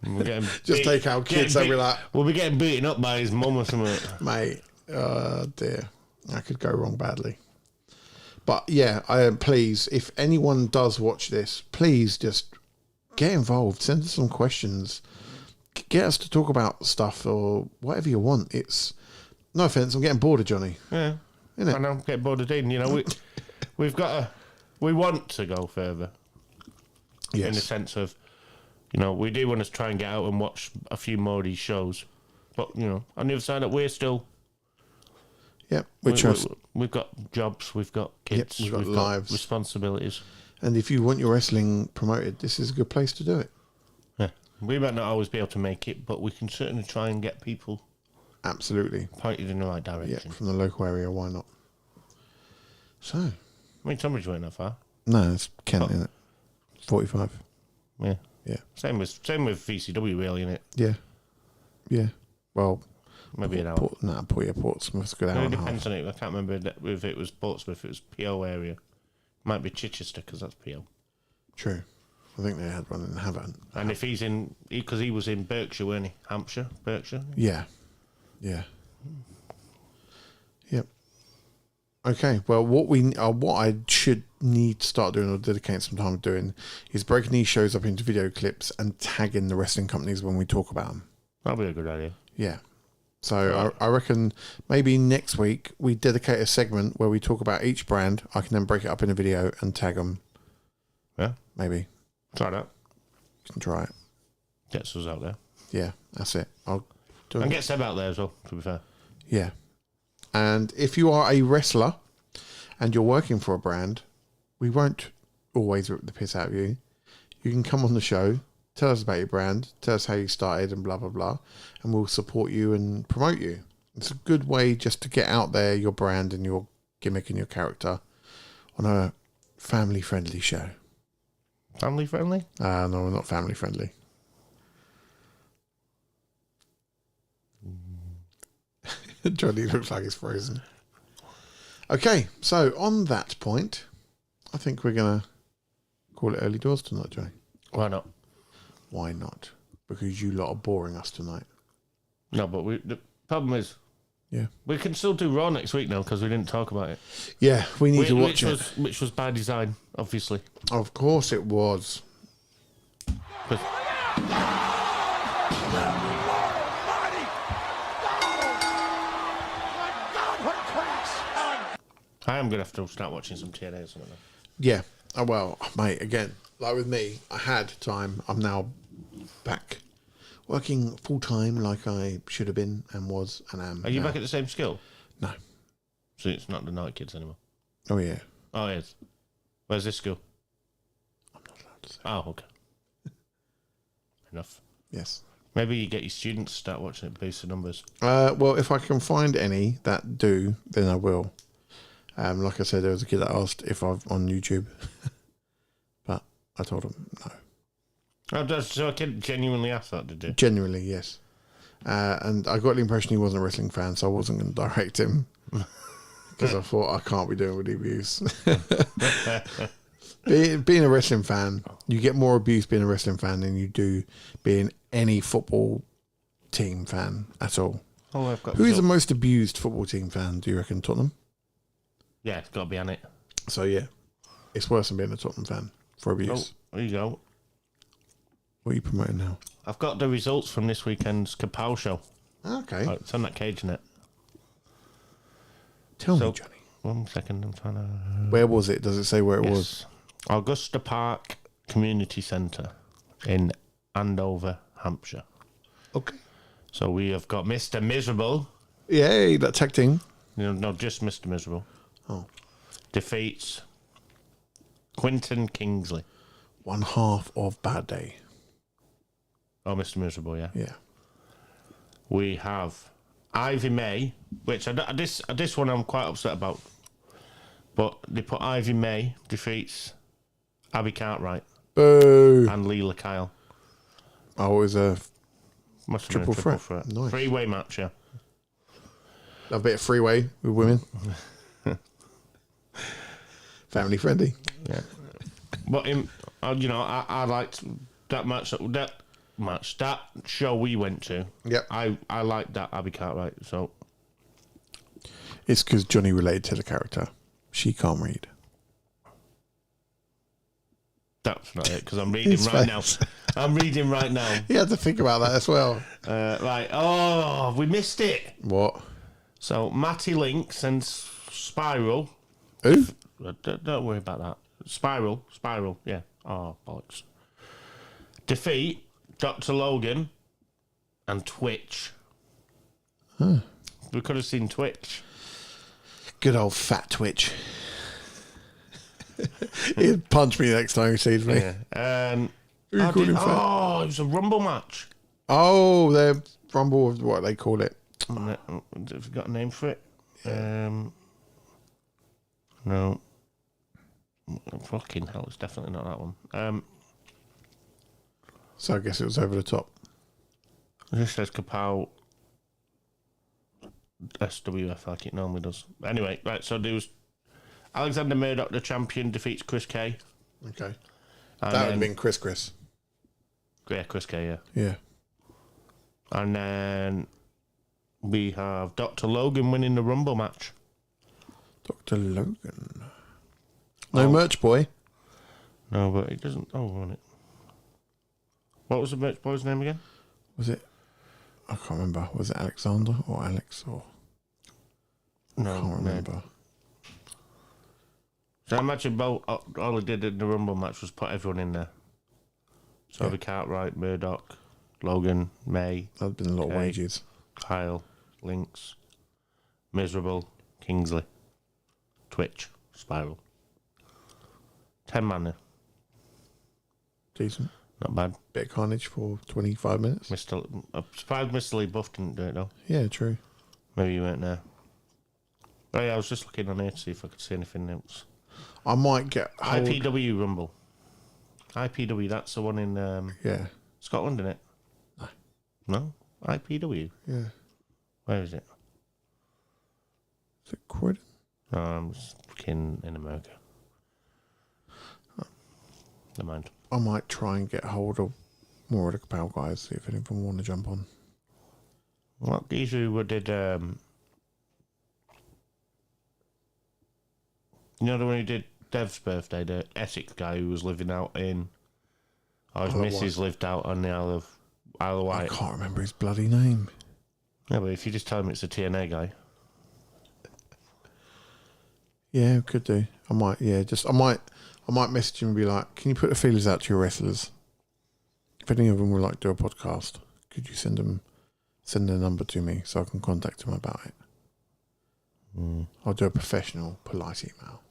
We're getting Just take our kids and be like, we'll be getting beaten up by his mum or something. mate, dear, that could go wrong badly. But yeah, please, if anyone does watch this, please just get involved. Send us some questions. Get us to talk about stuff or whatever you want. It's no offense, I'm getting bored of Johnny. Yeah. Isn't it? I know, I'm getting bored of Dean. You know, we want to go further. Yes. In the sense of, you know, we do want to try and get out and watch a few more of these shows. But, you know, on the other side, we're still... Yep. We've got jobs, we've got kids, we've got lives. Responsibilities. And if you want your wrestling promoted, this is a good place to do it. Yeah. We might not always be able to make it, but we can certainly try and get people Absolutely. pointed in the right Yeah, direction. from the local area, why not? So, I mean, Tunbridge weren't that far. no, it's Kent, isn't it? 45. Yeah. Yeah. Same with VCW, really, innit? Yeah. Yeah. Well, Maybe an hour. Portsmouth's a good hour It and a half. depends on it. I can't remember if it was Portsmouth, if it was PO area. Might be Chichester, because that's PO. True. I think they had one in Havant. And if he's in, because he was in Berkshire, weren't he? Hampshire, Berkshire. Yeah. Yeah. Yep. Okay. Well, what I should need to start doing or dedicate some time doing is breaking these shows up into video clips and tagging the wrestling companies when we talk about them. That'd be a good idea. Yeah. So I reckon maybe next week we dedicate a segment where we talk about each brand. I can then break it up in a video and tag them. Yeah. Maybe. Try that. You can try it. Gets us out there. Yeah, that's it. I'll do And it. get Seb out there as well, to be fair. Yeah. And if you are a wrestler and you're working for a brand, we won't always rip the piss out of you. You can come on the show, tell us about your brand, tell us how you started and blah, blah, blah, and we'll support you and promote you. It's a good way just to get out there your brand and your gimmick and your character on a family-friendly show. Family friendly? No, we're not family-friendly. Johnny looks like he's frozen. Okay, so on that point, I think we're going to call it early doors tonight, Johnny. Why not? Why not? Because you lot are boring us tonight. No, but the problem is, Yeah. we can still do Raw next week now because we didn't talk about it. Yeah, we need to watch it. Which was by design, obviously. Of course it was. 'Cause- I am going to have to start watching some TNA or something. Yeah. Oh, well, mate, again, like with me, I had time. I'm now back working full-time like I should have been and was and am. Are you now. back at the same skill? No. So it's not the Night Kids anymore? Oh, yeah. Oh, it is. Where's this school? I'm not allowed to say. Oh, okay. Enough. Yes. Maybe you get your students to start watching it, boost the numbers. Well, if I can find any that do, then I will. Like I said, there was a kid that asked if I'm on YouTube, but I told him no. Oh, so I didn't genuinely ask that, did you? Genuinely, yes. And I got the impression he wasn't a wrestling fan, so I wasn't going to direct him. Because I thought, I can't be doing with the abuse. being a wrestling fan, you get more abuse being a wrestling fan than you do being any football team fan at all. Oh, I've got Who is the most abused football team fan, do you reckon? Tottenham? Yeah, it's got to be on it. So, yeah. It's worse than being a Tottenham fan for abuse. Oh, there you go. What are you promoting now? I've got the results from this weekend's Kapow show. Okay. Oh, it's on that cage, isn't it? Tell me, Johnny. 1 second, I'm trying to... Where was it? Does it say where it was? Augusta Park Community Centre in Andover, Hampshire. Okay. So we have got Mr. Miserable. Yay, that tag team. No, just Mr. Miserable. Oh. Defeats Quinton Kingsley. One half of Bad Day. Oh, Mr. Miserable, yeah. Yeah. We have Ivy May, which this one I'm quite upset about. But they put Ivy May defeats Abby Cartwright Boo. and Leela Kyle. Oh, it was a Must have been triple a threat. Nice. Three-way match, yeah. A bit of freeway with women. Family friendly. Yeah. But I liked that match. That show we went to. Yep. I liked that Abby Cartwright. So It's because Johnny related to the character. She can't read. that's not it. Because I'm reading His right now. face. I'm reading right now. You had to think about that as well. Right. Oh, we missed it. What? So Matty Lynx and Spiral. Who? Don't worry about that. Spiral. Yeah. Oh, bollocks. Defeat Dr. Logan and Twitch. Huh. We could have seen Twitch. Good old fat Twitch. He'd punch me next time he sees me. Yeah. Who you called him fat? Oh, it was a Rumble match. Oh, the Rumble of what they call it. Have you got a name for it? No. Fucking hell, it's definitely not that one. So I guess it was over the top. This says Kapow SWF like it normally does. Anyway, right, so there was Alexander Murdoch, the champion, defeats Chris K. Okay. And That would have been Chris. Yeah, Chris K, yeah. Yeah. And then we have Dr. Logan winning the Rumble match. Dr. Logan. No merch boy. No, but it doesn't... Oh, on it. What was the merch boy's name again? Was it? I can't remember. Was it Alexander or Alex or? No, I can't remember. So I imagine all he did in the Rumble match was put everyone in there. So Yeah. the Cartwright, Murdoch, Logan, May, That'd been a lot of Okay. wages. Kyle, Lynx, Miserable, Kingsley, Twitch, Spiral. 10 man there. Decent. Not bad. Bit of carnage for 25 minutes. I'm surprised Mr. Lee Buff didn't do it though. Yeah, true. Maybe you weren't there. Oh yeah, I was just looking on here to see if I could see anything else. I might get hold. IPW Rumble. IPW, that's the one in Yeah. Scotland, isn't it? No. No? IPW? Yeah. Where is it? Is it Croydon? No, I'm just looking in America. Never mind. I might try and get hold of more of the Kapow guys, see if anyone want to jump on. What geezer who did you know the one who did Dev's birthday, the Essex guy who was living out in his missus lived out on the Isle of I Wight. can't remember his bloody name. Yeah, but if you just tell him it's a TNA guy. Yeah, could do. I might. Yeah, I might message him and be like, "Can you put the feelers out to your wrestlers? If any of them would like to do a podcast, could you send their number to me so I can contact them about it? I'll do a professional, polite email.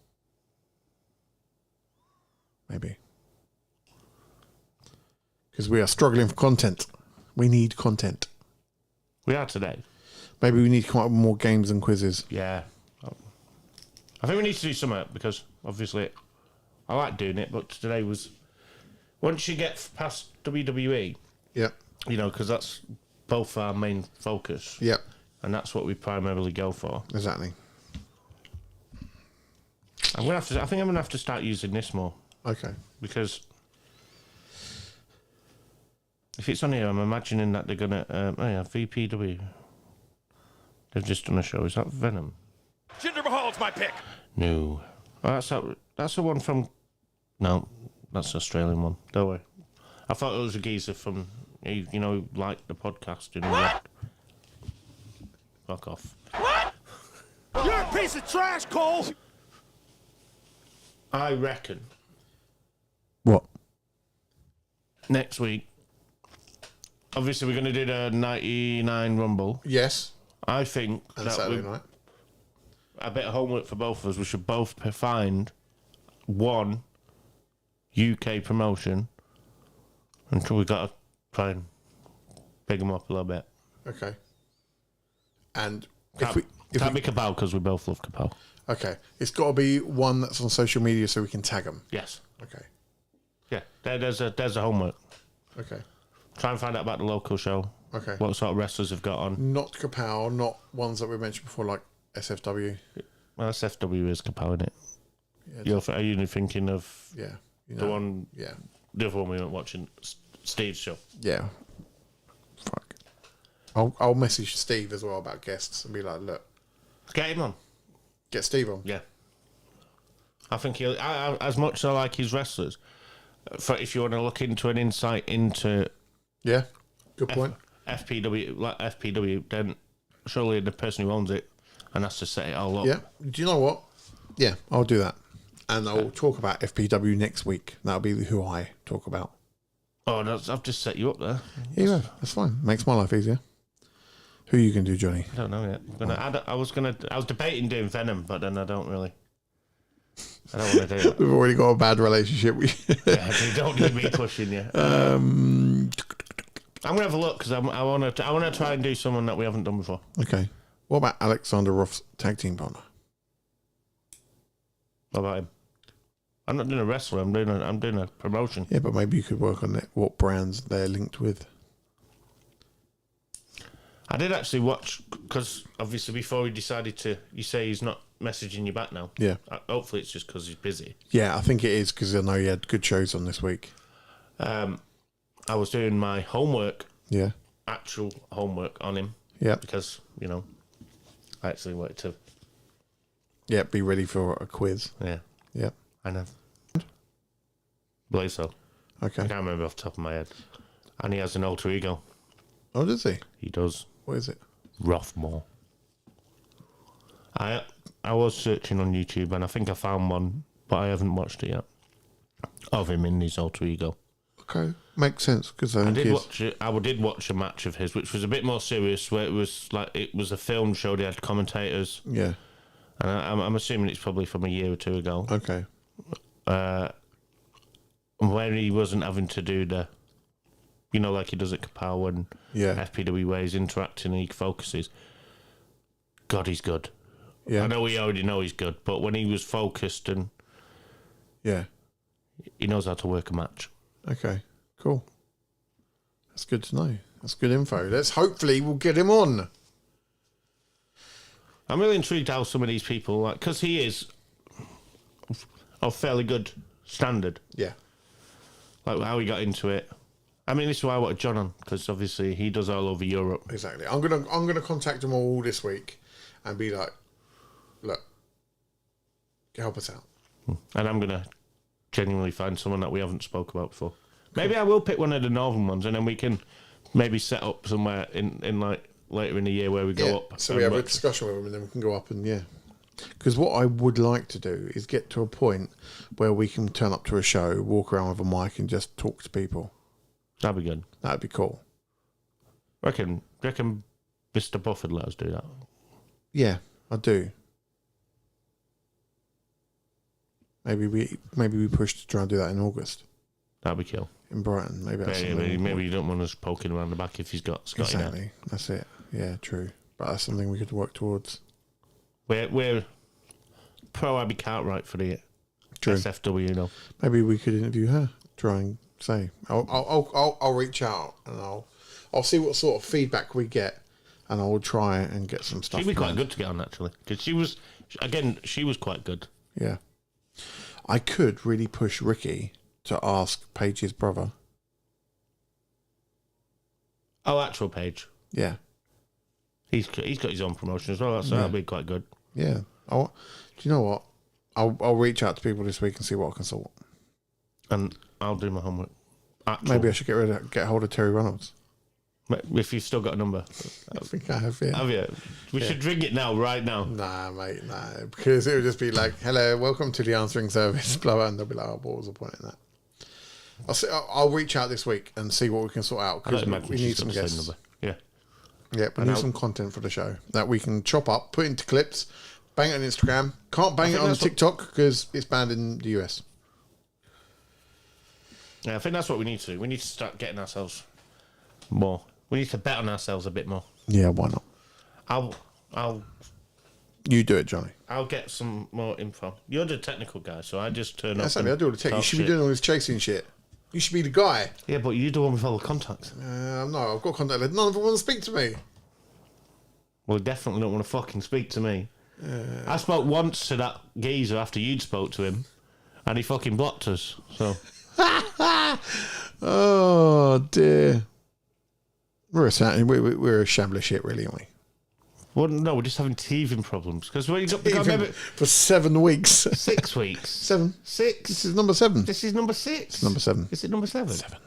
Maybe. Because we are struggling for content. We need content. We are today. Maybe we need to come up with more games and quizzes. Yeah. I think we need to do something because obviously I like doing it, but today was once you get past WWE, Yep. you know, because that's both our main focus. Yep. And that's what we primarily go for. Exactly. I think I'm gonna have to start using this more Okay. because if it's on here, I'm imagining that they're gonna. VPW. They've just done a show. Is that Venom? Jinder Mahal's my pick. No. Oh, that's the one from. No, that's the Australian one. Don't worry. I thought it was a geezer from. You know, like the podcast. You know. What? Fuck off. You're a piece of trash, Cole. I reckon What? next week. Obviously, we're going to do the 99 Rumble. Yes. I think And that Saturday night. a bit of homework for both of us. We should both find one UK promotion until we got to try and big them up a little bit. Okay. And Can't be Cabal because we both love Cabal. okay, it's got to be one that's on social media so we can tag them. Yes. Okay. Yeah. There's a homework. Okay. Try and find out about the local show. Okay. What sort of wrestlers have got on. Not Kapow, not ones that we mentioned before, like SFW. Well, SFW is Cabal, isn't it? Yeah, Are you thinking of yeah. You the one? Yeah. The other one we weren't watching, Steve's show. Yeah. Fuck. I'll message Steve as well about guests and be like, look, Get him on. get Steve on. Yeah. I think he'll. As much as I like his wrestlers, if you want to look into an insight into Yeah. Good point. FPW, then surely the person who owns it and has to set it all up. Yeah. Do you know what? Yeah, I'll do that. And I'll talk about FPW next week. That'll be who I talk about. Oh, I've just set you up there. Yeah, that's fine. Makes my life easier. Who you can do, Johnny? I don't know yet. I was debating doing Venom, but then I don't want to do it. We've already got a bad relationship. Yeah, you don't need me pushing you. I'm gonna have a look because I want to try and do someone that we haven't done before. Okay. What about Alexander Ruff's tag team partner? What about him? I'm not doing a wrestler. I'm doing a promotion. Yeah, but maybe you could work on it. What brands they're linked with. I did actually watch because obviously before he decided to. You say he's not messaging you back now. Yeah. Hopefully it's just because he's busy. Yeah, I think it is because I know he had good shows on this week. I was doing my homework, Yeah. actual homework on him. Yeah. Because I actually wanted to. Yeah, be ready for a quiz. Yeah. Yeah. I know. Believe so. Okay. I can't remember off the top of my head. And he has an alter ego. Oh, does he? He does. What is it? Rothmore. I was searching on YouTube and I think I found one, but I haven't watched it yet. Of him in his alter ego. Okay. Makes sense because I did watch a match of his, which was a bit more serious, where it was a film show. They had commentators, Yeah. and I'm assuming it's probably from a year or two ago. Okay. Where he wasn't having to do the, like he does at Kapow and FPW, where he's interacting and he focuses. God, he's good. Yeah. I know we already know he's good, but when he was focused and Yeah. he knows how to work a match. Okay. Cool. That's good to know. That's good info. Hopefully we'll get him on. I'm really intrigued how some of these people, because he is of fairly good standard, Yeah. like how he got into it. I mean, this is why I wanted John on, because obviously he does all over Europe. Exactly. I'm gonna contact them all this week and be like, look, help us out. And I'm going to genuinely find someone that we haven't spoke about before. Maybe I will pick one of the northern ones, and then we can maybe set up somewhere in like later in the year where we go up. So we have a discussion with them and then we can go up and Because what I would like to do is get to a point where we can turn up to a show, walk around with a mic and just talk to people. That'd be good. That'd be cool. Reckon Mr. Buff would let us do that. Yeah, I do. Maybe we push to try and do that in August That'd be cool. in Brighton. Maybe you don't want us poking around the back if he's got Scotty exactly. now. That's it. Yeah, true. But that's something we could work towards. We're pro Abby Cartwright for the True. SFW, Maybe we could interview her. Try and say I'll reach out and I'll see what sort of feedback we get, and I'll try and get some stuff. She'd be quite planned. good to get on actually, because she was quite good. Yeah, I could really push Ricky to ask Paige's brother. Oh, actual Paige. Yeah, He's got his own promotion as well, so that'll be quite good. yeah. Do you know what? I'll reach out to people this week and see what I can sort. And I'll do my homework. Actual. Maybe I should get hold of Terry Reynolds. If you've still got a number. I think I have. Yeah. Have you? We should ring it now, right now. Nah, mate, nah. Because it would just be like, "Hello, welcome to the answering service," blah blah, and they'll be like, "Oh, what was the point in that?" I'll reach out this week and see what we can sort out, because we need some guests. Yeah. Yeah, we need some content for the show that we can chop up, put into clips, bang it on Instagram. Can't bang it on TikTok because it's banned in the US. Yeah, I think that's what we need to do. We need to start getting ourselves more. We need to bet on ourselves a bit more. Yeah, why not? I'll You do it, Johnny. I'll get some more info. You're the technical guy, so I just turn up. That's something I do all the tech. You talk should be shit. doing all this chasing shit. You should be the guy. Yeah, but you're the one with all the contacts. No, I've got contact. None of them want to speak to me. Well, definitely don't want to fucking speak to me. I spoke once to that geezer after you'd spoke to him, and he fucking blocked us. So. Oh dear. We're a shambles shit, really, aren't we? Well, no, we're just having teething problems because we got remember for 7 weeks. 6 weeks. 7. 6. This is number 7. This is number 6. Number 7. Is it number 7? 7.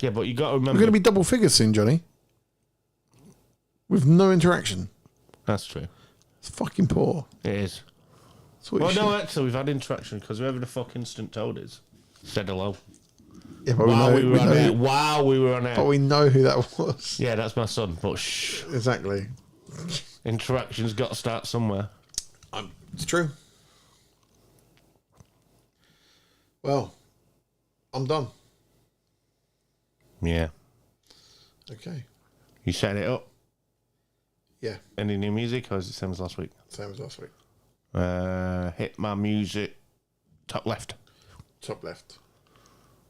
Yeah, but you got to remember. We're going to be double figures soon, Johnny. With no interaction. That's true. It's fucking poor. It is. Well, no, actually, we've had interaction because whoever the fuck instant told us said hello. Yeah, but While we were on air. But While we were on air. we know who that was. Yeah, that's my son. But shh. Exactly. Interaction's got to start somewhere. It's true. Well, I'm done. Yeah. Okay. You set it up. Yeah. Any new music, or is it same as last week? Same as last week. Hit my music. Top left. Top left.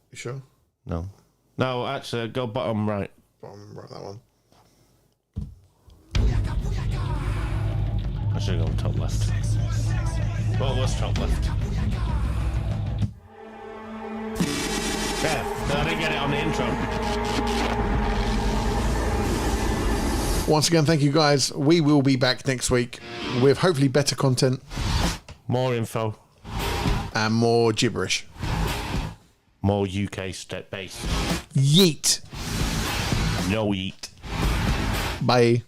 You sure? No. No, actually, go bottom right. Bottom right, that one. I should go top left. What was top left? Yeah, no, I didn't get it on the intro. Once again, thank you guys. We will be back next week with hopefully better content. More info. And more gibberish. More UK step bass. Yeet. No eat. Bye.